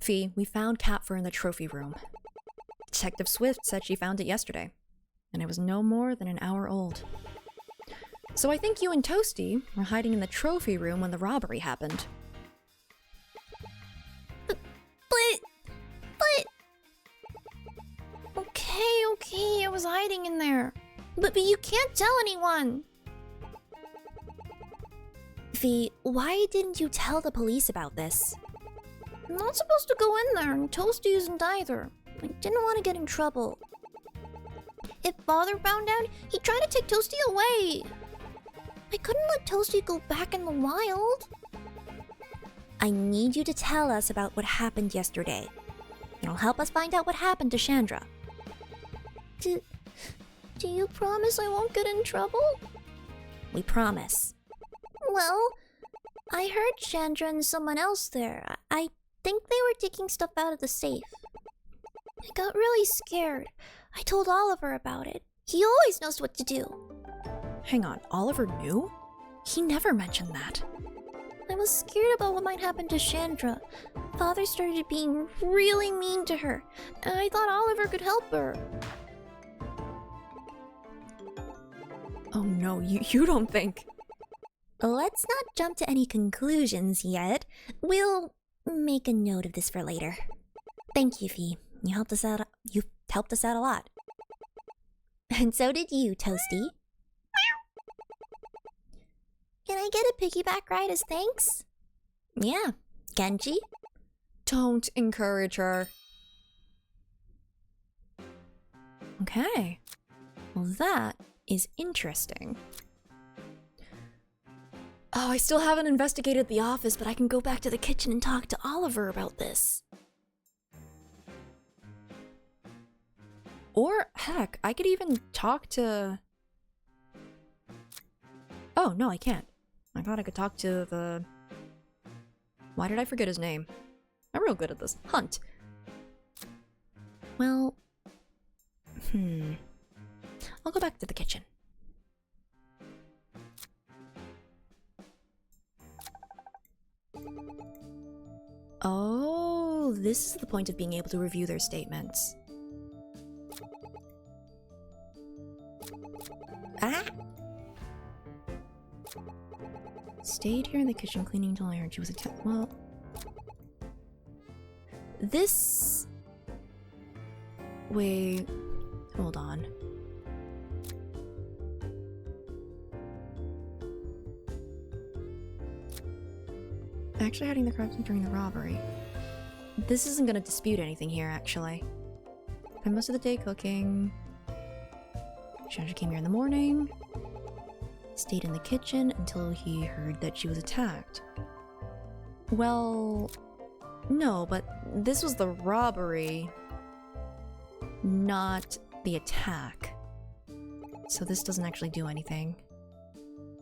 Fee, we found cat fur in the trophy room. Detective Swift said she found it yesterday, and it was no more than an hour old. So I think you and Toasty were hiding in the trophy room when the robbery happened. But... Okay, I was hiding in there. But you can't tell anyone. Fee, why didn't you tell the police about this? I'm not supposed to go in there, and Toasty isn't either. I didn't want to get in trouble. If Father found out, he'd try to take Toasty away. I couldn't let Toasty go back in the wild. I need you to tell us about what happened yesterday. It'll help us find out what happened to Chandra. Do you promise I won't get in trouble? We promise. Well, I heard Chandra and someone else there. I think they were taking stuff out of the safe. I got really scared. I told Oliver about it. He always knows what to do. Hang on, Oliver knew? He never mentioned that. I was scared about what might happen to Chandra. Father started being really mean to her, and I thought Oliver could help her. Oh no, you don't think... Let's not jump to any conclusions yet. We'll make a note of this for later. Thank you, Fee. You helped us out a lot. And so did you, Toasty. Can I get a piggyback ride as thanks? Yeah, Genji. Don't encourage her. Okay. Well, that is interesting. Oh, I still haven't investigated the office, but I can go back to the kitchen and talk to Oliver about this. Or, heck, I could even talk to... Oh, no, I can't. I thought I could talk to the... Why did I forget his name? I'm real good at this. Hunt. Well... I'll go back to the kitchen. Oh, this is the point of being able to review their statements. Ah! Stayed here in the kitchen cleaning until I heard she was well... This... Wait... Hold on. Actually hiding the crimes during the robbery. This isn't gonna dispute anything here, actually. Spent most of the day cooking. Chandra came here in the morning. stayed in the kitchen until he heard that she was attacked. Well, no, but this was the robbery, not the attack. So this doesn't actually do anything.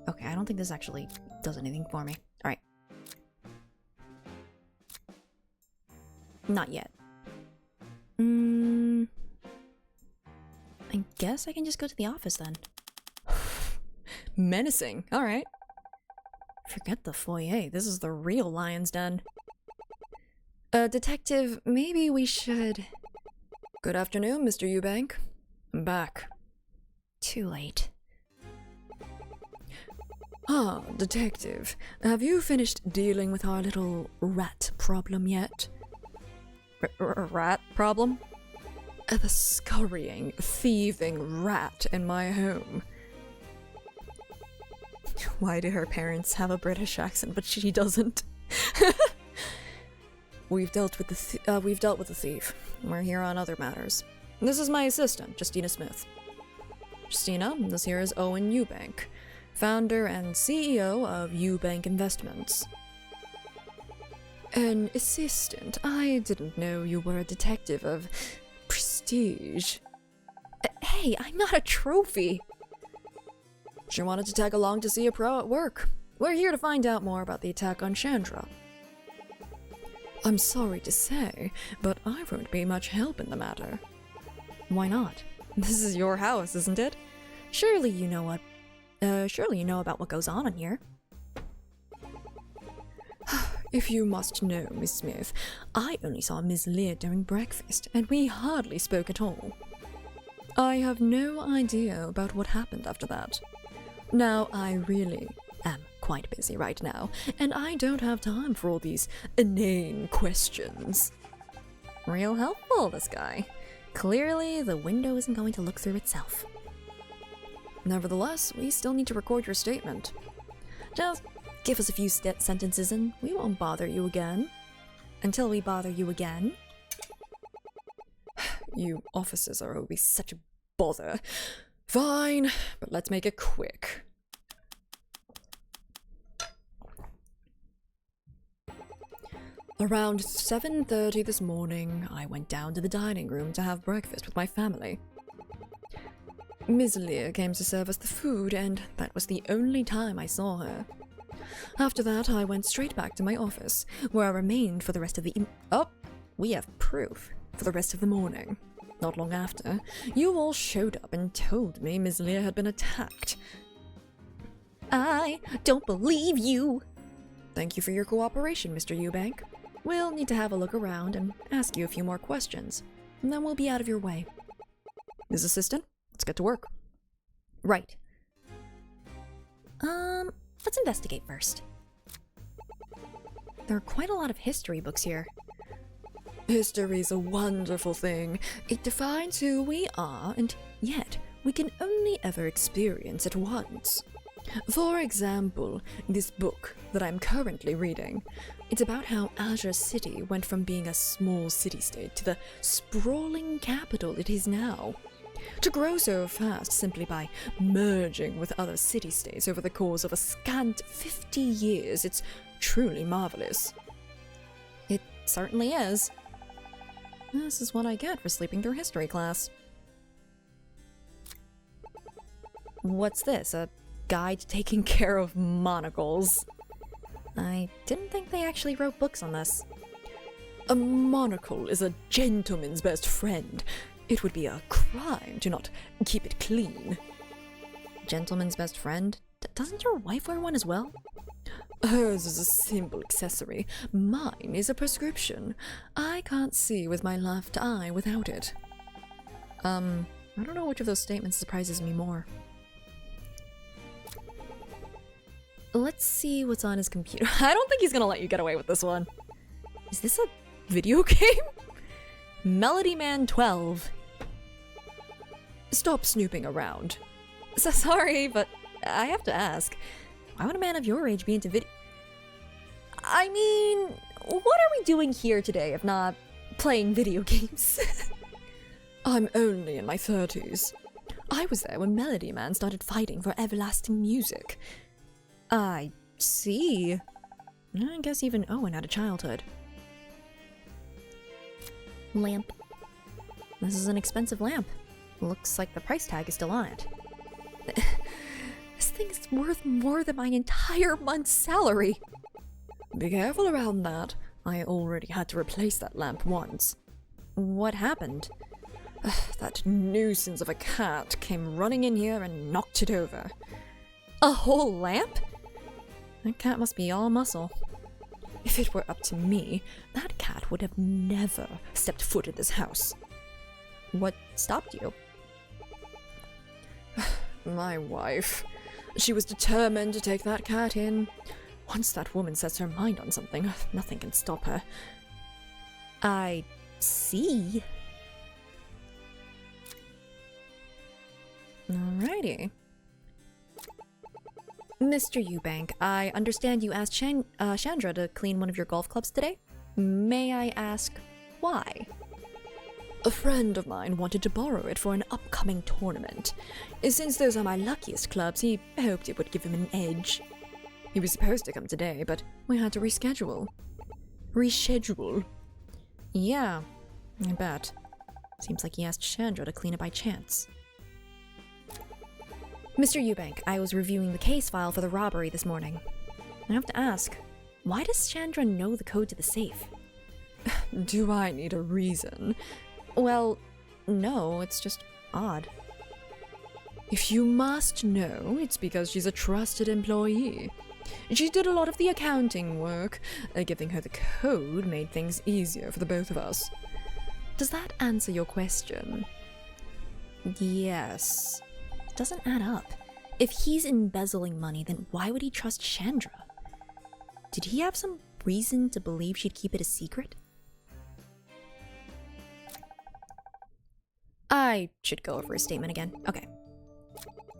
Okay, I don't think this actually does anything for me. Alright. Not yet. I guess I can just go to the office then. Menacing. Alright. Forget the foyer. This is the real lion's den. Detective, maybe we should... Good afternoon, Mr. Eubank. I'm back. Too late. Ah, Detective, have you finished dealing with our little rat problem yet? Rat problem? The scurrying, thieving rat in my home. Why do her parents have a British accent, but she doesn't? We've dealt with the thief. We're here on other matters. This is my assistant, Justina Smith. Justina, this here is Owen Eubank, founder and CEO of Eubank Investments. An assistant? I didn't know you were a detective of prestige. Hey, I'm not a trophy! She wanted to tag along to see a pro at work. We're here to find out more about the attack on Chandra. I'm sorry to say, but I won't be much help in the matter. Why not? This is your house, isn't it? Surely you know about what goes on in here. If you must know, Miss Smith, I only saw Miss Lear during breakfast, and we hardly spoke at all. I have no idea about what happened after that. Now, I really am quite busy right now, and I don't have time for all these inane questions. Real helpful, this guy. Clearly, the window isn't going to look through itself. Nevertheless, we still need to record your statement. Just give us a few sentences and we won't bother you again. Until we bother you again. You officers are always such a bother. Fine, but let's make it quick. Around 7:30 this morning, I went down to the dining room to have breakfast with my family. Miss Lear came to serve us the food, and that was the only time I saw her. After that, I went straight back to my office, where I remained for the rest of the we have proof. For the rest of the morning. Not long after, you all showed up and told me Miss Lear had been attacked. I don't believe you! Thank you for your cooperation, Mr. Eubank. We'll need to have a look around and ask you a few more questions, and then we'll be out of your way. Ms. Assistant, let's get to work. Right. Let's investigate first. There are quite a lot of history books here. History's a wonderful thing. It defines who we are, and yet we can only ever experience it once. For example, this book that I'm currently reading, it's about how Azure City went from being a small city-state to the sprawling capital it is now. To grow so fast simply by merging with other city-states over the course of a scant 50 years, it's truly marvelous. It certainly is. This is what I get for sleeping through history class. What's this? A guide to taking care of monocles? I didn't think they actually wrote books on this. A monocle is a gentleman's best friend. It would be a crime to not keep it clean. Gentleman's best friend? Doesn't your wife wear one as well? Hers is a simple accessory. Mine is a prescription. I can't see with my left eye without it. I don't know which of those statements surprises me more. Let's see what's on his computer. I don't think he's gonna let you get away with this one. Is this a video game? Melody Man 12. Stop snooping around. So sorry, but I have to ask. Why would a man of your age be into video? I mean, what are we doing here today if not playing video games? I'm only in my 30s. I was there when Melody Man started fighting for everlasting music. I see. I guess even Owen had a childhood. Lamp. This is an expensive lamp. Looks like the price tag is still on it. This thing is worth more than my entire month's salary. Be careful around that. I already had to replace that lamp once. What happened? That nuisance of a cat came running in here and knocked it over. A whole lamp? That cat must be all muscle. If it were up to me, that cat would have never stepped foot in this house. What stopped you? My wife. She was determined to take that cat in. Once that woman sets her mind on something, nothing can stop her. I see. Alrighty. Mr. Eubank, I understand you asked Chandra to clean one of your golf clubs today? May I ask why? A friend of mine wanted to borrow it for an upcoming tournament. Since those are my luckiest clubs, he hoped it would give him an edge. He was supposed to come today, but we had to reschedule. Reschedule? Yeah, I bet. Seems like he asked Chandra to clean it by chance. Mr. Eubank, I was reviewing the case file for the robbery this morning. I have to ask, why does Chandra know the code to the safe? Do I need a reason? Well, no, it's just odd. If you must know, it's because she's a trusted employee. She did a lot of the accounting work. Giving her the code made things easier for the both of us. Does that answer your question? Yes. Doesn't add up. If he's embezzling money, then why would he trust Chandra? Did he have some reason to believe she'd keep it a secret? I should go over his statement again. Okay.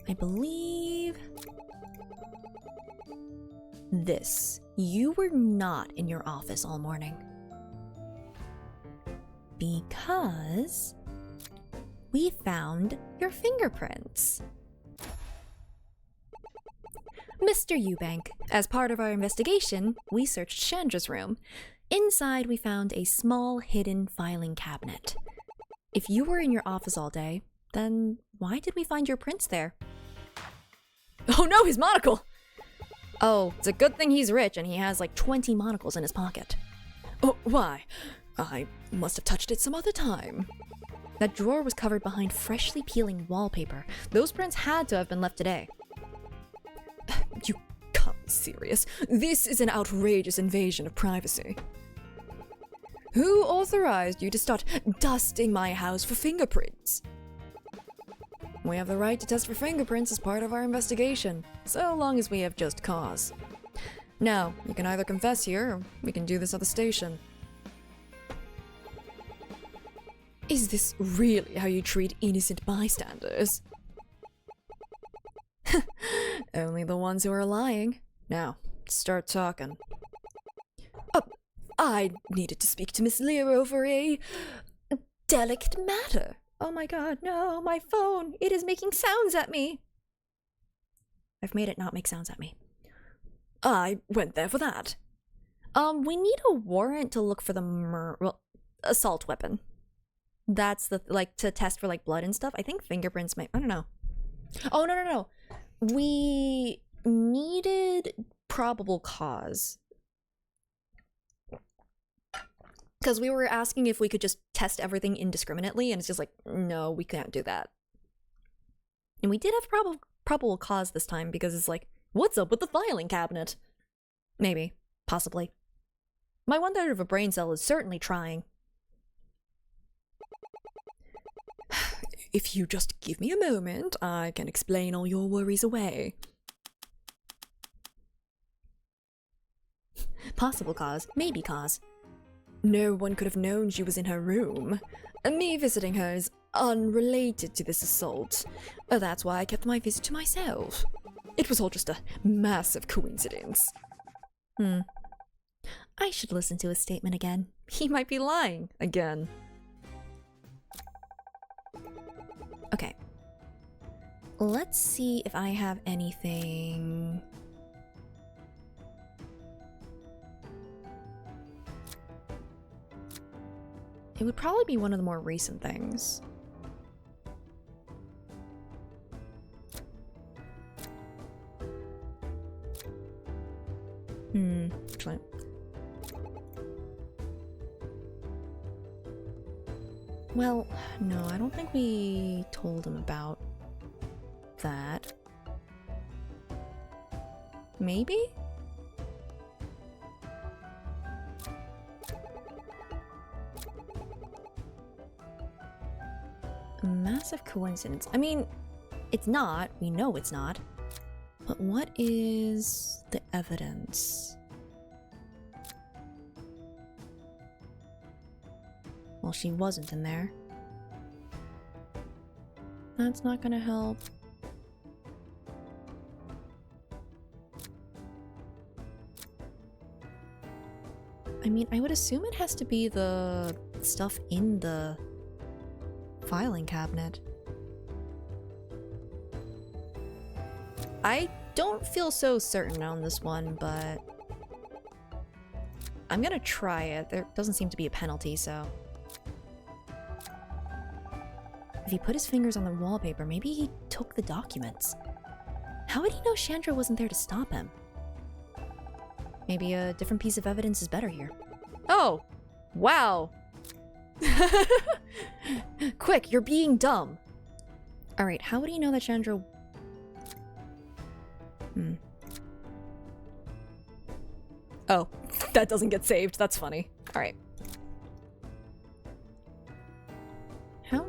I believe... this. You were not in your office all morning. Because... we found your fingerprints. Mr. Eubank, as part of our investigation, we searched Chandra's room. Inside, we found a small hidden filing cabinet. If you were in your office all day, then why did we find your prints there? Oh no, his monocle! Oh, it's a good thing he's rich and he has like 20 monocles in his pocket. Oh, why? I must have touched it some other time. That drawer was covered behind freshly peeling wallpaper. Those prints had to have been left today. You can't be serious. This is an outrageous invasion of privacy. Who authorized you to start dusting my house for fingerprints? We have the right to test for fingerprints as part of our investigation, so long as we have just cause. Now, you can either confess here, or we can do this at the station. Is this really how you treat innocent bystanders? Only the ones who are lying. Now, start talking. I needed to speak to Miss Lear over a delicate matter. Oh my god, no, my phone. It is making sounds at me. I've made it not make sounds at me. I went there for that. We need a warrant to look for the assault weapon. That's the, to test for, blood and stuff. I think fingerprints might, I don't know. Oh, no. We needed probable cause. Because we were asking if we could just test everything indiscriminately, and it's just like, no, we can't do that. And we did have probable cause this time, because it's like, what's up with the filing cabinet? Maybe. Possibly. My 1/3 of a brain cell is certainly trying. If you just give me a moment, I can explain all your worries away. Possible cause, maybe cause. No one could have known she was in her room. Me visiting her is unrelated to this assault. That's why I kept my visit to myself. It was all just a massive coincidence. I should listen to his statement again. He might be lying again. Okay. Let's see if I have anything. It would probably be one of the more recent things. Actually. Well, no, I don't think we told him about that. Maybe? A massive coincidence. I mean, it's not. We know it's not. But what is the evidence? Well, she wasn't in there. That's not gonna help. I mean, I would assume it has to be the stuff in the filing cabinet. I don't feel so certain on this one, but I'm gonna try it. There doesn't seem to be a penalty, so... If he put his fingers on the wallpaper, maybe he took the documents. How would he know Chandra wasn't there to stop him? Maybe a different piece of evidence is better here. Oh! Wow! Quick, you're being dumb! Alright, how would he know that Chandra... Oh, that doesn't get saved. That's funny. Alright. How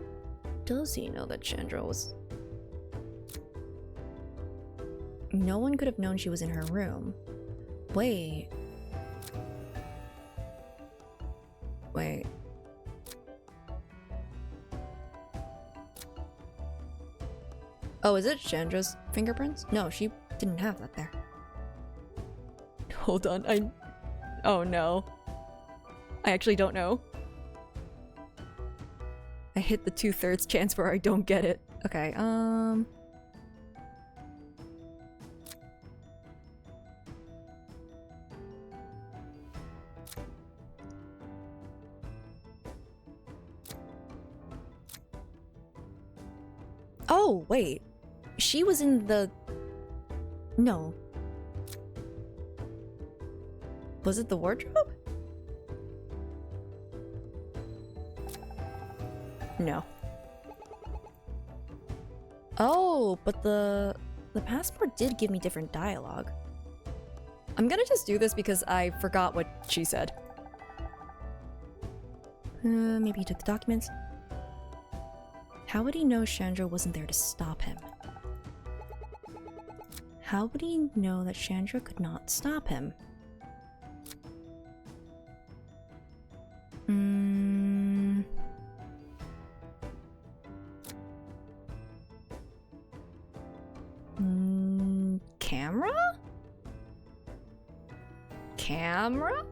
does he know that Chandra was... No one could have known she was in her room. Wait. Wait. Oh, is it Chandra's fingerprints? No, she didn't have that there. Hold on, Oh no. I actually don't know. I hit the 2/3 chance where I don't get it. Okay, Oh, wait. She was in the... No. Was it the wardrobe? No. Oh, but the passport did give me different dialogue. I'm gonna just do this because I forgot what she said. Maybe he took the documents. How would he know Chandra wasn't there to stop him? How would he know that Chandra could not stop him? Camera? Camera?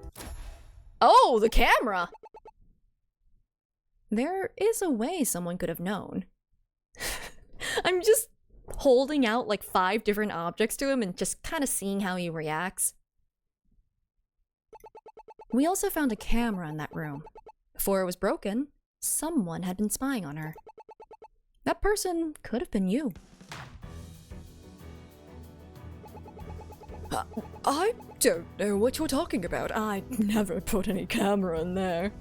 Oh, the camera! There is a way someone could have known. I'm just holding out like 5 different objects to him and just kind of seeing how he reacts. We also found a camera in that room. Before it was broken, someone had been spying on her. That person could have been you. I don't know what you're talking about. I never put any camera in there.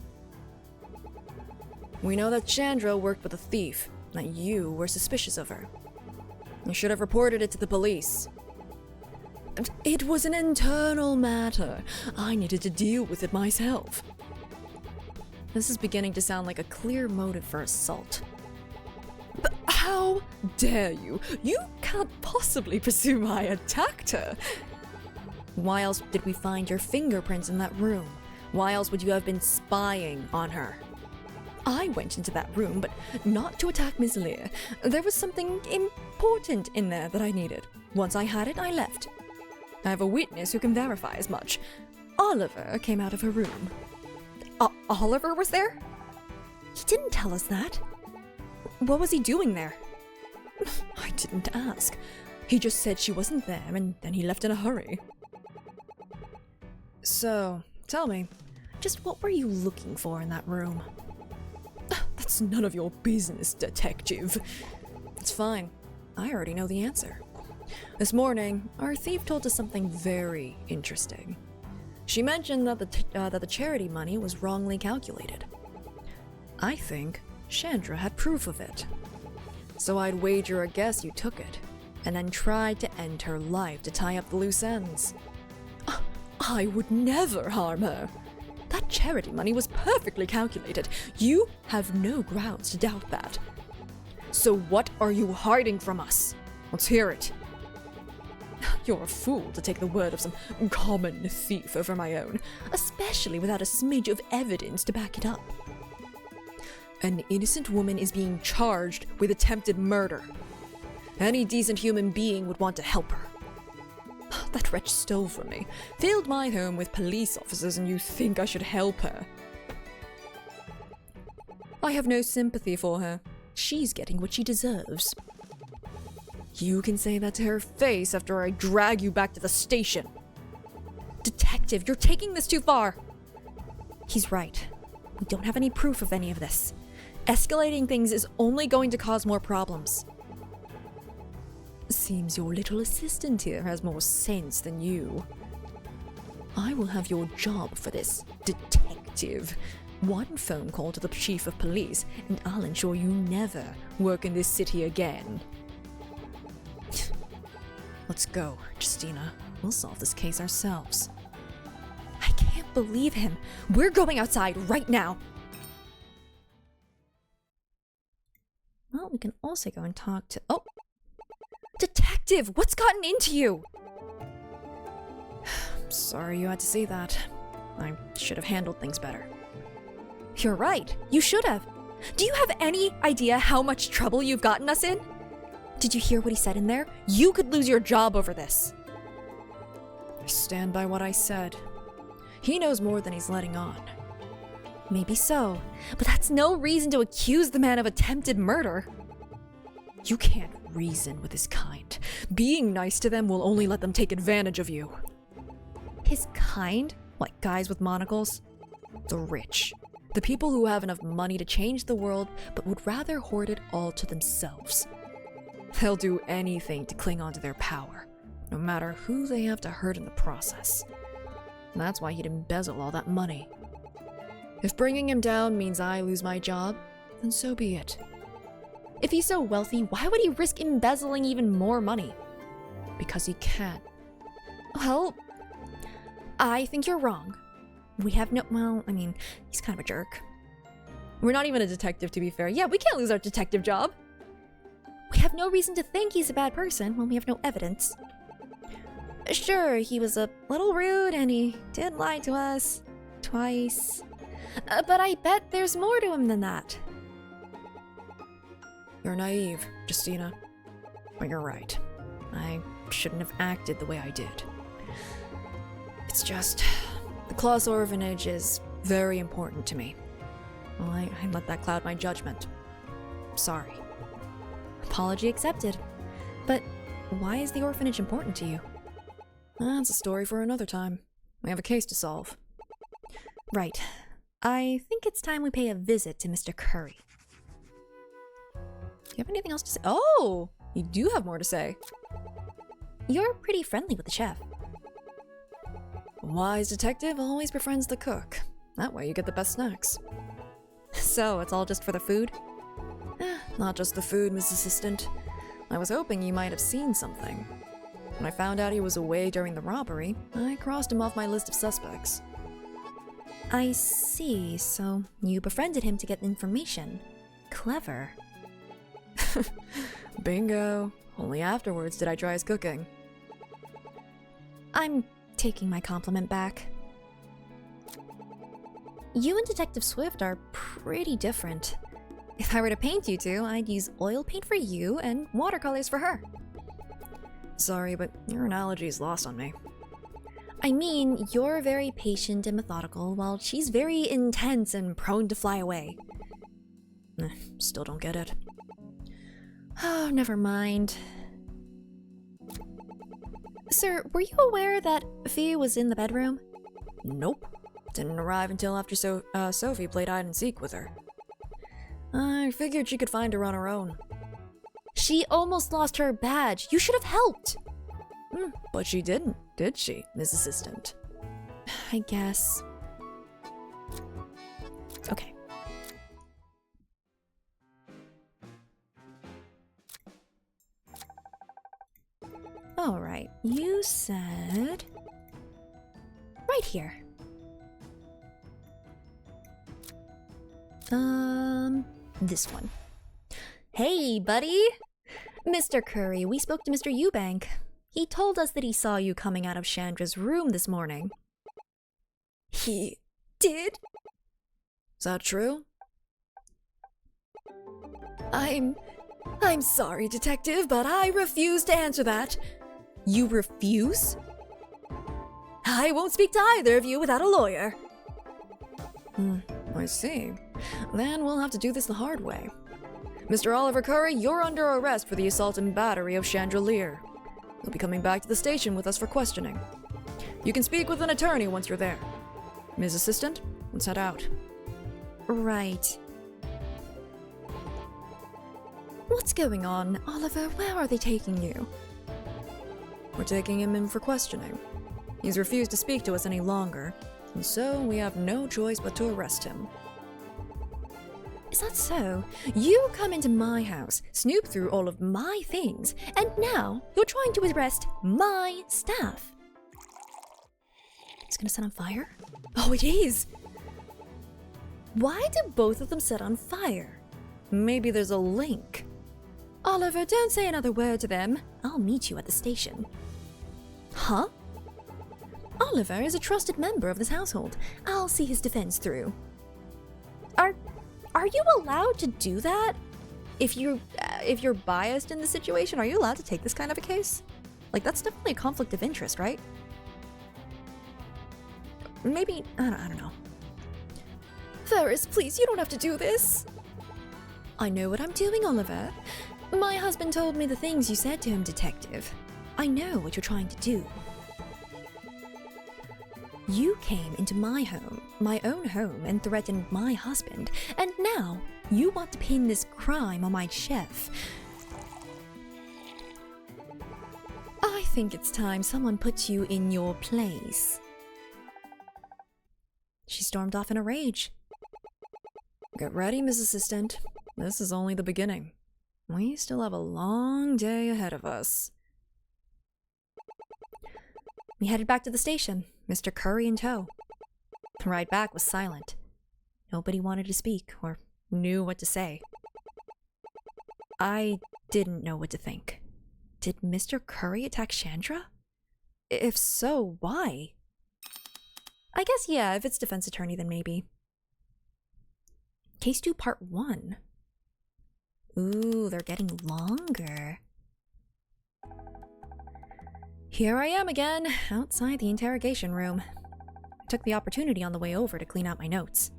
We know that Chandra worked with a thief, that you were suspicious of her. You should have reported it to the police. It was an internal matter. I needed to deal with it myself. This is beginning to sound like a clear motive for assault. But how dare you? You can't possibly presume I attacked her. Why else did we find your fingerprints in that room? Why else would you have been spying on her? I went into that room, but not to attack Miss Lear. There was something important in there that I needed. Once I had it, I left. I have a witness who can verify as much. Oliver came out of her room. Oliver was there? He didn't tell us that. What was he doing there? I didn't ask. He just said she wasn't there and then he left in a hurry. So, tell me, just what were you looking for in that room? That's none of your business, detective. It's fine. I already know the answer. This morning, our thief told us something very interesting. She mentioned that the charity money was wrongly calculated. I think Chandra had proof of it. So I'd wager a guess you took it, and then tried to end her life to tie up the loose ends. I would never harm her. That charity money was perfectly calculated. You have no grounds to doubt that. So what are you hiding from us? Let's hear it. You're a fool to take the word of some common thief over my own, especially without a smidge of evidence to back it up. An innocent woman is being charged with attempted murder. Any decent human being would want to help her. That wretch stole from me, filled my home with police officers, and you think I should help her? I have no sympathy for her. She's getting what she deserves. You can say that to her face after I drag you back to the station. Detective, you're taking this too far. He's right. We don't have any proof of any of this. Escalating things is only going to cause more problems. Seems your little assistant here has more sense than you. I will have your job for this, detective. One phone call to the chief of police, and I'll ensure you never work in this city again. Let's go, Justina. We'll solve this case ourselves. I can't believe him. We're going outside right now. Well, we can also go and talk to... Oh! Detective, what's gotten into you? Sorry you had to see that. I should have handled things better. You're right. You should have. Do you have any idea how much trouble you've gotten us in? Did you hear what he said in there? You could lose your job over this. I stand by what I said. He knows more than he's letting on. Maybe so, but that's no reason to accuse the man of attempted murder. You can't reason with his kind. Being nice to them will only let them take advantage of you. His kind? Like guys with monocles? The rich. The people who have enough money to change the world but would rather hoard it all to themselves. They'll do anything to cling on to their power, no matter who they have to hurt in the process. And that's why he'd embezzle all that money. If bringing him down means I lose my job, then so be it. If he's so wealthy, why would he risk embezzling even more money? Because he can. Well, I think you're wrong. We have no... Well, I mean, he's kind of a jerk. We're not even a detective, to be fair. Yeah, we can't lose our detective job. We have no reason to think he's a bad person when we have no evidence. Sure, he was a little rude and he did lie to us. Twice. But I bet there's more to him than that. You're naive, Justina. But you're right. I shouldn't have acted the way I did. It's just... the Claus orphanage is very important to me. Well, I let that cloud my judgment. Sorry. Apology accepted. But why is the orphanage important to you? That's a story for another time. We have a case to solve. Right. I think it's time we pay a visit to Mr. Curry. Do you have anything else to say? Oh! You do have more to say. You're pretty friendly with the chef. A wise detective always befriends the cook. That way you get the best snacks. So, it's all just for the food? Not just the food, Miss Assistant. I was hoping you might have seen something. When I found out he was away during the robbery, I crossed him off my list of suspects. I see, so you befriended him to get information. Clever. Bingo. Only afterwards did I try his cooking. I'm taking my compliment back. You and Detective Swift are pretty different. If I were to paint you two, I'd use oil paint for you and watercolors for her. Sorry, but your analogy is lost on me. I mean, you're very patient and methodical, while she's very intense and prone to fly away. Still don't get it. Oh, never mind. Sir, were you aware that Fee was in the bedroom? Nope. Didn't arrive until after Sophie played hide and seek with her. I figured she could find her on her own. She almost lost her badge. You should have helped. But she didn't, did she, Miss Assistant? I guess. Okay. Alright, you said... right here. This one. Hey, buddy! Mr. Curry, we spoke to Mr. Eubank. He told us that he saw you coming out of Chandra's room this morning. He did? Is that true? I'm sorry, Detective, but I refuse to answer that. You refuse? I won't speak to either of you without a lawyer. I see. Then we'll have to do this the hard way. Mr. Oliver Curry, you're under arrest for the assault and battery of Chandelier. You'll be coming back to the station with us for questioning. You can speak with an attorney once you're there. Ms. Assistant, let's head out. Right. What's going on, Oliver? Where are they taking you? We're taking him in for questioning. He's refused to speak to us any longer, and so we have no choice but to arrest him. Is that so? You come into my house, snoop through all of my things, and now you're trying to arrest my staff. It's gonna set on fire? Oh, it is! Why do both of them set on fire? Maybe there's a link. Oliver, don't say another word to them. I'll meet you at the station. Huh? Oliver is a trusted member of this household. I'll see his defense through. Are you allowed to do that? If you're biased in the situation, are you allowed to take this kind of a case? Like, that's definitely a conflict of interest, right? Maybe, I don't know. Ferris, please, you don't have to do this. I know what I'm doing, Oliver. My husband told me the things you said to him, Detective. I know what you're trying to do. You came into my home, my own home, and threatened my husband, and now you want to pin this crime on my chef. I think it's time someone puts you in your place. She stormed off in a rage. Get ready, Miss Assistant. This is only the beginning. We still have a long day ahead of us. We headed back to the station, Mr. Curry in tow. The ride back was silent. Nobody wanted to speak or knew what to say. I didn't know what to think. Did Mr. Curry attack Chandra? If so, why? I guess yeah, if it's defense attorney, then maybe. Case 2 Part 1. Ooh, they're getting longer. Here I am again, outside the interrogation room. I took the opportunity on the way over to clean out my notes.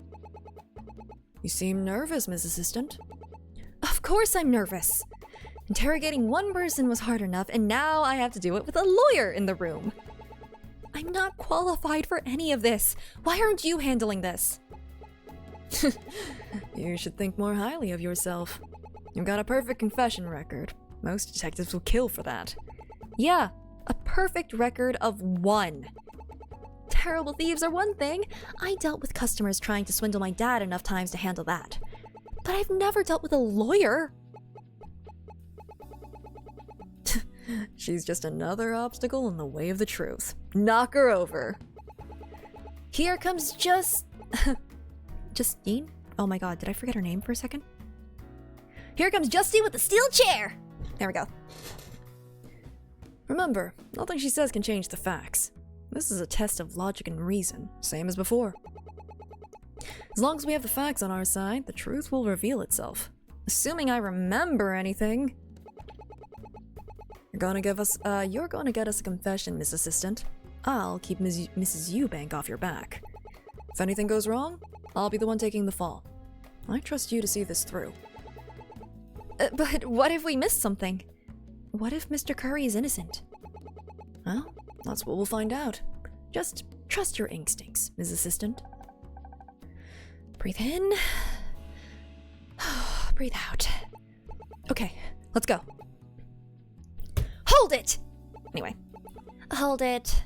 You seem nervous, Miss Assistant. Of course I'm nervous. Interrogating one person was hard enough, and now I have to do it with a lawyer in the room. I'm not qualified for any of this. Why aren't you handling this? You should think more highly of yourself. You've got a perfect confession record. Most detectives will kill for that. Yeah, a perfect record of 1. Terrible thieves are one thing. I dealt with customers trying to swindle my dad enough times to handle that. But I've never dealt with a lawyer. She's just another obstacle in the way of the truth. Knock her over. Here comes Justine? Oh my god, did I forget her name for a second? Here comes Justine with the steel chair! There we go. Remember, nothing she says can change the facts. This is a test of logic and reason, same as before. As long as we have the facts on our side, the truth will reveal itself. Assuming I remember anything. You're gonna get us a confession, Miss Assistant. I'll keep Mrs. Eubank off your back. If anything goes wrong, I'll be the one taking the fall. I trust you to see this through. But what if we missed something? What if Mr. Curry is innocent? Well, that's what we'll find out. Just trust your instincts, Ms. Assistant. Breathe in. Breathe out. Okay, let's go. Hold it! Anyway. Hold it.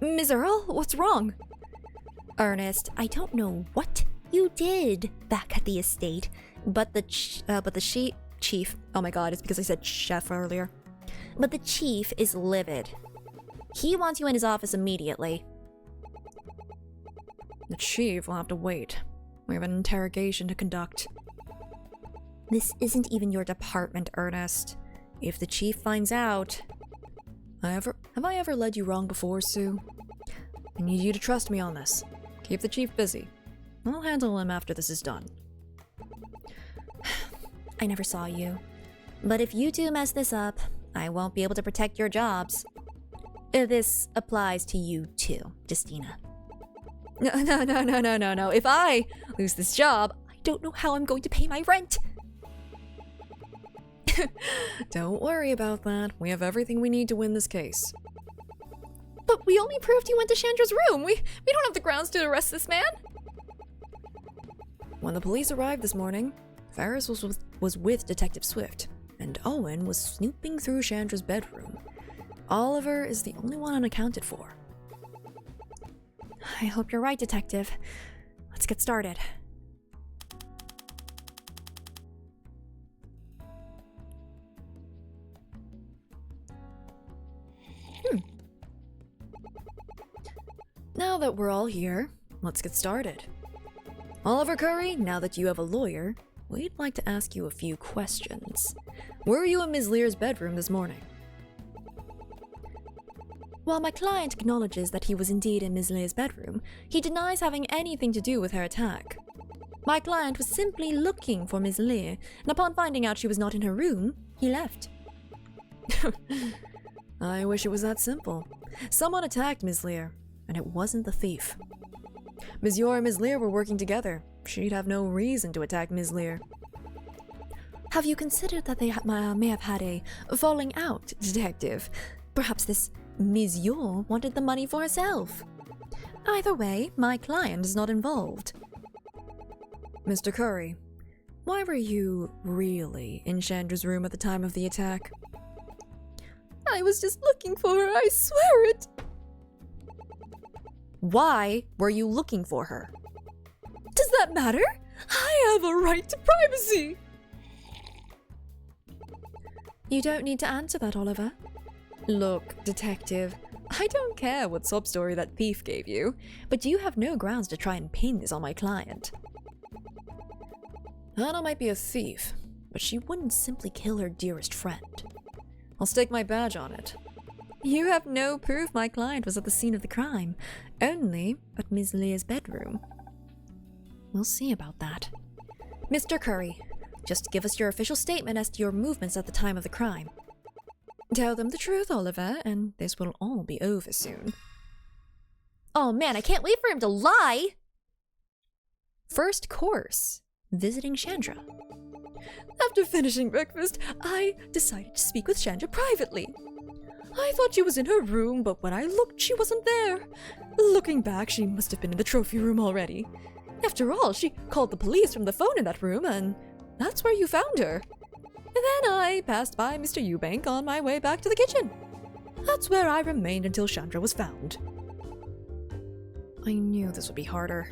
Ms. Earl, what's wrong? Ernest, I don't know what you did back at the estate, but the chief. Oh my god, it's because I said chef earlier. But the chief is livid. He wants you in his office immediately. The chief will have to wait. We have an interrogation to conduct. This isn't even your department, Ernest. If the chief finds out... Have I ever led you wrong before, Sue? I need you to trust me on this. Keep the chief busy. I'll handle him after this is done. I never saw you. But if you two mess this up, I won't be able to protect your jobs. This applies to you too, Justina. No. If I lose this job, I don't know how I'm going to pay my rent. Don't worry about that. We have everything we need to win this case. But we only proved you went to Chandra's room. We don't have the grounds to arrest this man. When the police arrived this morning, Ferris was with Detective Swift, and Owen was snooping through Chandra's bedroom. Oliver is the only one unaccounted for. I hope you're right, Detective. Let's get started. Now that we're all here, let's get started. Oliver Curry, now that you have a lawyer, we'd like to ask you a few questions. Were you in Ms. Lear's bedroom this morning? While my client acknowledges that he was indeed in Ms. Lear's bedroom, he denies having anything to do with her attack. My client was simply looking for Ms. Lear, and upon finding out she was not in her room, he left. I wish it was that simple. Someone attacked Ms. Lear, and it wasn't the thief. Ms. Yor and Ms. Lear were working together. She'd have no reason to attack Ms. Lear. Have you considered that they may have had a falling out, Detective? Perhaps this Ms. Yor wanted the money for herself. Either way, my client is not involved. Mr. Curry, why were you really in Chandra's room at the time of the attack? I was just looking for her, I swear it! Why were you looking for her? Does that matter? I have a right to privacy! You don't need to answer that, Oliver. Look, Detective, I don't care what sob story that thief gave you, but you have no grounds to try and pin this on my client. Anna might be a thief, but she wouldn't simply kill her dearest friend. I'll stake my badge on it. You have no proof my client was at the scene of the crime, only at Ms. Lear's bedroom. We'll see about that. Mr. Curry, just give us your official statement as to your movements at the time of the crime. Tell them the truth, Oliver, and this will all be over soon. Oh man, I can't wait for him to lie! First course, visiting Chandra. After finishing breakfast, I decided to speak with Chandra privately. I thought she was in her room, but when I looked, she wasn't there. Looking back, she must have been in the trophy room already. After all, she called the police from the phone in that room, and that's where you found her. Then I passed by Mr. Eubank on my way back to the kitchen. That's where I remained until Chandra was found. I knew this would be harder.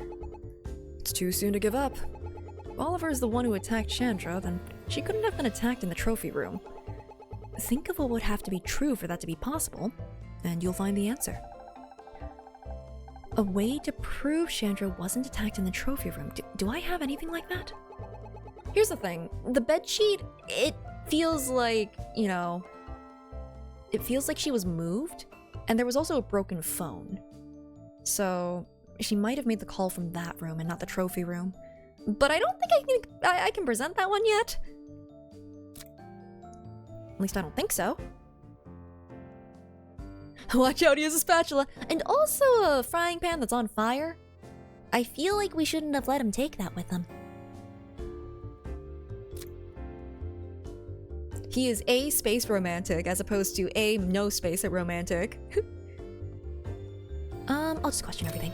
It's too soon to give up. If Oliver is the one who attacked Chandra, then she couldn't have been attacked in the trophy room. Think of what would have to be true for that to be possible, and you'll find the answer. A way to prove Chandra wasn't attacked in the trophy room. Do I have anything like that? Here's the thing. The bedsheet, it feels like, it feels like she was moved, and there was also a broken phone. So, she might have made the call from that room and not the trophy room. But I don't think I can present that one yet. At least I don't think so. Watch out, he has a spatula! And also a frying pan that's on fire. I feel like we shouldn't have let him take that with him. He is A space romantic as opposed to A no space at romantic. I'll just question everything.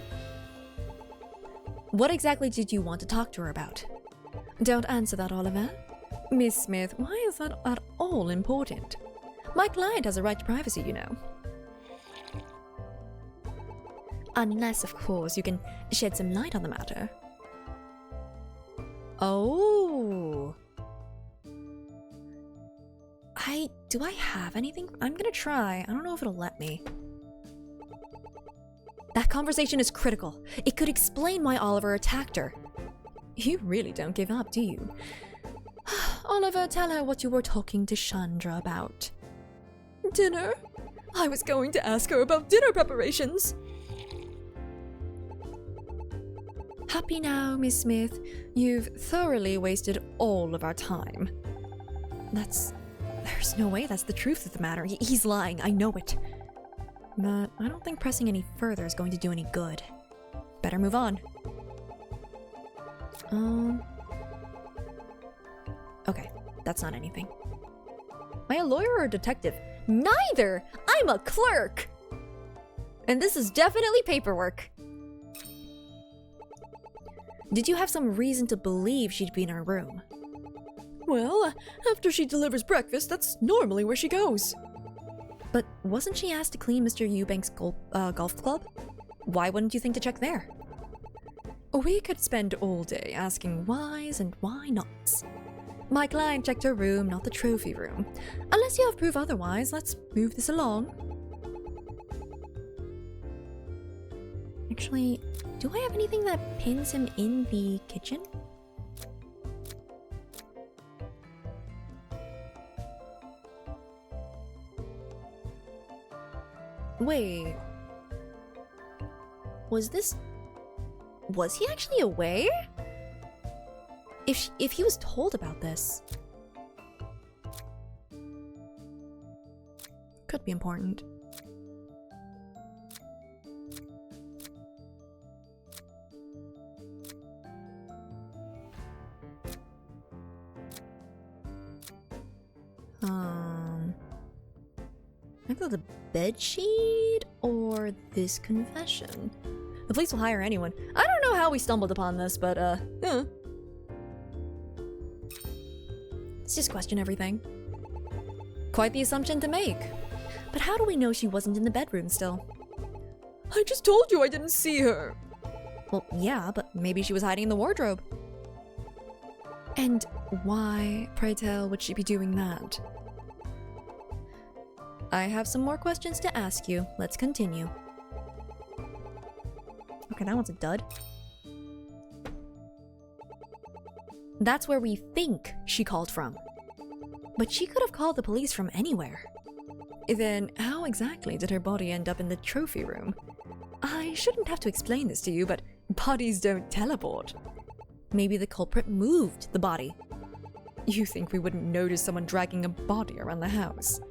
What exactly did you want to talk to her about? Don't answer that, Oliver. Miss Smith, why is that at all important? My client has a right to privacy, you know. Unless, of course, you can shed some light on the matter. Oh. Do I have anything? I'm gonna try. I don't know if it'll let me. That conversation is critical. It could explain why Oliver attacked her. You really don't give up, do you? Oliver, tell her what you were talking to Chandra about. Dinner? I was going to ask her about dinner preparations. Happy now, Miss Smith. You've thoroughly wasted all of our time. There's no way that's the truth of the matter. He's lying, I know it. But I don't think pressing any further is going to do any good. Better move on. Okay, that's not anything. Am I a lawyer or a detective? Neither! I'm a clerk! And this is definitely paperwork. Did you have some reason to believe she'd be in her room? Well, after she delivers breakfast, that's normally where she goes. But wasn't she asked to clean Mr. Eubank's golf club? Why wouldn't you think to check there? We could spend all day asking whys and why nots. My client checked her room, not the trophy room. Unless you have proof otherwise, let's move this along. Actually, do I have anything that pins him in the kitchen? Wait. Was he actually aware? If he was told about this, could be important. Either the bedsheet or this confession. The police will hire anyone. I don't know how we stumbled upon this, but yeah. Let's just question everything. Quite the assumption to make. But how do we know she wasn't in the bedroom still? I just told you I didn't see her. Well, yeah, but maybe she was hiding in the wardrobe. And why, pray tell, would she be doing that? I have some more questions to ask you. Let's continue. Okay, that one's a dud. That's where we think she called from. But she could have called the police from anywhere. Then how exactly did her body end up in the trophy room? I shouldn't have to explain this to you, but bodies don't teleport. Maybe the culprit moved the body. You think we wouldn't notice someone dragging a body around the house?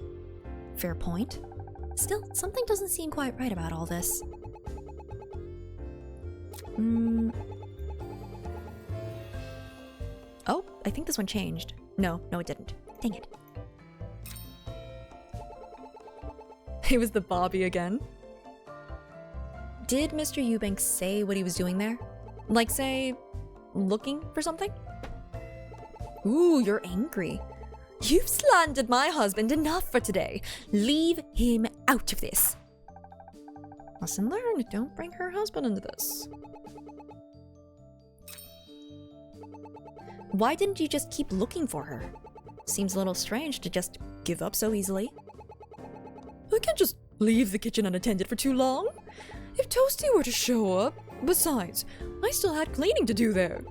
Fair point. Still, something doesn't seem quite right about all this. Oh, I think this one changed. No, it didn't. Dang it. It was the Bobby again. Did Mr. Eubank say what he was doing there? Like, say, looking for something? Ooh, you're angry. You've slandered my husband enough for today. Leave him out of this. Lesson learned, don't bring her husband into this. Why didn't you just keep looking for her? Seems a little strange to just give up so easily. I can't just leave the kitchen unattended for too long. If Toasty were to show up, besides, I still had cleaning to do there.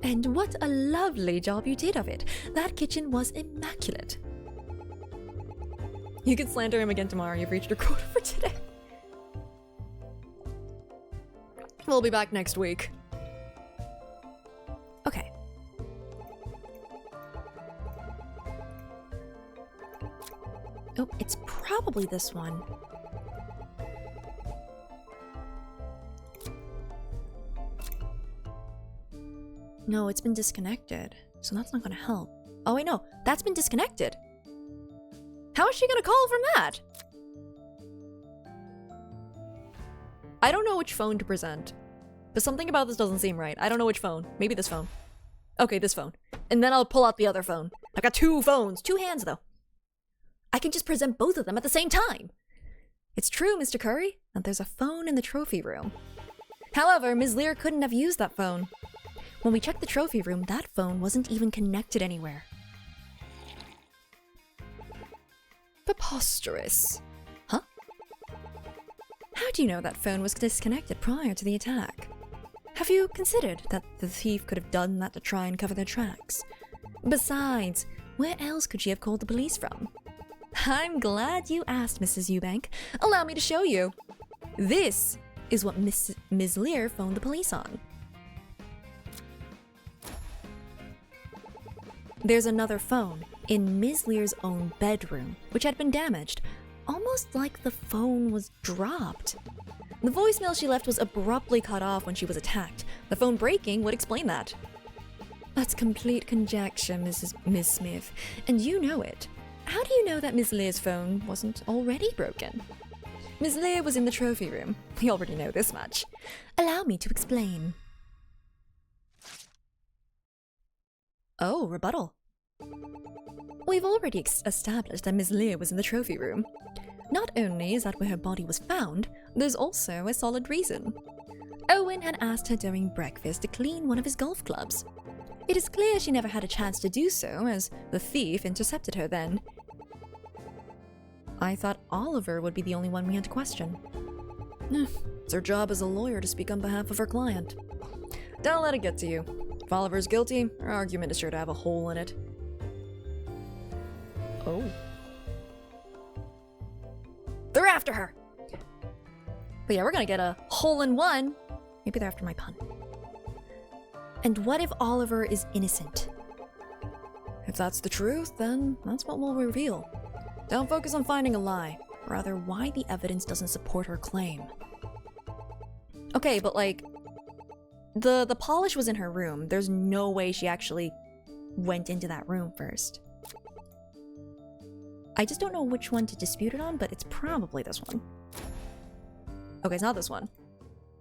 And what a lovely job you did of it. That kitchen was immaculate. You can slander him again tomorrow. You've reached your quota for today. We'll be back next week. Okay. Oh, it's probably this one. No, it's been disconnected, so that's not gonna help. Oh wait, no, that's been disconnected. How is she gonna call from that? I don't know which phone to present, but something about this doesn't seem right. I don't know which phone. Maybe this phone. Okay, this phone. And then I'll pull out the other phone. I got 2 phones, 2 hands though. I can just present both of them at the same time. It's true, Mr. Curry, that there's a phone in the trophy room. However, Ms. Lear couldn't have used that phone. When we checked the trophy room, that phone wasn't even connected anywhere. Preposterous. Huh? How do you know that phone was disconnected prior to the attack? Have you considered that the thief could have done that to try and cover their tracks? Besides, where else could she have called the police from? I'm glad you asked, Mrs. Eubank. Allow me to show you. This is what Ms. Lear phoned the police on. There's another phone in Ms. Lear's own bedroom, which had been damaged, almost like the phone was dropped. The voicemail she left was abruptly cut off when she was attacked. The phone breaking would explain that. That's complete conjecture, Ms. Smith, and you know it. How do you know that Ms. Lear's phone wasn't already broken? Ms. Lear was in the trophy room. We already know this much. Allow me to explain. Oh, rebuttal. We've already established that Ms. Lear was in the trophy room. Not only is that where her body was found, there's also a solid reason. Owen had asked her during breakfast to clean one of his golf clubs. It is clear she never had a chance to do so, as the thief intercepted her then. I thought Oliver would be the only one we had to question. It's her job as a lawyer to speak on behalf of her client. Don't let it get to you. If Oliver's guilty, her argument is sure to have a hole in it. Oh. They're after her! But yeah, we're gonna get a hole in one. Maybe they're after my pun. And what if Oliver is innocent? If that's the truth, then that's what we'll reveal. Don't focus on finding a lie, rather why the evidence doesn't support her claim. Okay, but like, the polish was in her room. There's no way she actually went into that room first. I just don't know which one to dispute it on, but it's probably this one. Okay, it's not this one.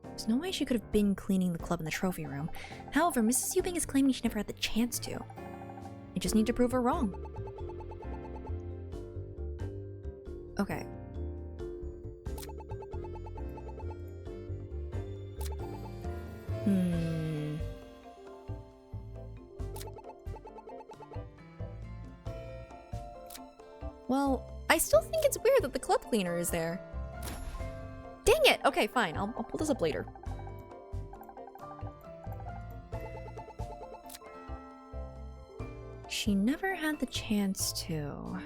There's no way she could have been cleaning the club in the trophy room. However, Mrs. Eubank is claiming she never had the chance to. I just need to prove her wrong. Okay. Well, I still think it's weird that the club cleaner is there. Dang it! Okay, fine. I'll pull this up later. She never had the chance to.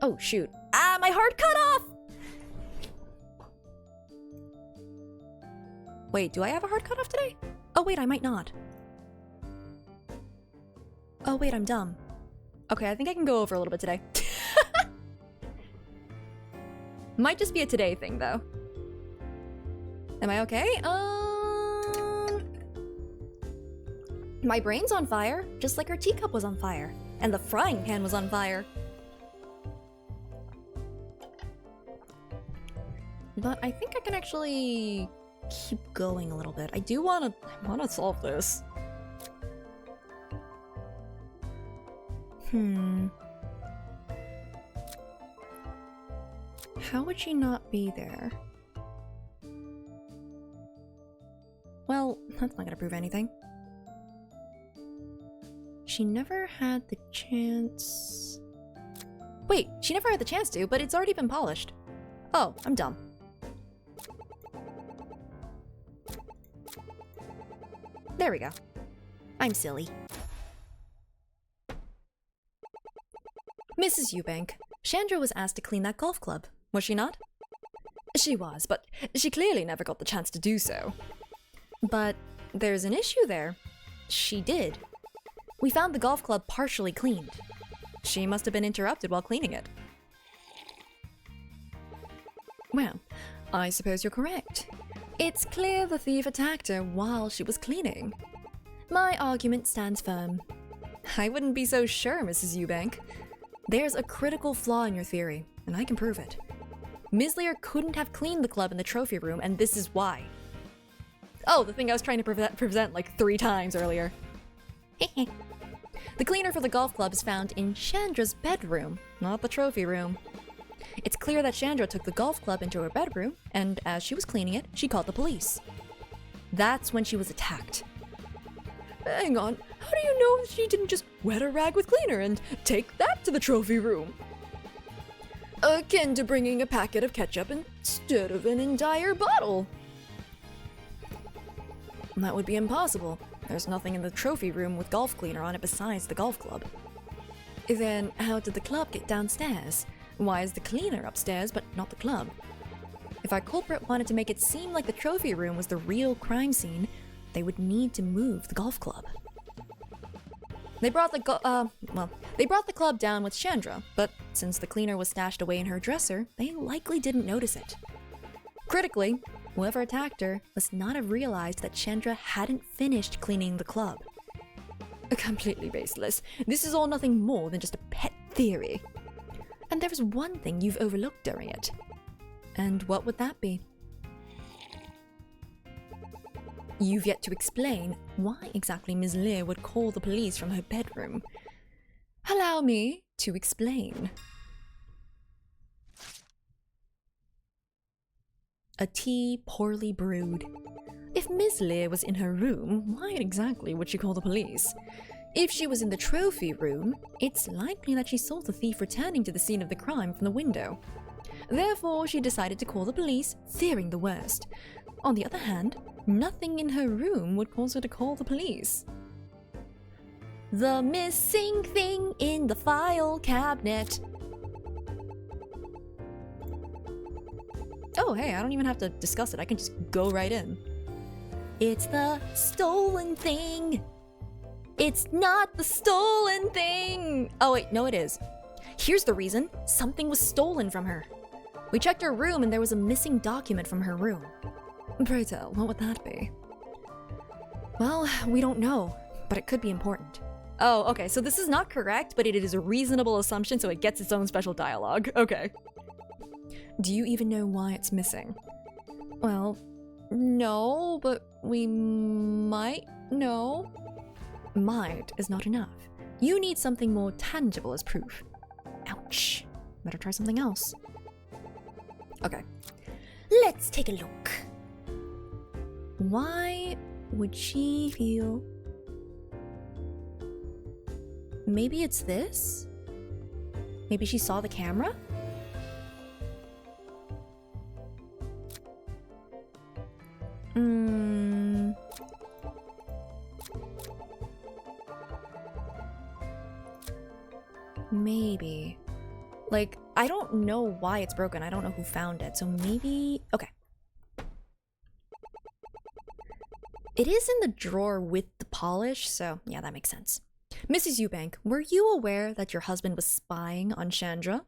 Oh, shoot. Ah, my heart cut off! Wait, do I have a hard cutoff today? Oh wait, I might not. Oh wait, I'm dumb. Okay, I think I can go over a little bit today. Might just be a today thing, though. Am I okay? My brain's on fire, just like her teacup was on fire. And the frying pan was on fire. But I think I can actually keep going a little bit. I do wanna solve this. How would she not be there? Well, that's not gonna prove anything. She never had the chance... Wait, she never had the chance to, but it's already been polished. Oh, I'm dumb. There we go. I'm silly. Mrs. Eubank, Chandra was asked to clean that golf club, was she not? She was, but she clearly never got the chance to do so. But there's an issue there. She did. We found the golf club partially cleaned. She must have been interrupted while cleaning it. Well, I suppose you're correct. It's clear the thief attacked her while she was cleaning. My argument stands firm. I wouldn't be so sure, Mrs. Eubank. There's a critical flaw in your theory, and I can prove it. Ms. Lear couldn't have cleaned the club in the trophy room, and this is why. Oh, the thing I was trying to present like 3 times earlier. The cleaner for the golf club is found in Chandra's bedroom, not the trophy room. It's clear that Chandra took the golf club into her bedroom, and as she was cleaning it, she called the police. That's when she was attacked. Hang on, how do you know she didn't just wet a rag with cleaner and take that to the trophy room? Akin to bringing a packet of ketchup instead of an entire bottle. That would be impossible. There's nothing in the trophy room with golf cleaner on it besides the golf club. Then how did the club get downstairs? Why is the cleaner upstairs but not the club? If our culprit wanted to make it seem like the trophy room was the real crime scene, they would need to move the golf club. They brought the club down with Chandra, but since the cleaner was stashed away in her dresser, they likely didn't notice it. Critically, whoever attacked her must not have realized that Chandra hadn't finished cleaning the club. Completely baseless. This is all nothing more than just a pet theory. And there is one thing you've overlooked during it. And what would that be? You've yet to explain why exactly Ms. Lear would call the police from her bedroom. Allow me to explain. A tea poorly brewed. If Ms. Lear was in her room, why exactly would she call the police? If she was in the trophy room, it's likely that she saw the thief returning to the scene of the crime from the window. Therefore, she decided to call the police, fearing the worst. On the other hand, nothing in her room would cause her to call the police. The missing thing in the file cabinet. Oh, hey, I don't even have to discuss it. I can just go right in. It's the stolen thing. It's not the stolen thing. Oh, wait, no, it is. Here's the reason. Something was stolen from her. We checked her room and there was a missing document from her room. Pray tell, what would that be? Well, we don't know, but it could be important. Oh, okay, so this is not correct, but it is a reasonable assumption, so it gets its own special dialogue. Okay. Do you even know why it's missing? Well, no, but we might know. Might is not enough. You need something more tangible as proof. Ouch. Better try something else. Okay. Let's take a look. Why would she feel... Maybe it's this? Maybe she saw the camera? Maybe. Like, I don't know why it's broken. I don't know who found it. So maybe... Okay. It is in the drawer with the polish, so yeah, that makes sense. Mrs. Eubank, were you aware that your husband was spying on Chandra?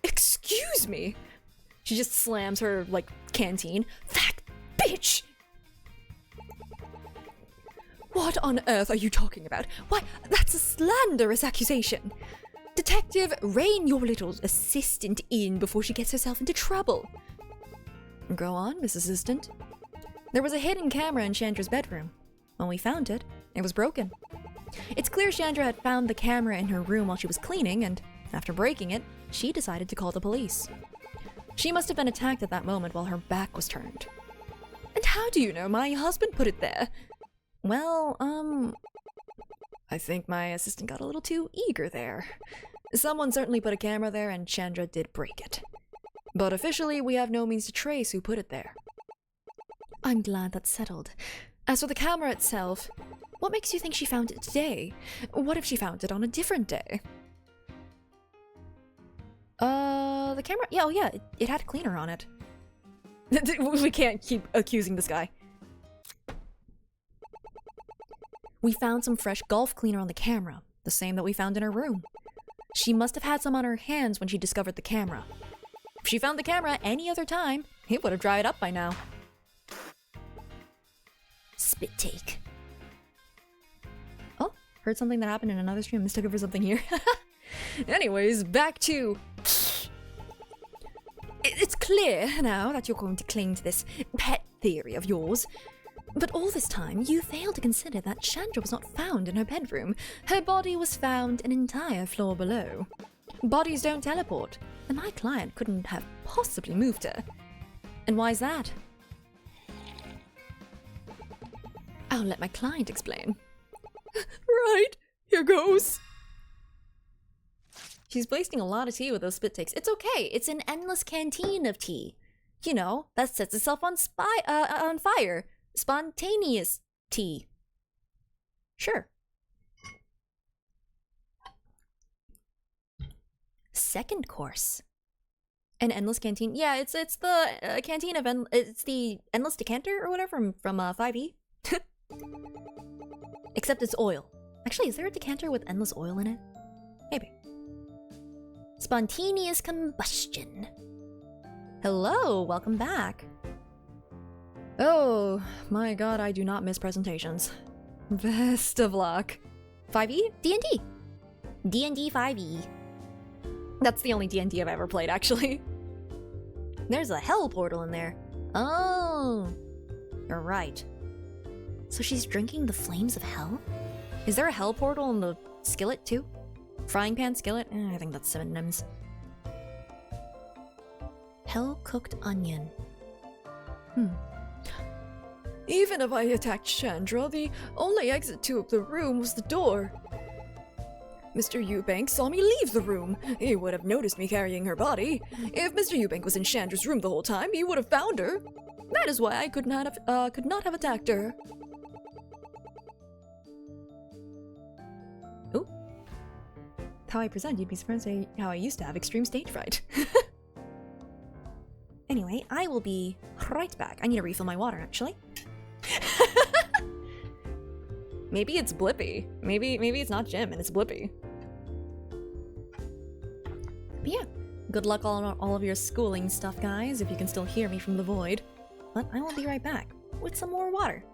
Excuse me? She just slams her, like, canteen. That bitch! What on earth are you talking about? Why, that's a slanderous accusation. Detective, rein your little assistant in before she gets herself into trouble. Go on, Miss Assistant. There was a hidden camera in Chandra's bedroom. When we found it, it was broken. It's clear Chandra had found the camera in her room while she was cleaning, and after breaking it, she decided to call the police. She must have been attacked at that moment while her back was turned. And how do you know my husband put it there? Well, I think my assistant got a little too eager there. Someone certainly put a camera there and Chandra did break it. But officially, we have no means to trace who put it there. I'm glad that's settled. As for the camera itself, what makes you think she found it today? What if she found it on a different day? The camera? Yeah, oh yeah, it had a cleaner on it. We can't keep accusing this guy. We found some fresh golf cleaner on the camera, the same that we found in her room. She must have had some on her hands when she discovered the camera. If she found the camera any other time, it would have dried up by now. spit take. Oh, heard something that happened in another stream. Mistook it for something here. Anyways, back to... It's clear now that you're going to cling to this pet theory of yours. But all this time, you failed to consider that Chandra was not found in her bedroom. Her body was found an entire floor below. Bodies don't teleport, and my client couldn't have possibly moved her. And why is that? I'll let my client explain. Right, here goes. She's wasting a lot of tea with those spit takes. It's okay, it's an endless canteen of tea. You know, that sets itself on fire. Spontaneous tea. Sure. Second course. An endless canteen. Yeah, it's the canteen of it's the endless decanter or whatever from 5e. Except it's oil. Actually, is there a decanter with endless oil in it? Maybe. Spontaneous combustion. Hello, welcome back. Oh my god, I do not miss presentations. Best of luck. 5e? D&D. D&D 5e. That's the only D&D I've ever played, actually. There's a hell portal in there. Oh, you're right. So she's drinking the flames of hell? Is there a hell portal in the skillet too? Frying pan skillet? I think that's synonyms. Hell-cooked onion. Even if I attacked Chandra, the only exit to the room was the door. Mr. Eubank saw me leave the room. He would have noticed me carrying her body. If Mr. Eubank was in Chandra's room the whole time, he would have found her. That is why I could not have attacked her. Oh. How I present, you'd be surprised how I used to have extreme stage fright. Anyway, I will be right back. I need to refill my water, actually. Maybe it's Blippi. Maybe it's not Jim and it's Blippi. But yeah, good luck on all of your schooling stuff, guys, if you can still hear me from the void. But I will be right back with some more water.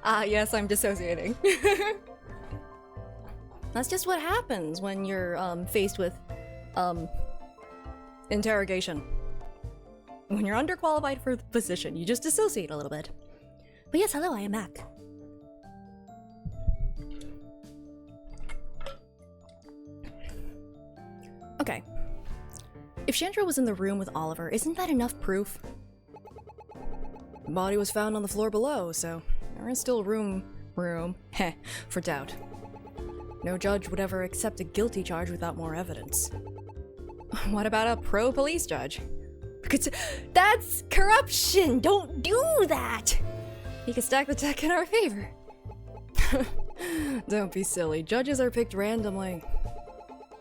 Ah, yes, I'm dissociating. That's just what happens when you're faced with interrogation. When you're underqualified for the position, you just dissociate a little bit. But yes, hello, I am back. Okay. If Chandra was in the room with Oliver, isn't that enough proof? The body was found on the floor below, so there is still room, for doubt. No judge would ever accept a guilty charge without more evidence. What about a pro-police judge? Because that's corruption! Don't do that! He could stack the deck in our favor. Don't be silly. Judges are picked randomly.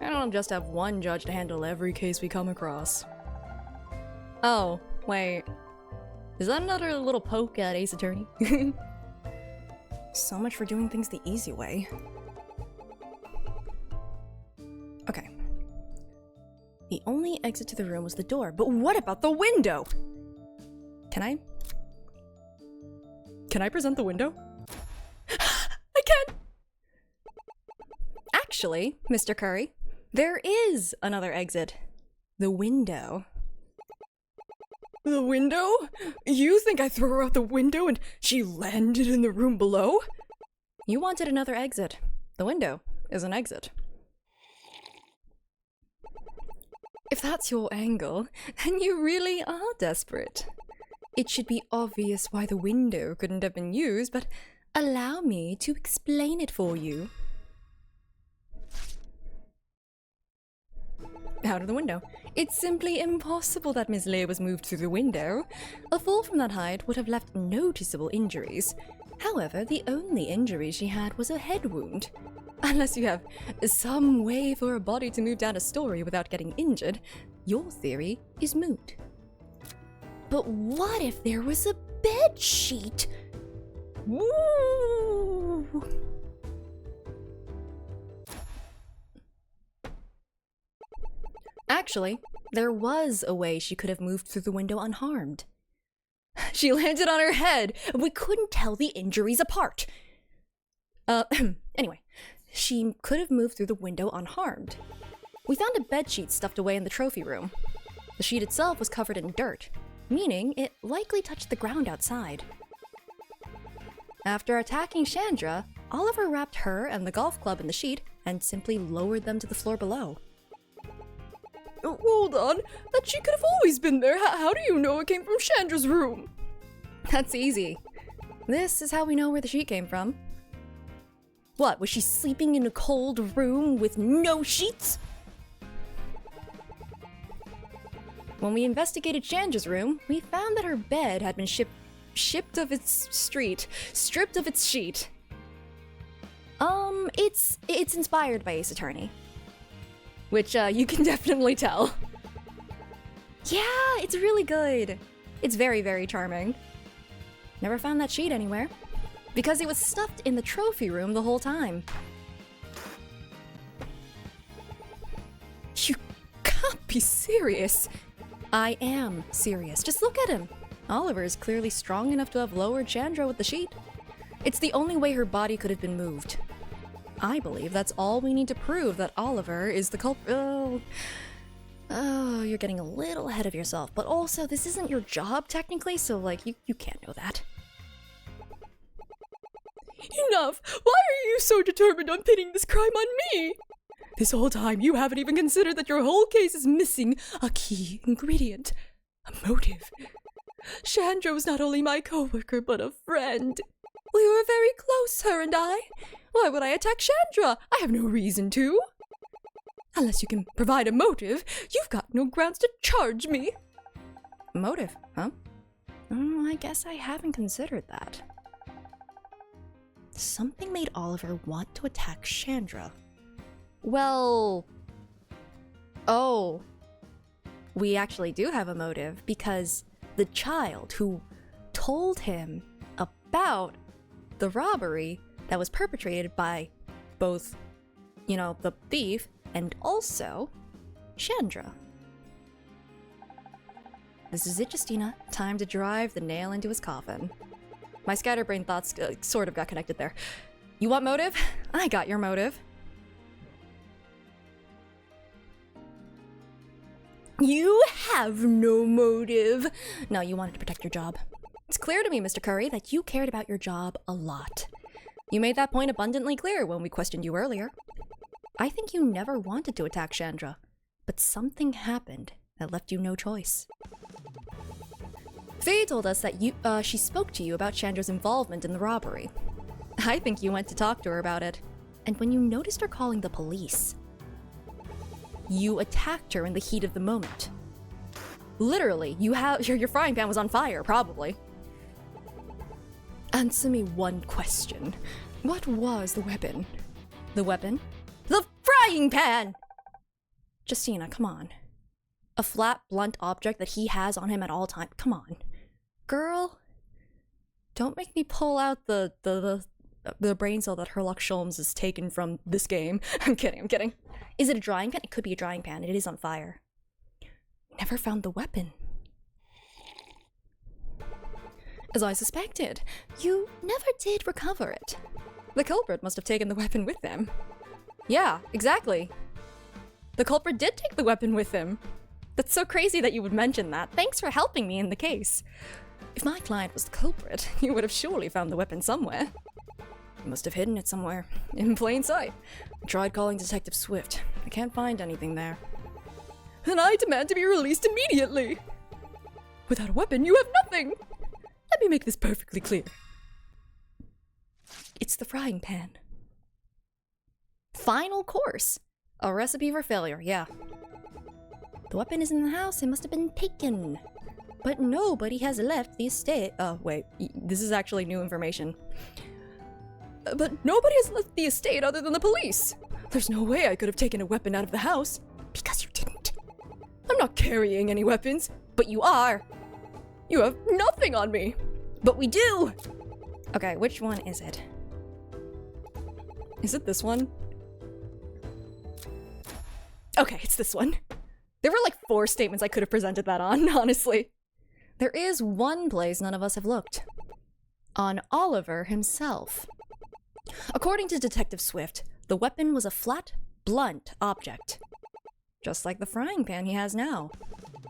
I don't just have one judge to handle every case we come across. Oh, wait. Is that another little poke at Ace Attorney? So much for doing things the easy way. Okay. The only exit to the room was the door, but what about the window? Can I present the window? I can! Actually, Mr. Curry, there is another exit. The window. The window? You think I threw her out the window and she landed in the room below? You wanted another exit. The window is an exit. If that's your angle, then you really are desperate. It should be obvious why the window couldn't have been used, but allow me to explain it for you. Out of the window. It's simply impossible that Miss Leigh was moved through the window. A fall from that height would have left noticeable injuries. However, the only injury she had was a head wound. Unless you have some way for a body to move down a story without getting injured, your theory is moot. But what if there was a bed sheet? Woo! Actually, there was a way she could have moved through the window unharmed. She landed on her head, and we couldn't tell the injuries apart. Anyway, she could have moved through the window unharmed. We found a bedsheet stuffed away in the trophy room. The sheet itself was covered in dirt, meaning it likely touched the ground outside. After attacking Chandra, Oliver wrapped her and the golf club in the sheet and simply lowered them to the floor below. Hold on, that sheet could have always been there. How do you know it came from Chandra's room? That's easy. This is how we know where the sheet came from. What, was she sleeping in a cold room with no sheets? When we investigated Chandra's room, we found that her bed had been stripped of its sheet. It's inspired by Ace Attorney. Which, you can definitely tell. Yeah, it's really good. It's very, very charming. Never found that sheet anywhere. Because it was stuffed in the trophy room the whole time. You can't be serious. I am serious. Just look at him. Oliver is clearly strong enough to have lowered Chandra with the sheet. It's the only way her body could have been moved. I believe that's all we need to prove that Oliver is the culprit. Oh, you're getting a little ahead of yourself. But also, this isn't your job, technically, so, like, you can't know that. Enough! Why are you so determined on pinning this crime on me? This whole time, you haven't even considered that your whole case is missing a key ingredient. A motive. Chandra was not only my coworker, but a friend. We were very close, her and I. Why would I attack Chandra? I have no reason to. Unless you can provide a motive, you've got no grounds to charge me. Motive, huh? I guess I haven't considered that. Something made Oliver want to attack Chandra. Well... Oh. We actually do have a motive, because the child who told him about the robbery that was perpetrated by both, the thief and also Chandra. This is it, Justina. Time to drive the nail into his coffin. My scatterbrain thoughts sort of got connected there. You want motive? I got your motive. You have no motive. No, you wanted to protect your job. It's clear to me, Mr. Curry, that you cared about your job a lot. You made that point abundantly clear when we questioned you earlier. I think you never wanted to attack Chandra, but something happened that left you no choice. Faye told us that she spoke to you about Chandra's involvement in the robbery. I think you went to talk to her about it, and when you noticed her calling the police, you attacked her in the heat of the moment. Literally, your frying pan was on fire, probably. Answer me one question. What was the weapon? The weapon? The frying pan! Justina, come on. A flat, blunt object that he has on him at all times. Come on. Girl, don't make me pull out the brain cell that Herlock Sholmes has taken from this game. I'm kidding. Is it a drying pan? It could be a drying pan. It is on fire. Never found the weapon. As I suspected, you never did recover it. The culprit must have taken the weapon with them. Yeah, exactly. The culprit did take the weapon with him. That's so crazy that you would mention that. Thanks for helping me in the case. If my client was the culprit, you would have surely found the weapon somewhere. You must have hidden it somewhere, in plain sight. I tried calling Detective Swift. I can't find anything there. And I demand to be released immediately! Without a weapon, you have nothing! Let me make this perfectly clear. It's the frying pan. Final course. A recipe for failure, yeah. The weapon is in the house, it must have been taken. But nobody has left the estate. Oh, wait, this is actually new information. But nobody has left the estate other than the police. There's no way I could have taken a weapon out of the house. Because you didn't. I'm not carrying any weapons, but you are. You have nothing on me. But we do. Okay, which one is it? Is it this one? Okay, it's this one. There were like 4 statements I could have presented that on, honestly. There is one place none of us have looked. On Oliver himself. According to Detective Swift, the weapon was a flat, blunt object. Just like the frying pan he has now.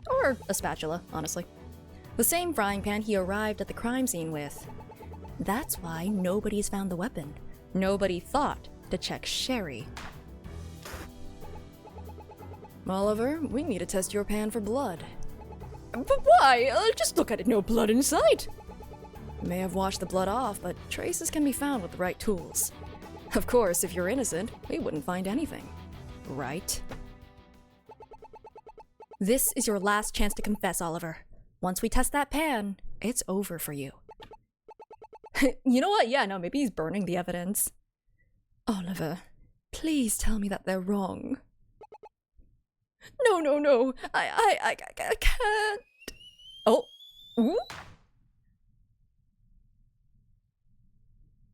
Or a spatula, honestly. The same frying pan he arrived at the crime scene with. That's why nobody's found the weapon. Nobody thought to check Sherry. Oliver, we need to test your pan for blood. But why? Just look at it, no blood in sight. You may have washed the blood off, but traces can be found with the right tools. Of course, if you're innocent, we wouldn't find anything. Right? This is your last chance to confess, Oliver. Once we test that pan, it's over for you. You know what? Yeah, no, maybe he's burning the evidence. Oliver, please tell me that they're wrong. No. I can't. Oh. Ooh.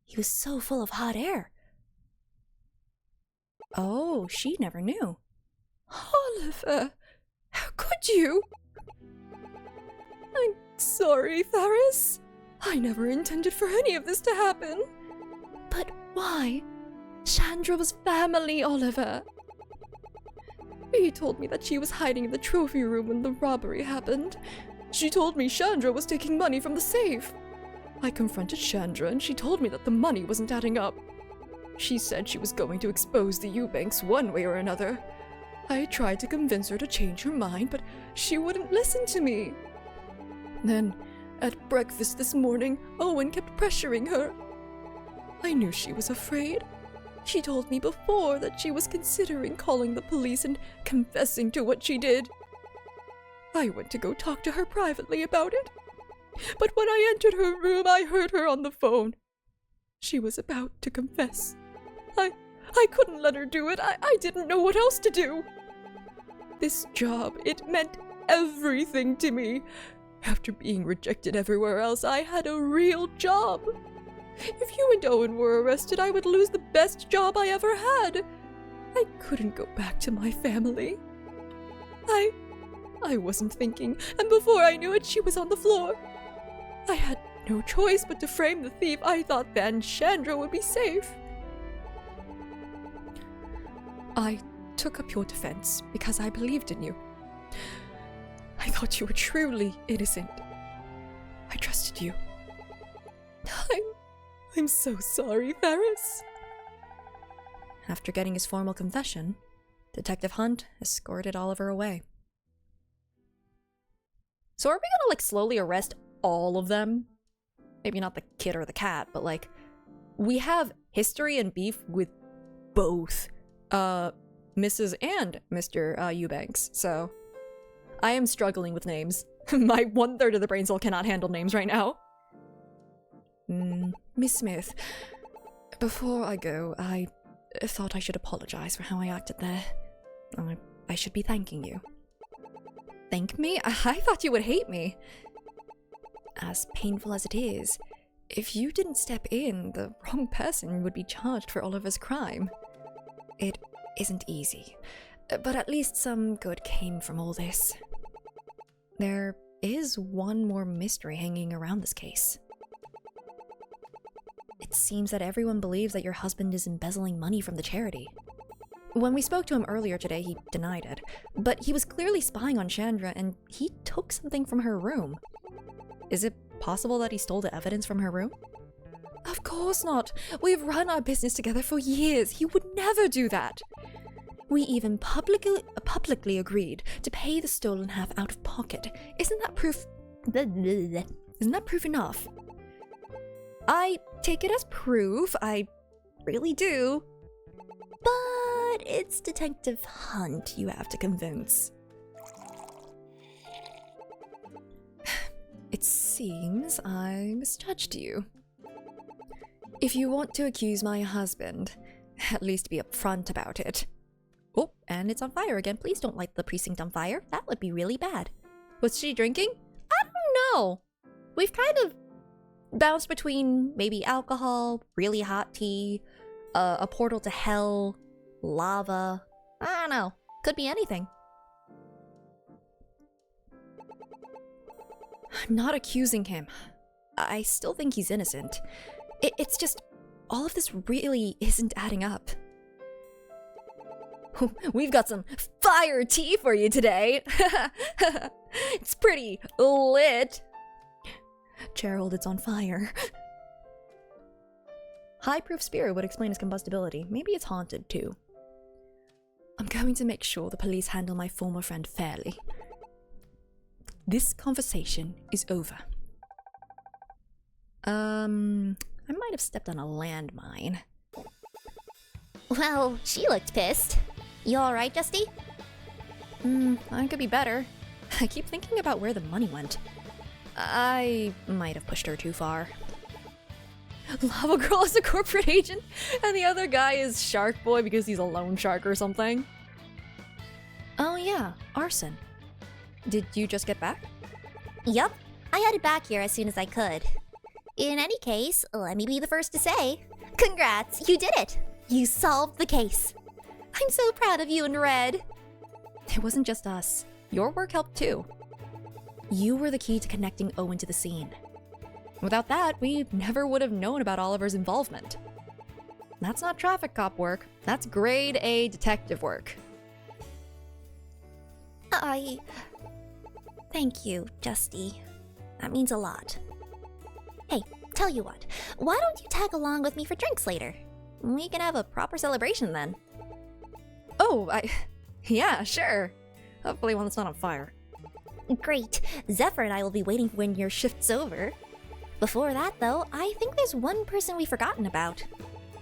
He was so full of hot air. Oh, she never knew. Oliver, how could you? I'm sorry, Ferris. I never intended for any of this to happen. But why? Chandra was family, Oliver. He told me that she was hiding in the trophy room when the robbery happened. She told me Chandra was taking money from the safe. I confronted Chandra and she told me that the money wasn't adding up. She said she was going to expose the Eubanks one way or another. I tried to convince her to change her mind, but she wouldn't listen to me. Then, at breakfast this morning, Owen kept pressuring her. I knew she was afraid. She told me before that she was considering calling the police and confessing to what she did. I went to go talk to her privately about it. But when I entered her room, I heard her on the phone. She was about to confess. I couldn't let her do it. I didn't know what else to do. This job, it meant everything to me. After being rejected everywhere else, I had a real job. If you and Owen were arrested, I would lose the best job I ever had. I couldn't go back to my family. I wasn't thinking, and before I knew it, she was on the floor. I had no choice but to frame the thief. I thought then Chandra would be safe. I took up your defense because I believed in you. I thought you were truly innocent. I trusted you. I'm so sorry, Ferris. After getting his formal confession, Detective Hunt escorted Oliver away. So are we gonna, like, slowly arrest all of them? Maybe not the kid or the cat, but, like, we have history and beef with both, Mrs. and Mr. Eubanks, so I am struggling with names. My 1/3 of the brain cell cannot handle names right now. Miss Smith, before I go, I thought I should apologize for how I acted there. I should be thanking you. Thank me? I thought you would hate me. As painful as it is, if you didn't step in, the wrong person would be charged for Oliver's crime. It isn't easy, but at least some good came from all this. There is one more mystery hanging around this case. It seems that everyone believes that your husband is embezzling money from the charity. When we spoke to him earlier today, he denied it, but he was clearly spying on Chandra and he took something from her room. Is it possible that he stole the evidence from her room? Of course not. We've run our business together for years. He would never do that. We even publicly agreed to pay the stolen half out of pocket. Isn't that proof? Isn't that proof enough? I take it as proof. I really do. But it's Detective Hunt you have to convince. It seems I misjudged you. If you want to accuse my husband, at least be upfront about it. Oh, and it's on fire again. Please don't light the precinct on fire. That would be really bad. Was she drinking? I don't know. We've kind of bounced between maybe alcohol, really hot tea, a portal to hell, lava. I don't know. Could be anything. I'm not accusing him. I still think he's innocent. It's just, all of this really isn't adding up. We've got some fire tea for you today. It's pretty lit. Gerald, it's on fire. High-proof spirit would explain its combustibility. Maybe it's haunted, too. I'm going to make sure the police handle my former friend fairly. This conversation is over. I might have stepped on a landmine. Well, she looked pissed. You alright, Justy? I could be better. I keep thinking about where the money went. I might have pushed her too far. Lava Girl is a corporate agent, and the other guy is Shark Boy because he's a loan shark or something. Oh yeah, arson. Did you just get back? Yup. I headed back here as soon as I could. In any case, let me be the first to say, congrats, you did it! You solved the case. I'm so proud of you and Red. It wasn't just us. Your work helped too. You were the key to connecting Owen to the scene. Without that, we never would have known about Oliver's involvement. That's not traffic cop work. That's grade A detective work. Thank you, Justy. That means a lot. Hey, tell you what, why don't you tag along with me for drinks later? We can have a proper celebration then. Oh, yeah, sure. Hopefully one that's not on fire. Great. Zephyr and I will be waiting when your shift's over. Before that, though, I think there's one person we've forgotten about.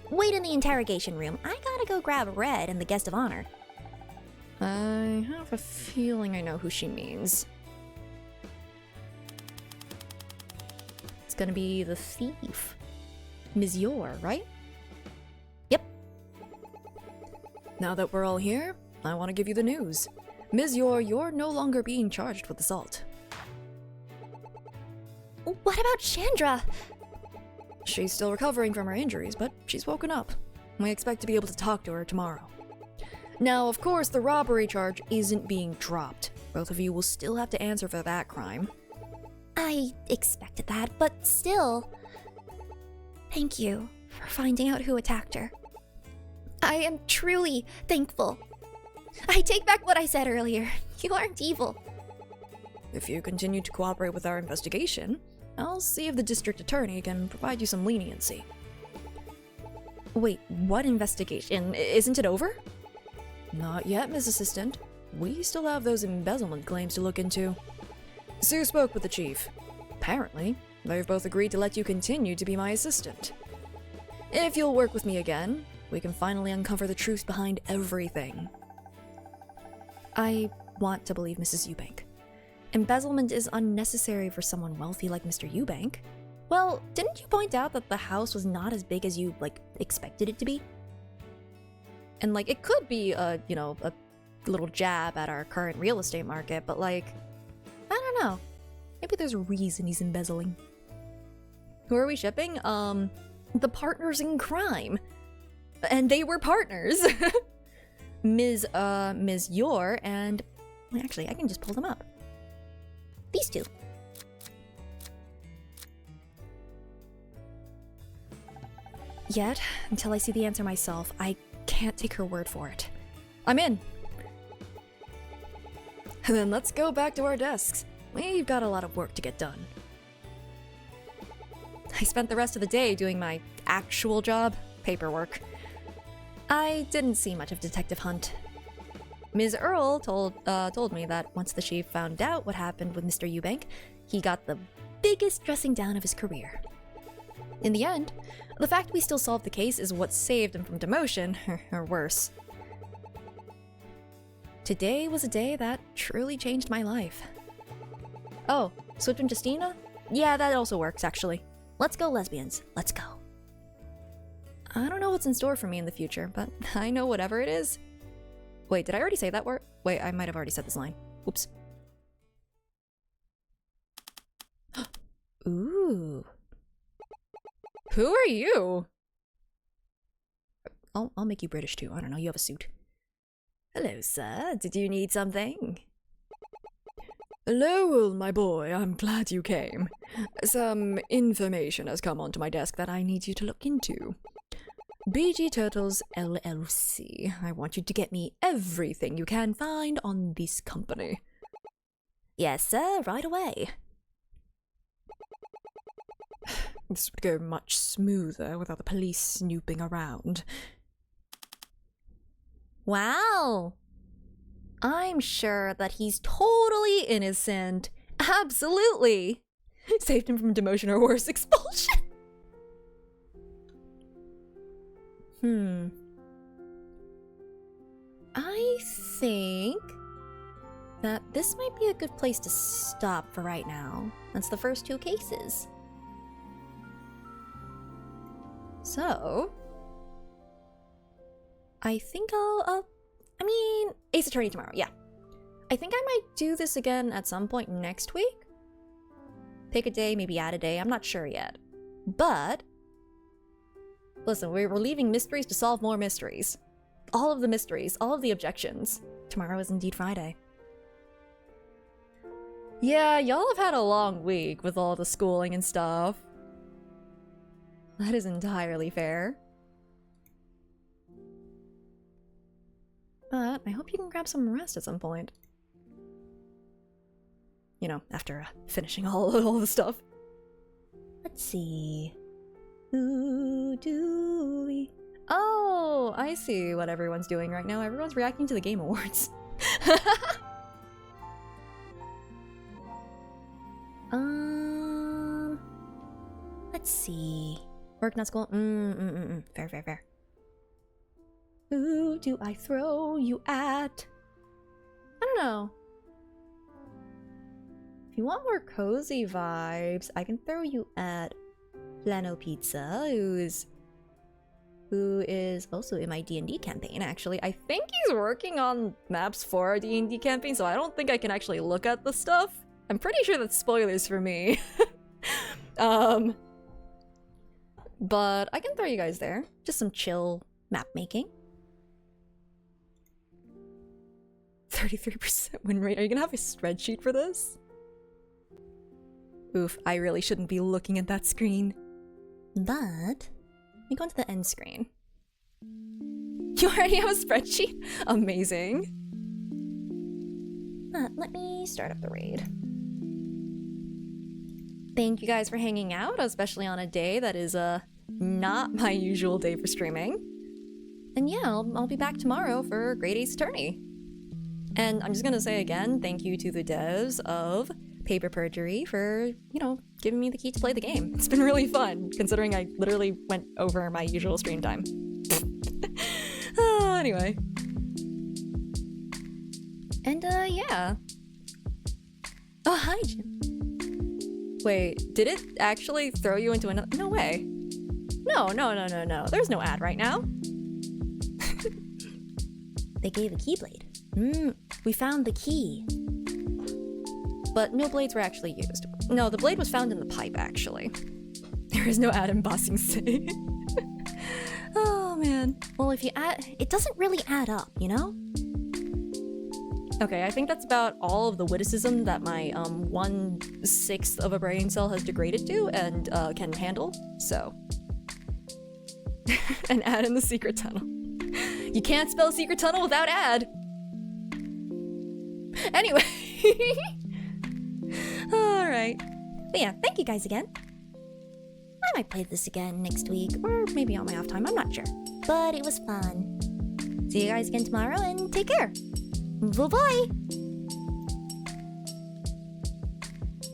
Wait in the interrogation room. I gotta go grab Red and the guest of honor. I have a feeling I know who she means. It's gonna be the thief. Ms. Yor, right? Yep. Now that we're all here, I want to give you the news. Ms. Yor, you're no longer being charged with assault. What about Chandra? She's still recovering from her injuries, but she's woken up. We expect to be able to talk to her tomorrow. Now, of course, the robbery charge isn't being dropped. Both of you will still have to answer for that crime. I expected that, but still. Thank you for finding out who attacked her. I am truly thankful. I take back what I said earlier. You aren't evil. If you continue to cooperate with our investigation, I'll see if the district attorney can provide you some leniency. Wait, what investigation? Isn't it over? Not yet, Ms. Assistant. We still have those embezzlement claims to look into. Sue spoke with the chief. Apparently, they've both agreed to let you continue to be my assistant. If you'll work with me again, we can finally uncover the truth behind everything. I want to believe Mrs. Eubank. Embezzlement is unnecessary for someone wealthy like Mr. Eubank. Well, didn't you point out that the house was not as big as you, expected it to be? And, it could be a little jab at our current real estate market, but, I don't know. Maybe there's a reason he's embezzling. Who are we shipping? The partners in crime. And they were partners. Ms. Yor and... Actually, I can just pull them up. These two. Yet, until I see the answer myself, I can't take her word for it. I'm in. Then let's go back to our desks. We've got a lot of work to get done. I spent the rest of the day doing my actual job, paperwork. I didn't see much of Detective Hunt. Ms. Earl told me that once the chief found out what happened with Mr. Eubank, he got the biggest dressing down of his career. In the end, the fact we still solved the case is what saved him from demotion, or worse. Today was a day that truly changed my life. Oh, switch from Justina? Yeah, that also works, actually. Let's go, lesbians. Let's go. I don't know what's in store for me in the future, but I know whatever it is. Wait, did I already say that word? Wait, I might have already said this line. Oops. Ooh. Who are you? I'll make you British too. I don't know, you have a suit. Hello, sir. Did you need something? Lowell, my boy, I'm glad you came. Some information has come onto my desk that I need you to look into. BG Turtles LLC. I want you to get me everything you can find on this company. Yes, sir, right away. This would go much smoother without the police snooping around. Wow. I'm sure that he's totally innocent. Absolutely. Saved him from demotion or worse, expulsion. I think that this might be a good place to stop for right now. That's the first two cases. So, I think Ace Attorney tomorrow, yeah. I think I might do this again at some point next week. Pick a day, maybe add a day, I'm not sure yet. But, listen, we're leaving mysteries to solve more mysteries. All of the mysteries, all of the objections. Tomorrow is indeed Friday. Yeah, y'all have had a long week with all the schooling and stuff. That is entirely fair. But I hope you can grab some rest at some point. You know, after finishing all the stuff. Let's see. Who do we... Oh, I see what everyone's doing right now. Everyone's reacting to the Game Awards. Let's see. Work, not school. Fair. Who do I throw you at? I don't know. If you want more cozy vibes, I can throw you at Plano Pizza, who is also in my D&D campaign, actually. I think he's working on maps for our D&D campaign, so I don't think I can actually look at the stuff. I'm pretty sure that's spoilers for me. But I can throw you guys there. Just some chill map making. 33% win rate. Are you gonna have a spreadsheet for this? Oof, I really shouldn't be looking at that screen. But, let me go into the end screen. You already have a spreadsheet? Amazing. Let me start up the raid. Thank you guys for hanging out, especially on a day that is not my usual day for streaming. And yeah, I'll be back tomorrow for Grade Ace Attorney. And I'm just gonna say again, thank you to the devs of Paper Perjury for, you know, giving me the key to play the game. It's been really fun, considering I literally went over my usual stream time. Anyway. And, yeah. Oh, hi, Jim. Wait, did it actually throw you into another? No way. No. There's no ad right now. They gave a keyblade. We found the key. But no blades were actually used. No, the blade was found in the pipe, actually. There is no ad embossing say. Oh, man. Well, if you add, it doesn't really add up, you know? Okay, I think that's about all of the witticism that my 1/6 of a brain cell has degraded to and can handle, so. An ad in the secret tunnel. You can't spell secret tunnel without ad! Anyway. Alright. But yeah, thank you guys again. I might play this again next week, or maybe on my off time, I'm not sure. But it was fun. See you guys again tomorrow, and take care. Bye-bye!